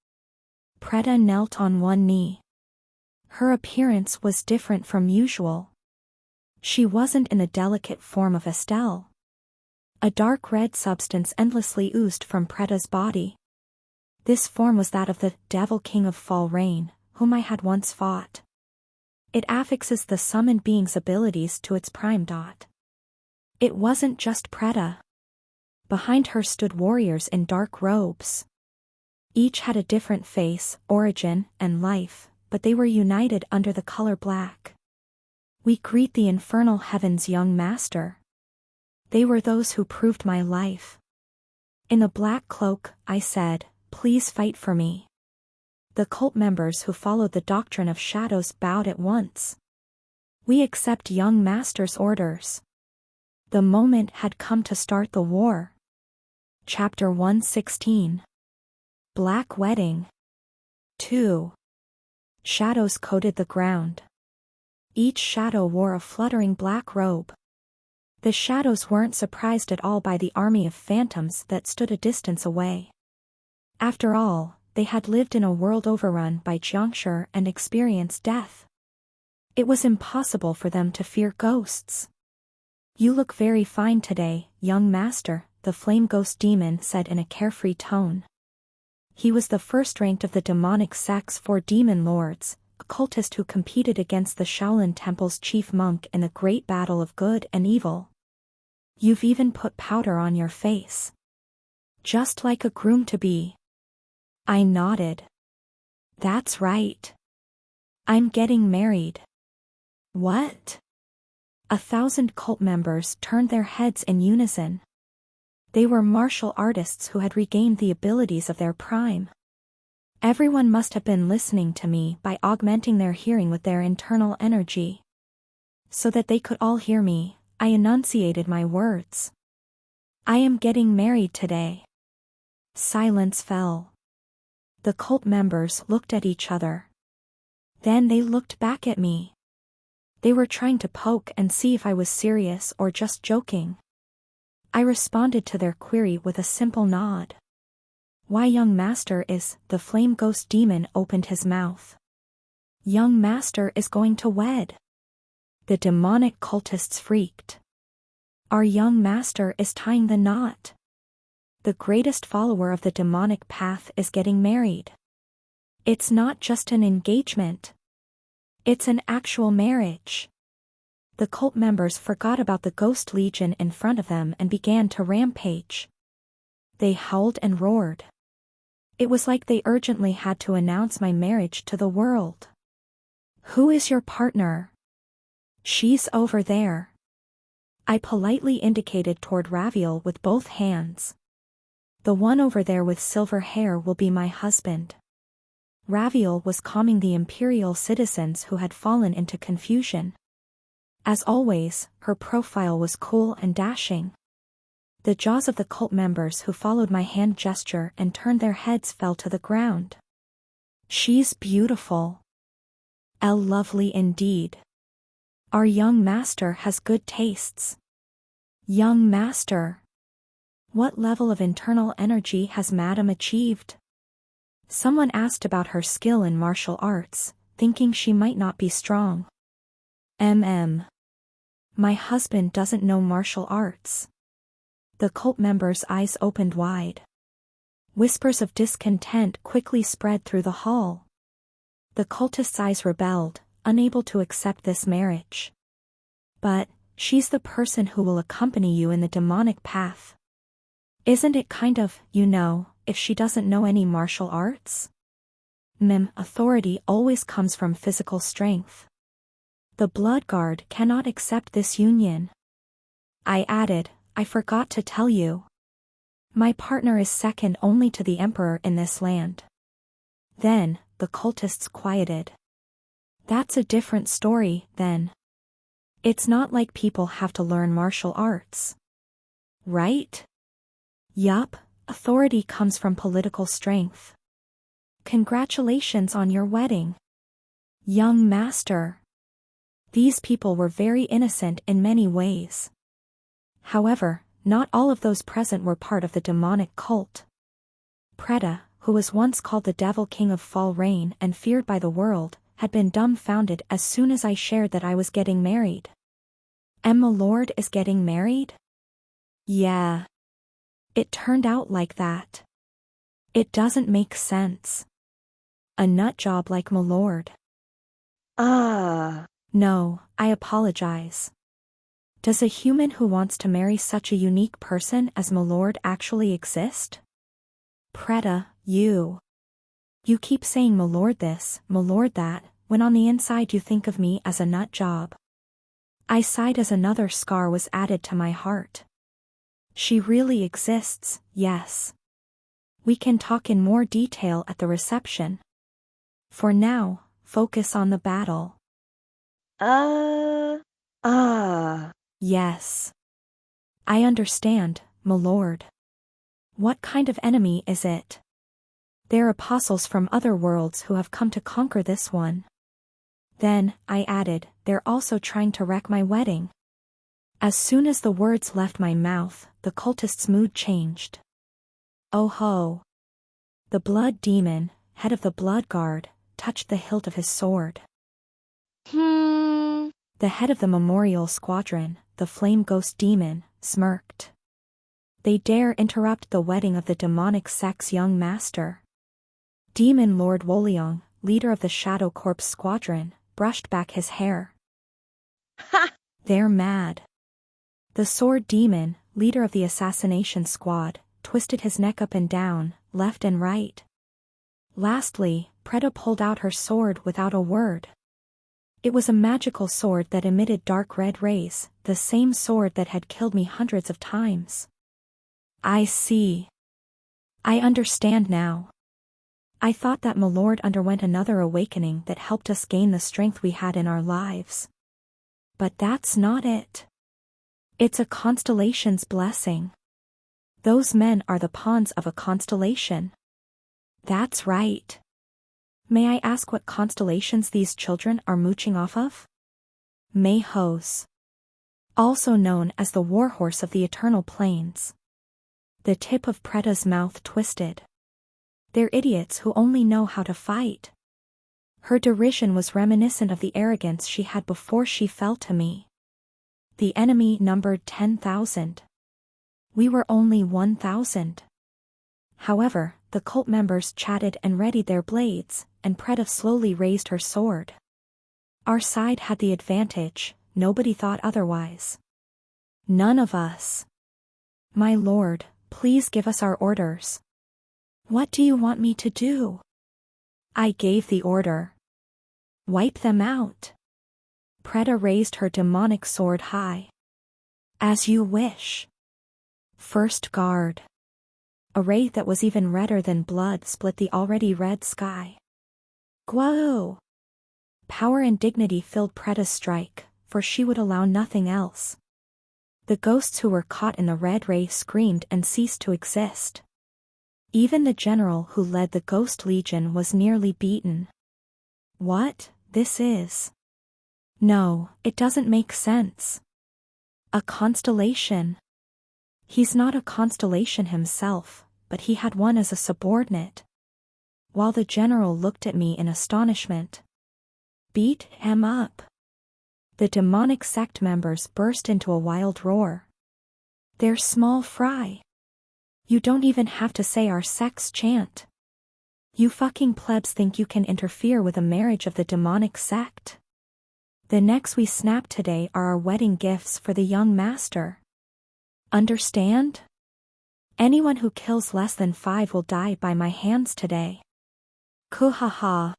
Preta knelt on one knee. Her appearance was different from usual. She wasn't in the delicate form of Estelle. A dark red substance endlessly oozed from Preta's body. This form was that of the Devil King of Fall Rain, whom I had once fought. It affixes the summoned being's abilities to its prime. It wasn't just Preta. Behind her stood warriors in dark robes. Each had a different face, origin, and life, but they were united under the color black. We greet the infernal heavens, young master. They were those who proved my life. In the black cloak, I said, please fight for me. The cult members who followed the doctrine of shadows bowed at once. We accept young master's orders. The moment had come to start the war. Chapter 116. Black Wedding. 2. Shadows coated the ground. Each shadow wore a fluttering black robe. The shadows weren't surprised at all by the army of phantoms that stood a distance away. After all, they had lived in a world overrun by juncture and experienced death. It was impossible for them to fear ghosts. You look very fine today, young master, the flame ghost demon said in a carefree tone. He was the first ranked of the demonic sect's 4 demon lords, a cultist who competed against the Shaolin Temple's chief monk in the great battle of good and evil. You've even put powder on your face. Just like a groom-to-be. I nodded. That's right. I'm getting married. What? 1,000 cult members turned their heads in unison. They were martial artists who had regained the abilities of their prime. Everyone must have been listening to me by augmenting their hearing with their internal energy. So that they could all hear me, I enunciated my words. I am getting married today. Silence fell. The cult members looked at each other. Then they looked back at me. They were trying to poke and see if I was serious or just joking. I responded to their query with a simple nod. Why, young master is, the flame ghost demon opened his mouth. Young master is going to wed. The demonic cultists freaked. Our young master is tying the knot. The greatest follower of the demonic path is getting married. It's not just an engagement. It's an actual marriage. The cult members forgot about the ghost legion in front of them and began to rampage. They howled and roared. It was like they urgently had to announce my marriage to the world. Who is your partner? She's over there. I politely indicated toward Raviel with both hands. The one over there with silver hair will be my husband. Raviel was calming the imperial citizens who had fallen into confusion. As always, her profile was cool and dashing. The jaws of the cult members who followed my hand gesture and turned their heads fell to the ground. She's beautiful. Lovely indeed. Our young master has good tastes. Young master. What level of internal energy has Madame achieved? Someone asked about her skill in martial arts, thinking she might not be strong. My husband doesn't know martial arts. The cult members' eyes opened wide. Whispers of discontent quickly spread through the hall. The cultists' eyes rebelled, unable to accept this marriage. But, she's the person who will accompany you in the demonic path. Isn't it kind of, if she doesn't know any martial arts? Authority always comes from physical strength. The blood guard cannot accept this union. I added, I forgot to tell you. My partner is second only to the emperor in this land. Then, the cultists quieted. That's a different story, then. It's not like people have to learn martial arts. Right? Yup, authority comes from political strength. Congratulations on your wedding, young master. These people were very innocent in many ways. However, not all of those present were part of the demonic cult. Preta, who was once called the Devil King of Fall Rain and feared by the world, had been dumbfounded as soon as I shared that I was getting married. My lord is getting married? Yeah. It turned out like that. It doesn't make sense. A nut job like my lord. No, I apologize. Does a human who wants to marry such a unique person as my lord actually exist? Preta, you keep saying my lord this, my lord that, when on the inside you think of me as a nut job. I sighed as another scar was added to my heart. She really exists, yes. We can talk in more detail at the reception. For now, focus on the battle. Yes. I understand, my lord. What kind of enemy is it? They're apostles from other worlds who have come to conquer this one. Then, I added, they're also trying to wreck my wedding. As soon as the words left my mouth, the cultist's mood changed. Oh ho. The blood demon, head of the blood guard, touched the hilt of his sword. The head of the memorial squadron, the flame ghost demon, smirked. They dare interrupt the wedding of the demonic sect's young master. Demon Lord Woliong, leader of the Shadow Corps squadron, brushed back his hair. Ha! They're mad. The sword demon, leader of the assassination squad, twisted his neck up and down, left and right. Lastly, Preta pulled out her sword without a word. It was a magical sword that emitted dark red rays, the same sword that had killed me hundreds of times. I see. I understand now. I thought that my lord underwent another awakening that helped us gain the strength we had in our lives. But that's not it. It's a constellation's blessing. Those men are the pawns of a constellation. That's right. May I ask what constellations these children are mooching off of? Mayhos. Also known as the warhorse of the eternal plains. The tip of Preta's mouth twisted. They're idiots who only know how to fight. Her derision was reminiscent of the arrogance she had before she fell to me. The enemy numbered 10,000. We were only 1,000. However, the cult members chatted and readied their blades, and Preta slowly raised her sword. Our side had the advantage, nobody thought otherwise. None of us. My lord, please give us our orders. What do you want me to do? I gave the order. Wipe them out. Preta raised her demonic sword high. As you wish. First guard. A ray that was even redder than blood split the already red sky. Guau! Power and dignity filled Preta's strike, for she would allow nothing else. The ghosts who were caught in the red ray screamed and ceased to exist. Even the general who led the Ghost Legion was nearly beaten. What, this is? No, it doesn't make sense. A constellation. He's not a constellation himself, but he had one as a subordinate. While the general looked at me in astonishment. Beat him up. The demonic sect members burst into a wild roar. They're small fry. You don't even have to say our sect's chant. You fucking plebs think you can interfere with a marriage of the demonic sect? The necks we snap today are our wedding gifts for the young master. Understand? Anyone who kills less than 5 will die by my hands today. Kuhaha.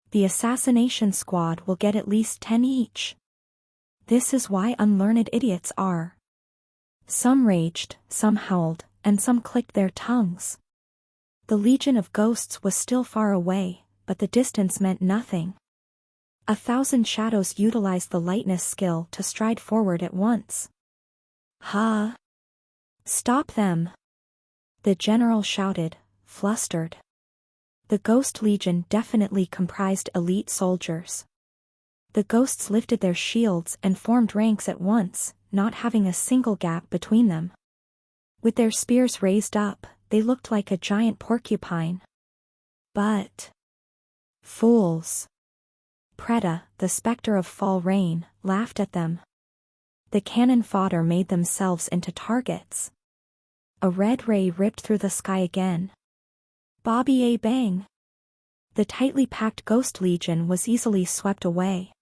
The assassination squad will get at least 10 each. This is why unlearned idiots are. Some raged, some howled, and some clicked their tongues. The legion of ghosts was still far away, but the distance meant nothing. 1,000 shadows utilized the lightness skill to stride forward at once. Ha! Stop them! The general shouted, flustered. The Ghost Legion definitely comprised elite soldiers. The ghosts lifted their shields and formed ranks at once, not having a single gap between them. With their spears raised up, they looked like a giant porcupine. But fools! Preda, the specter of fall rain, laughed at them. The cannon fodder made themselves into targets. A red ray ripped through the sky again. Bobby-a-bang! The tightly packed Ghost Legion was easily swept away.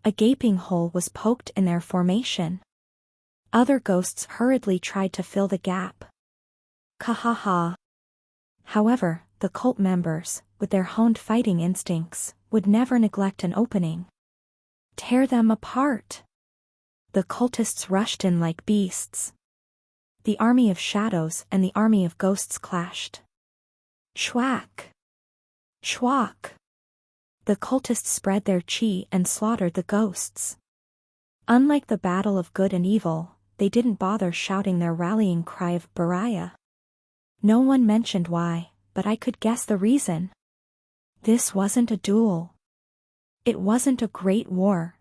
A gaping hole was poked in their formation. Other ghosts hurriedly tried to fill the gap. Kahaha! However, the cult members, with their honed fighting instincts, would never neglect an opening. Tear them apart! The cultists rushed in like beasts. The army of shadows and the army of ghosts clashed. Schwack! Schwack! The cultists spread their chi and slaughtered the ghosts. Unlike the battle of good and evil, they didn't bother shouting their rallying cry of Bariah. No one mentioned why, but I could guess the reason. This wasn't a duel. It wasn't a great war.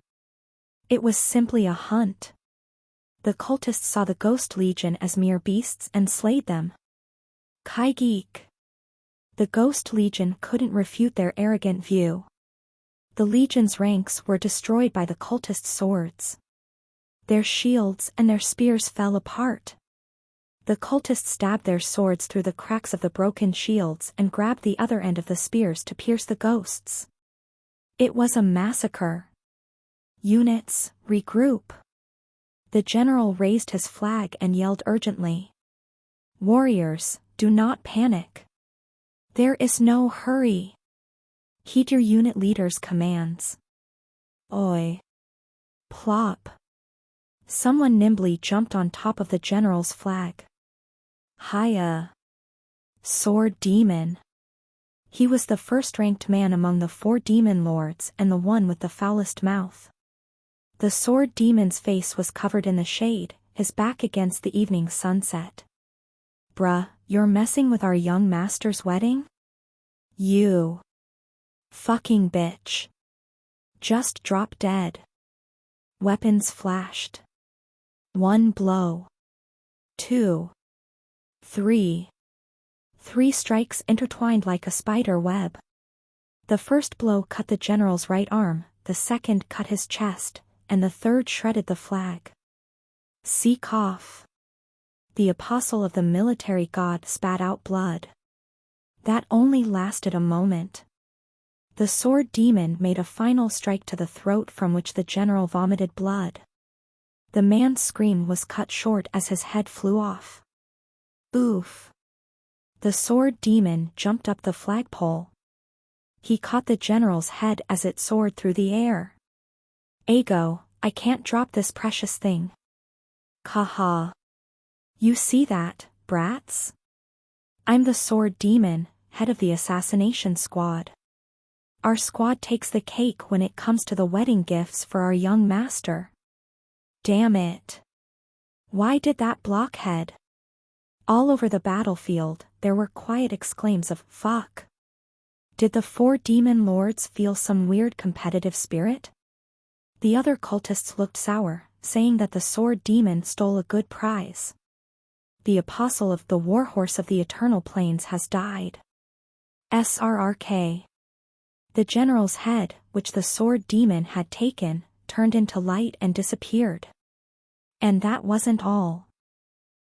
It was simply a hunt. The cultists saw the Ghost Legion as mere beasts and slayed them. Kai Geek! The Ghost Legion couldn't refute their arrogant view. The Legion's ranks were destroyed by the cultists' swords. Their shields and their spears fell apart. The cultists stabbed their swords through the cracks of the broken shields and grabbed the other end of the spears to pierce the ghosts. It was a massacre. Units, regroup. The general raised his flag and yelled urgently. Warriors, do not panic. There is no hurry. Heed your unit leader's commands. Oi! Plop! Someone nimbly jumped on top of the general's flag. Hiya! Sword Demon! He was the first-ranked man among the 4 demon lords and the one with the foulest mouth. The Sword Demon's face was covered in the shade, his back against the evening sunset. Bruh, you're messing with our young master's wedding? You fucking bitch. Just drop dead. Weapons flashed. 1 blow. 2. 3. 3 strikes intertwined like a spider web. The first blow cut the general's right arm, the second cut his chest, and the third shredded the flag. Seek off. The apostle of the military god spat out blood. That only lasted a moment. The Sword Demon made a final strike to the throat from which the general vomited blood. The man's scream was cut short as his head flew off. Oof! The Sword Demon jumped up the flagpole. He caught the general's head as it soared through the air. Ego, I can't drop this precious thing. Kaha. You see that, brats? I'm the Sword Demon, head of the assassination squad. Our squad takes the cake when it comes to the wedding gifts for our young master. Damn it. Why did that blockhead? All over the battlefield, there were quiet exclaims of fuck. Did the 4 demon lords feel some weird competitive spirit? The other cultists looked sour, saying that the Sword Demon stole a good prize. The apostle of the warhorse of the eternal plains has died. SRRK. The general's head, which the Sword Demon had taken, turned into light and disappeared. And that wasn't all.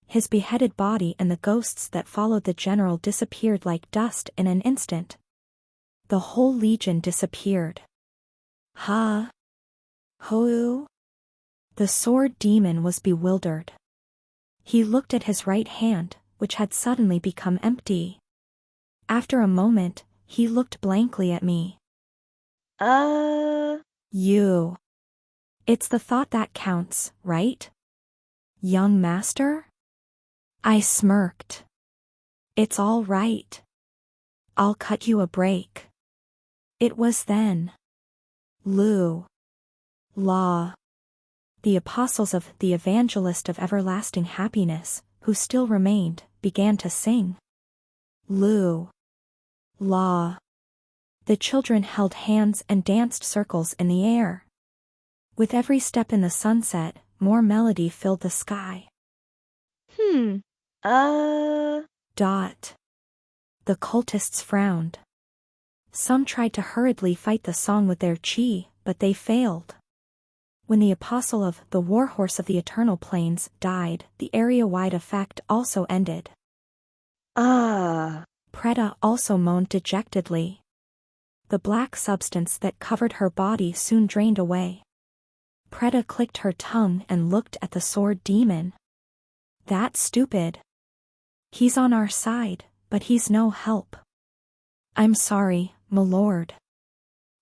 His beheaded body and the ghosts that followed the general disappeared like dust in an instant. The whole legion disappeared. Ha! Hoo! The Sword Demon was bewildered. He looked at his right hand, which had suddenly become empty. After a moment, he looked blankly at me. You. It's the thought that counts, right? Young master? I smirked. It's all right. I'll cut you a break. It was then. Law. The apostles of the evangelist of everlasting happiness, who still remained, began to sing. Law. The children held hands and danced circles in the air. With every step in the sunset, more melody filled the sky. The cultists frowned. Some tried to hurriedly fight the song with their chi, but they failed. When the apostle of the warhorse of the eternal plains died, the area-wide effect also ended. Preta also moaned dejectedly. The black substance that covered her body soon drained away. Preta clicked her tongue and looked at the sword demon. That's stupid. He's on our side, but he's no help. I'm sorry, my lord.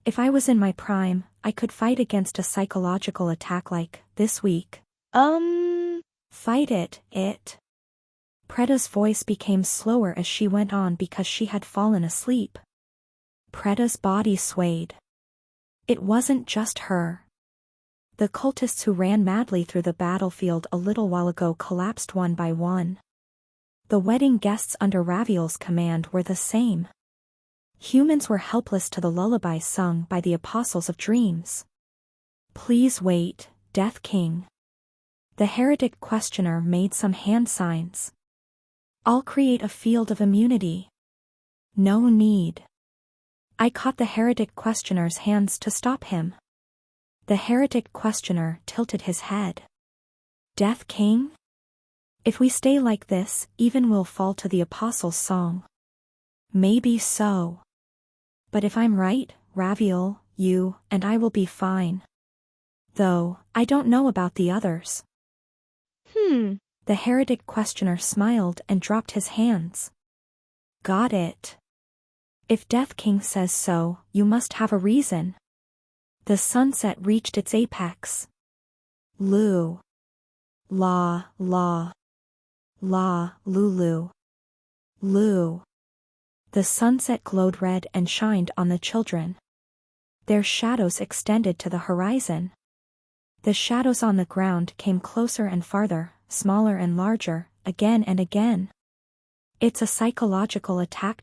If I was in my prime, I could fight against a psychological attack like this week. Fight it. Preta's voice became slower as she went on because she had fallen asleep. Preta's body swayed. It wasn't just her. The cultists who ran madly through the battlefield a little while ago collapsed one by one. The wedding guests under Raviel's command were the same. Humans were helpless to the lullabies sung by the apostles of dreams. Please wait, Death King. The heretic questioner made some hand signs. I'll create a field of immunity. No need. I caught the heretic questioner's hands to stop him. The heretic questioner tilted his head. Death King? If we stay like this, even we'll fall to the apostles' song. Maybe so. But if I'm right, Raviel, you and I will be fine. Though, I don't know about the others. The heretic questioner smiled and dropped his hands. Got it. If Death King says so, you must have a reason. The sunset reached its apex. Lulu. The sunset glowed red and shined on the children. Their shadows extended to the horizon. The shadows on the ground came closer and farther, smaller and larger, again and again. It's a psychological attack.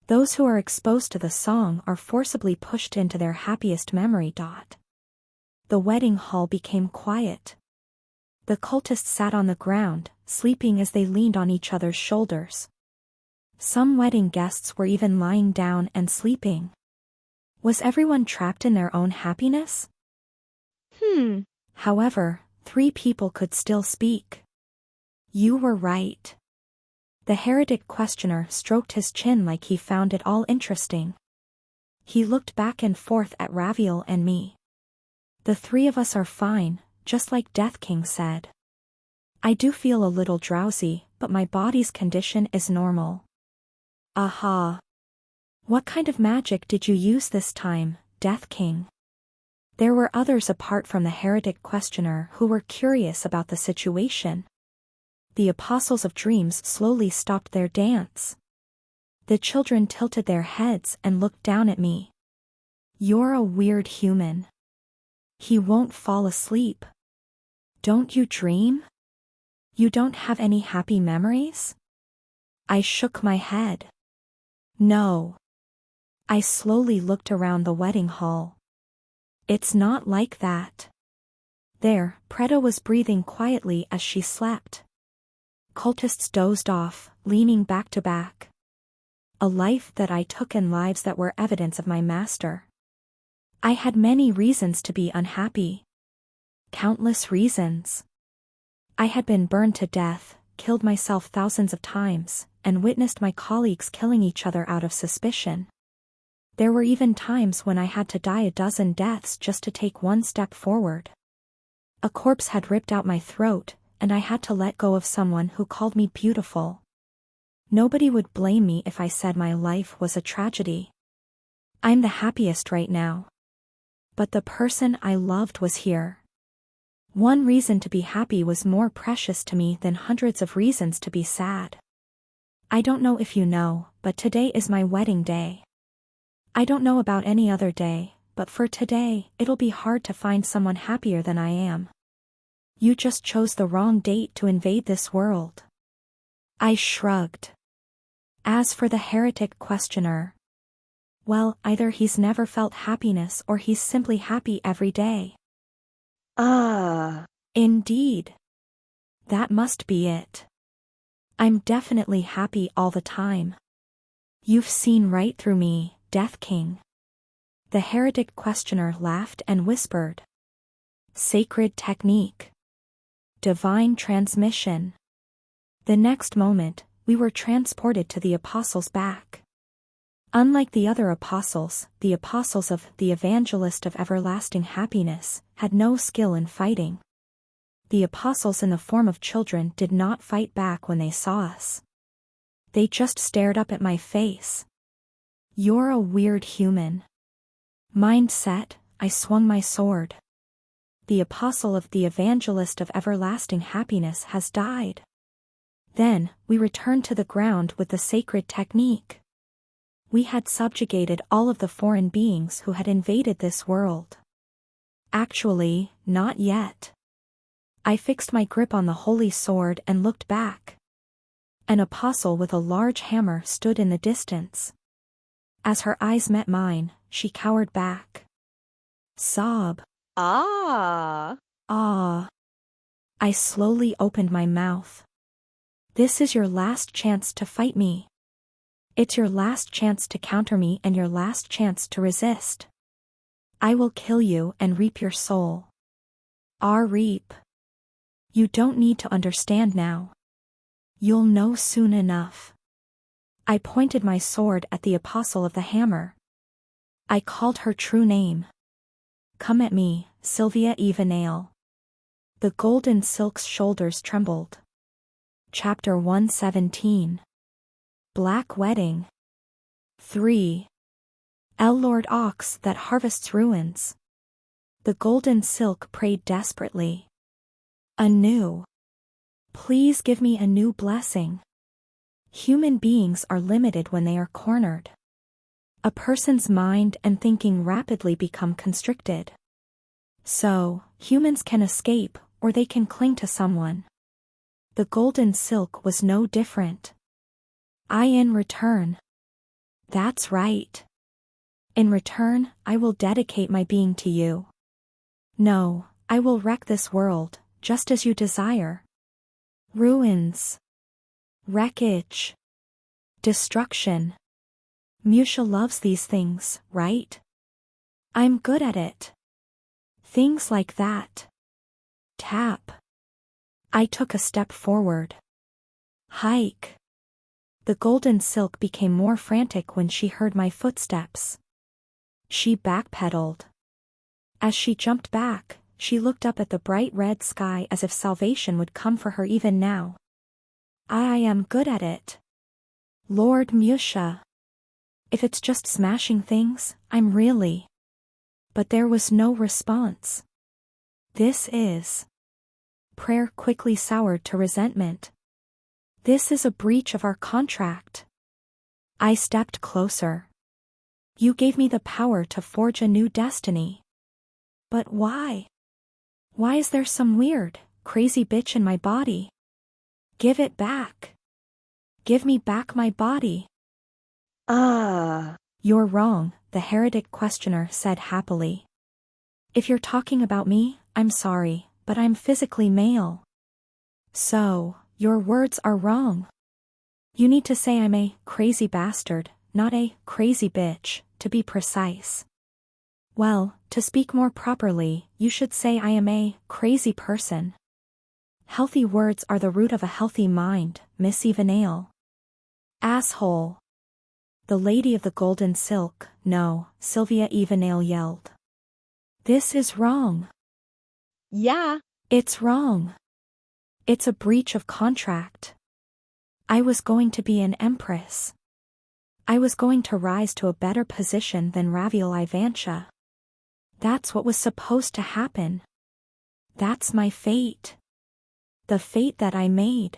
Those who are exposed to the song are forcibly pushed into their happiest memory. The wedding hall became quiet. The cultists sat on the ground, sleeping as they leaned on each other's shoulders. Some wedding guests were even lying down and sleeping. Was everyone trapped in their own happiness? However, 3 people could still speak. You were right. The heretic questioner stroked his chin like he found it all interesting. He looked back and forth at Raviel and me. The 3 of us are fine, just like Death King said. I do feel a little drowsy, but my body's condition is normal. Aha. What kind of magic did you use this time, Death King? There were others apart from the heretic questioner who were curious about the situation. The apostles of dreams slowly stopped their dance. The children tilted their heads and looked down at me. You're a weird human. He won't fall asleep. Don't you dream? You don't have any happy memories? I shook my head. No. I slowly looked around the wedding hall. It's not like that. There, Preta was breathing quietly as she slept. Cultists dozed off, leaning back to back. A life that I took and lives that were evidence of my master. I had many reasons to be unhappy. Countless reasons. I had been burned to death, killed myself thousands of times, and witnessed my colleagues killing each other out of suspicion. There were even times when I had to die a dozen deaths just to take one step forward. A corpse had ripped out my throat, and I had to let go of someone who called me beautiful. Nobody would blame me if I said my life was a tragedy. I'm the happiest right now. But the person I loved was here. One reason to be happy was more precious to me than hundreds of reasons to be sad. I don't know if you know, but today is my wedding day. I don't know about any other day, but for today, it'll be hard to find someone happier than I am. You just chose the wrong date to invade this world. I shrugged. As for the heretic questioner, well, either he's never felt happiness or he's simply happy every day. Indeed. That must be it. I'm definitely happy all the time. You've seen right through me, Death King. The heretic questioner laughed and whispered. Sacred technique. Divine transmission. The next moment, we were transported to the apostles' back. Unlike the other apostles of the evangelist of everlasting happiness, had no skill in fighting. The apostles in the form of children did not fight back when they saw us. They just stared up at my face. You're a weird human. Mind set, I swung my sword. The apostle of the evangelist of everlasting happiness has died. Then, we returned to the ground with the sacred technique. We had subjugated all of the foreign beings who had invaded this world. Actually, not yet. I fixed my grip on the holy sword and looked back. An apostle with a large hammer stood in the distance. As her eyes met mine, she cowered back. Sob. Ah. I slowly opened my mouth. This is your last chance to fight me. It's your last chance to counter me and your last chance to resist. I will kill you and reap your soul. Reap. You don't need to understand now. You'll know soon enough. I pointed my sword at the apostle of the hammer. I called her true name. Come at me, Sylvia Evenale. The golden silk's shoulders trembled. Chapter 117. Black Wedding. 3. Lord Ox that harvests ruins. The golden silk prayed desperately. Anew. Please give me a new blessing. Human beings are limited when they are cornered. A person's mind and thinking rapidly become constricted. So, humans can escape, or they can cling to someone. The golden silk was no different. In return. That's right. In return, I will dedicate my being to you. No, I will wreck this world, just as you desire. Ruins. Wreckage. Destruction. Musha loves these things, right? I'm good at it. Things like that. Tap. I took a step forward. Hike. The golden silk became more frantic when she heard my footsteps. She backpedaled. As she jumped back, she looked up at the bright red sky as if salvation would come for her even now. I am good at it. Lord Musha. If it's just smashing things, I'm really. But there was no response. This is. Prayer quickly soured to resentment. This is a breach of our contract. I stepped closer. You gave me the power to forge a new destiny. But why? Why is there some weird, crazy bitch in my body? Give it back. Give me back my body. You're wrong, the heretic questioner said happily. If you're talking about me, I'm sorry, but I'm physically male. So, your words are wrong. You need to say I'm a crazy bastard, not a crazy bitch, to be precise. Well, to speak more properly, you should say I am a crazy person. Healthy words are the root of a healthy mind, Miss Evenale. Asshole. The lady of the golden silk, no, Sylvia Evenale yelled. This is wrong. Yeah. It's wrong. It's a breach of contract. I was going to be an empress. I was going to rise to a better position than ClassRevivalHunter. That's what was supposed to happen. That's my fate. The fate that I made.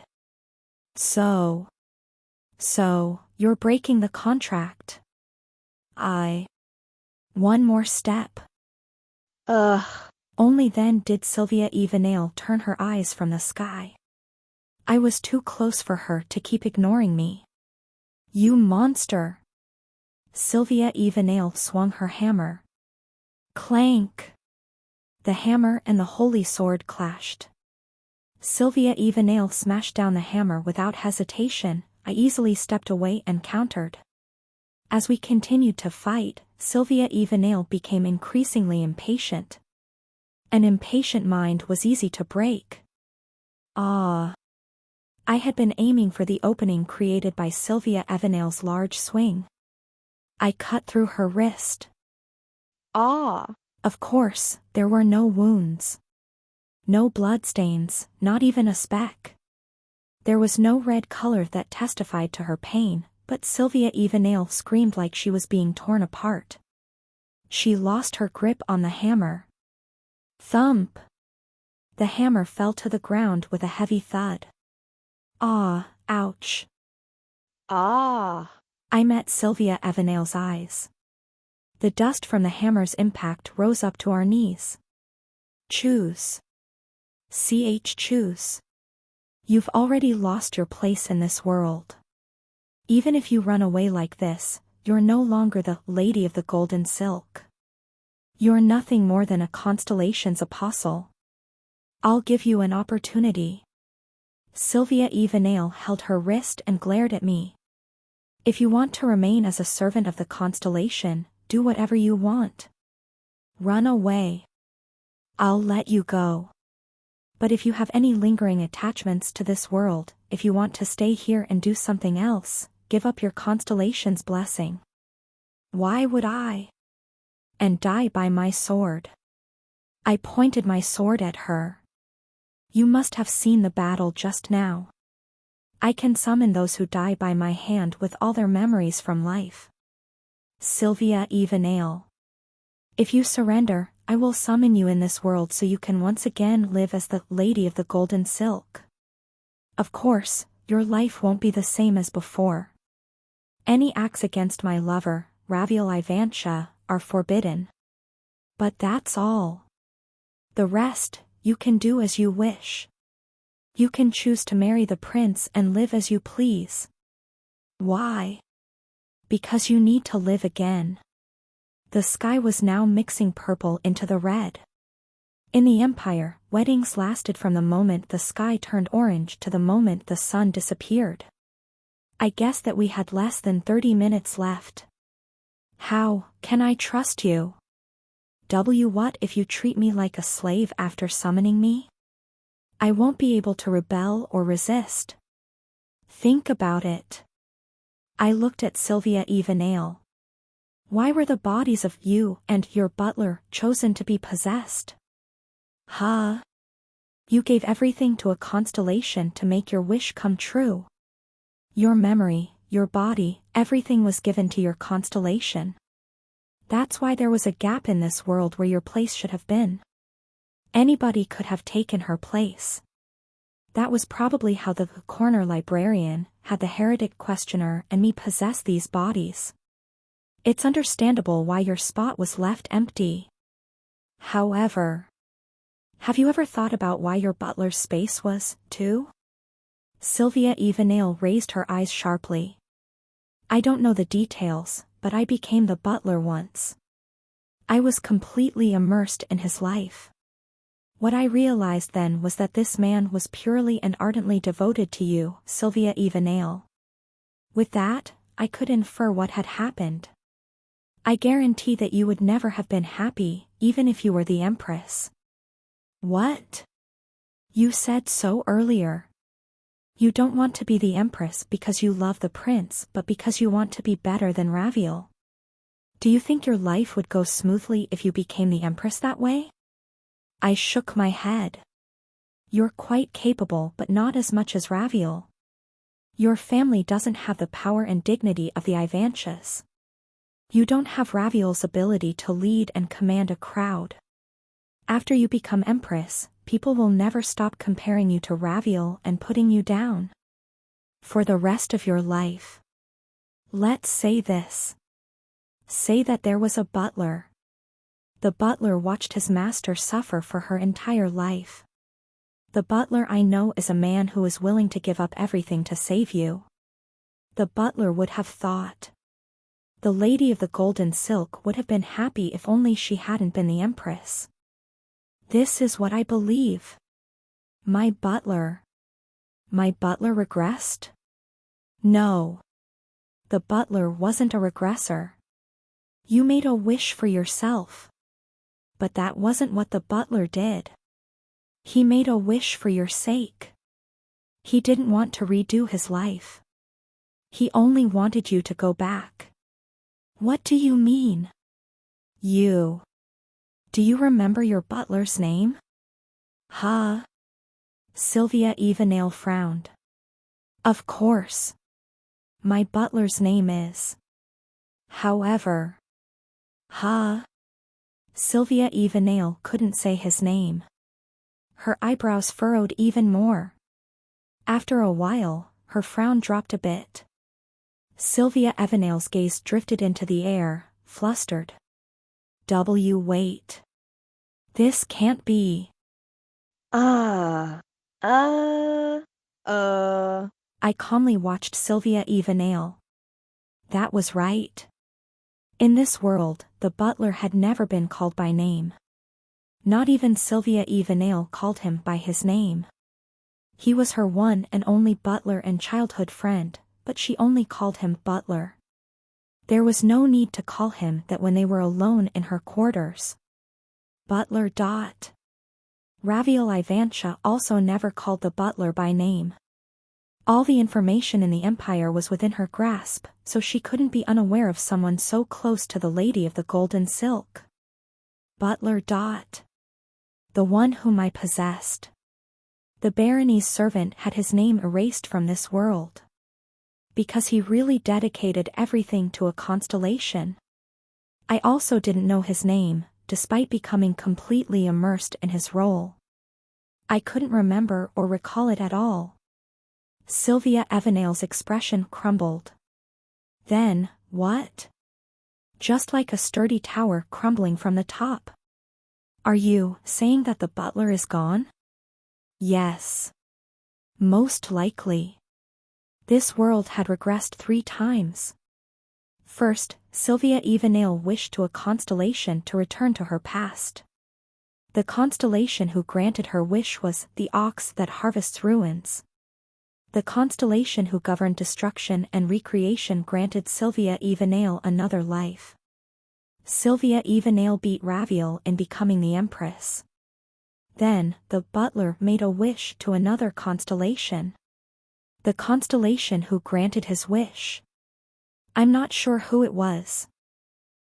So, you're breaking the contract. One more step. Ugh. Only then did Sylvia Evenale turn her eyes from the sky. I was too close for her to keep ignoring me. You monster! Sylvia Evenale swung her hammer. Clank! The hammer and the holy sword clashed. Sylvia Evenale smashed down the hammer without hesitation. I easily stepped away and countered. As we continued to fight, Sylvia Evenale became increasingly impatient. An impatient mind was easy to break. I had been aiming for the opening created by Sylvia Evenale's large swing. I cut through her wrist. Of course, there were no wounds. No bloodstains, not even a speck. There was no red color that testified to her pain, but Sylvia Evenale screamed like she was being torn apart. She lost her grip on the hammer. Thump! The hammer fell to the ground with a heavy thud. Ouch. I met Sylvia Evenale's eyes. The dust from the hammer's impact rose up to our knees. Choose. Choose. You've already lost your place in this world. Even if you run away like this, you're no longer the Lady of the Golden Silk. You're nothing more than a constellation's apostle. I'll give you an opportunity. Sylvia Evenale held her wrist and glared at me. If you want to remain as a servant of the constellation, do whatever you want. Run away. I'll let you go. But if you have any lingering attachments to this world, if you want to stay here and do something else, give up your constellation's blessing. Why would I? And die by my sword. I pointed my sword at her. You must have seen the battle just now. I can summon those who die by my hand with all their memories from life. Sylvia Evenale. If you surrender, I will summon you in this world so you can once again live as the Lady of the Golden Silk. Of course, your life won't be the same as before. Any acts against my lover, ClassRevivalHunter, are forbidden. But that's all. The rest, you can do as you wish. You can choose to marry the prince and live as you please. Why? Because you need to live again. The sky was now mixing purple into the red. In the Empire, weddings lasted from the moment the sky turned orange to the moment the sun disappeared. I guess that we had less than 30 minutes left. How can I trust you? What if you treat me like a slave after summoning me? I won't be able to rebel or resist. Think about it. I looked at Sylvia Evenale. Why were the bodies of you and your butler chosen to be possessed? You gave everything to a constellation to make your wish come true. Your memory, your body, everything was given to your constellation. That's why there was a gap in this world where your place should have been. Anybody could have taken her place. That was probably how the corner librarian had the heretic questioner and me possess these bodies. It's understandable why your spot was left empty. However, have you ever thought about why your butler's space was, too? Sylvia Evenale raised her eyes sharply. I don't know the details, but I became the butler once. I was completely immersed in his life. What I realized then was that this man was purely and ardently devoted to you, Sylvia Evenale. With that, I could infer what had happened. I guarantee that you would never have been happy, even if you were the Empress. What? You said so earlier. You don't want to be the Empress because you love the prince but because you want to be better than Raviel. Do you think your life would go smoothly if you became the Empress that way? I shook my head. You're quite capable but not as much as Raviel. Your family doesn't have the power and dignity of the Ivanchas. You don't have Raviel's ability to lead and command a crowd. After you become Empress, people will never stop comparing you to Raviel and putting you down. For the rest of your life. Let's say this. Say that there was a butler. The butler watched his master suffer for her entire life. The butler I know is a man who is willing to give up everything to save you. The butler would have thought. The lady of the golden silk would have been happy if only she hadn't been the Empress. This is what I believe. My butler regressed? No. The butler wasn't a regressor. You made a wish for yourself. But that wasn't what the butler did. He made a wish for your sake. He didn't want to redo his life. He only wanted you to go back. What do you mean? Do you remember your butler's name? Huh? Sylvia Evenale frowned. Of course. My butler's name is. However. Huh? Sylvia Evenale couldn't say his name. Her eyebrows furrowed even more. After a while, her frown dropped a bit. Sylvia Evenale's gaze drifted into the air, flustered. Wait. This can't be. I calmly watched Sylvia Evenale. That was right. In this world, the butler had never been called by name. Not even Sylvia Evenale called him by his name. He was her one and only butler and childhood friend, but she only called him butler. There was no need to call him that when they were alone in her quarters. Butler. Raviel Ivancha also never called the butler by name. All the information in the Empire was within her grasp, so she couldn't be unaware of someone so close to the Lady of the Golden Silk. Butler. The one whom I possessed. The barony's servant had his name erased from this world. Because he really dedicated everything to a constellation. I also didn't know his name, despite becoming completely immersed in his role. I couldn't remember or recall it at all. Sylvia Evenale's expression crumbled. Then, what? Just like a sturdy tower crumbling from the top. Are you saying that the butler is gone? Yes. Most likely. This world had regressed 3 times. First, Sylvia Evenale wished to a constellation to return to her past. The constellation who granted her wish was the ox that harvests ruins. The constellation who governed destruction and recreation granted Sylvia Evenale another life. Sylvia Evenale beat Raviel in becoming the Empress. Then, the butler made a wish to another constellation. The constellation who granted his wish. I'm not sure who it was.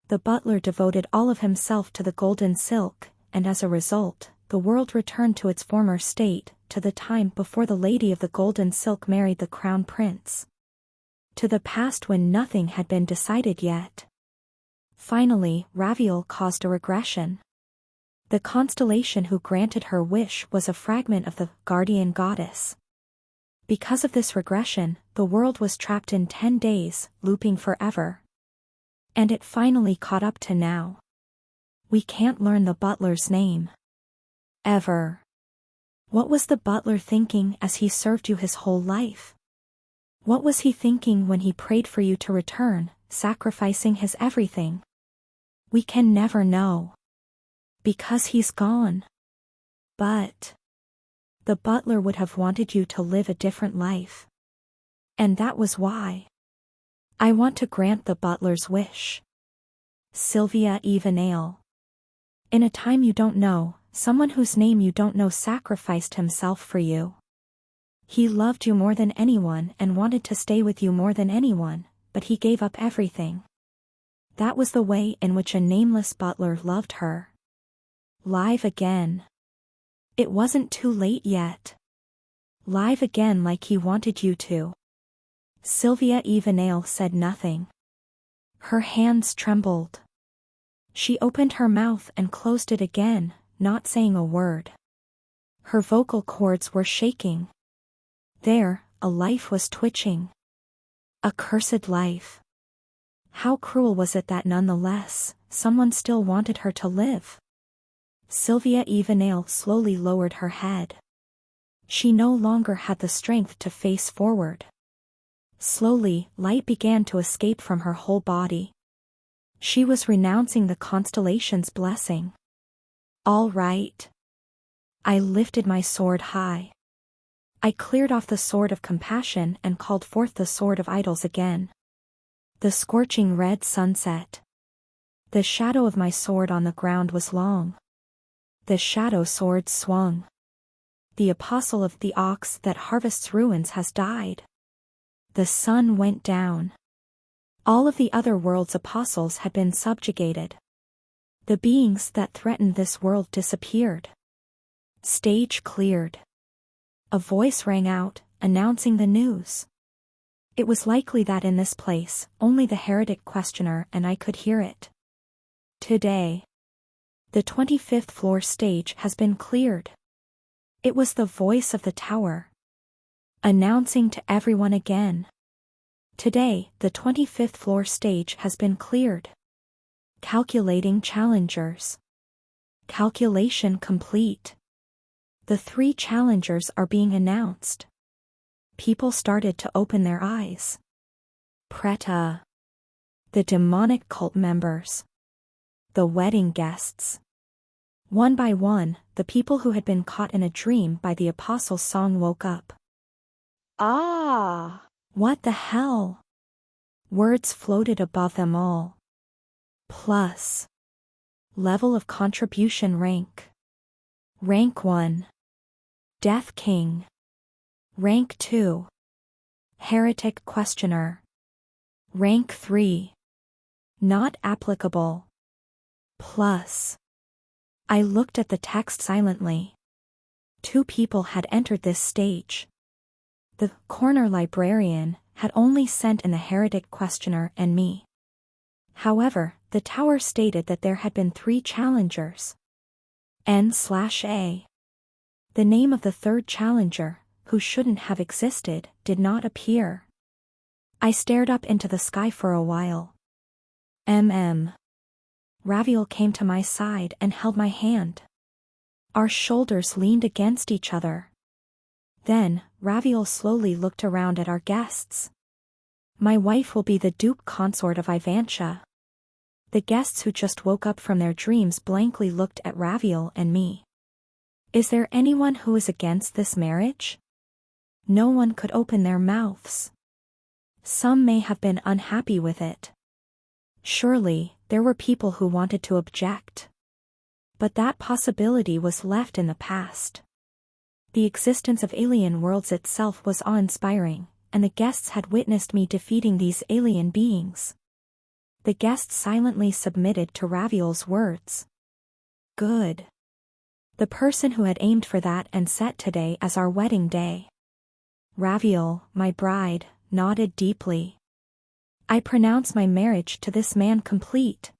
The butler devoted all of himself to the golden silk, and as a result, the world returned to its former state, to the time before the Lady of the Golden Silk married the Crown Prince. To the past when nothing had been decided yet. Finally, Raviel caused a regression. The constellation who granted her wish was a fragment of the guardian goddess. Because of this regression, the world was trapped in 10 days, looping forever. And it finally caught up to now. We can't learn the butler's name. Ever. What was the butler thinking as he served you his whole life? What was he thinking when he prayed for you to return, sacrificing his everything? We can never know. Because he's gone. But the butler would have wanted you to live a different life. And that was why. I want to grant the butler's wish. Sylvia Evenale. In a time you don't know, someone whose name you don't know sacrificed himself for you. He loved you more than anyone and wanted to stay with you more than anyone, but he gave up everything. That was the way in which a nameless butler loved her. Live again. It wasn't too late yet. Live again like he wanted you to. Sylvia Evenale said nothing. Her hands trembled. She opened her mouth and closed it again, not saying a word. Her vocal cords were shaking. There, a life was twitching. A cursed life. How cruel was it that nonetheless, someone still wanted her to live? Sylvia Evenale slowly lowered her head. She no longer had the strength to face forward. Slowly, light began to escape from her whole body. She was renouncing the constellation's blessing. All right. I lifted my sword high. I cleared off the sword of compassion and called forth the sword of idols again. The scorching red sunset. The shadow of my sword on the ground was long. The shadow sword swung. The apostle of the ox that harvests ruins has died. The sun went down. All of the other world's apostles had been subjugated. The beings that threatened this world disappeared. Stage cleared. A voice rang out, announcing the news. It was likely that in this place, only the heretic questioner and I could hear it. Today, the 25th floor stage has been cleared. It was the voice of the tower, announcing to everyone again. Today, the 25th floor stage has been cleared. Calculating challengers. Calculation complete. The 3 challengers are being announced. People started to open their eyes. Preta. The demonic cult members. The wedding guests. One by one, the people who had been caught in a dream by the apostle's song woke up. Ah! What the hell? Words floated above them all. Plus. Level of contribution rank. Rank 1. Death King. Rank 2. Heretic Questioner. Rank 3. Not applicable. Plus. I looked at the text silently. 2 people had entered this stage. The corner librarian had only sent in the heretic questioner and me. However, the tower stated that there had been 3 challengers. N/A. The name of the 3rd challenger, who shouldn't have existed, did not appear. I stared up into the sky for a while. Raviel came to my side and held my hand. Our shoulders leaned against each other. Then, Raviel slowly looked around at our guests. My wife will be the Duke Consort of Ivantia. The guests who just woke up from their dreams blankly looked at Raviel and me. Is there anyone who is against this marriage? No one could open their mouths. Some may have been unhappy with it. Surely, there were people who wanted to object. But that possibility was left in the past. The existence of alien worlds itself was awe-inspiring, and the guests had witnessed me defeating these alien beings. The guests silently submitted to Raviel's words. Good. The person who had aimed for that and set today as our wedding day. Raviel, my bride, nodded deeply. I pronounce my marriage to this man complete.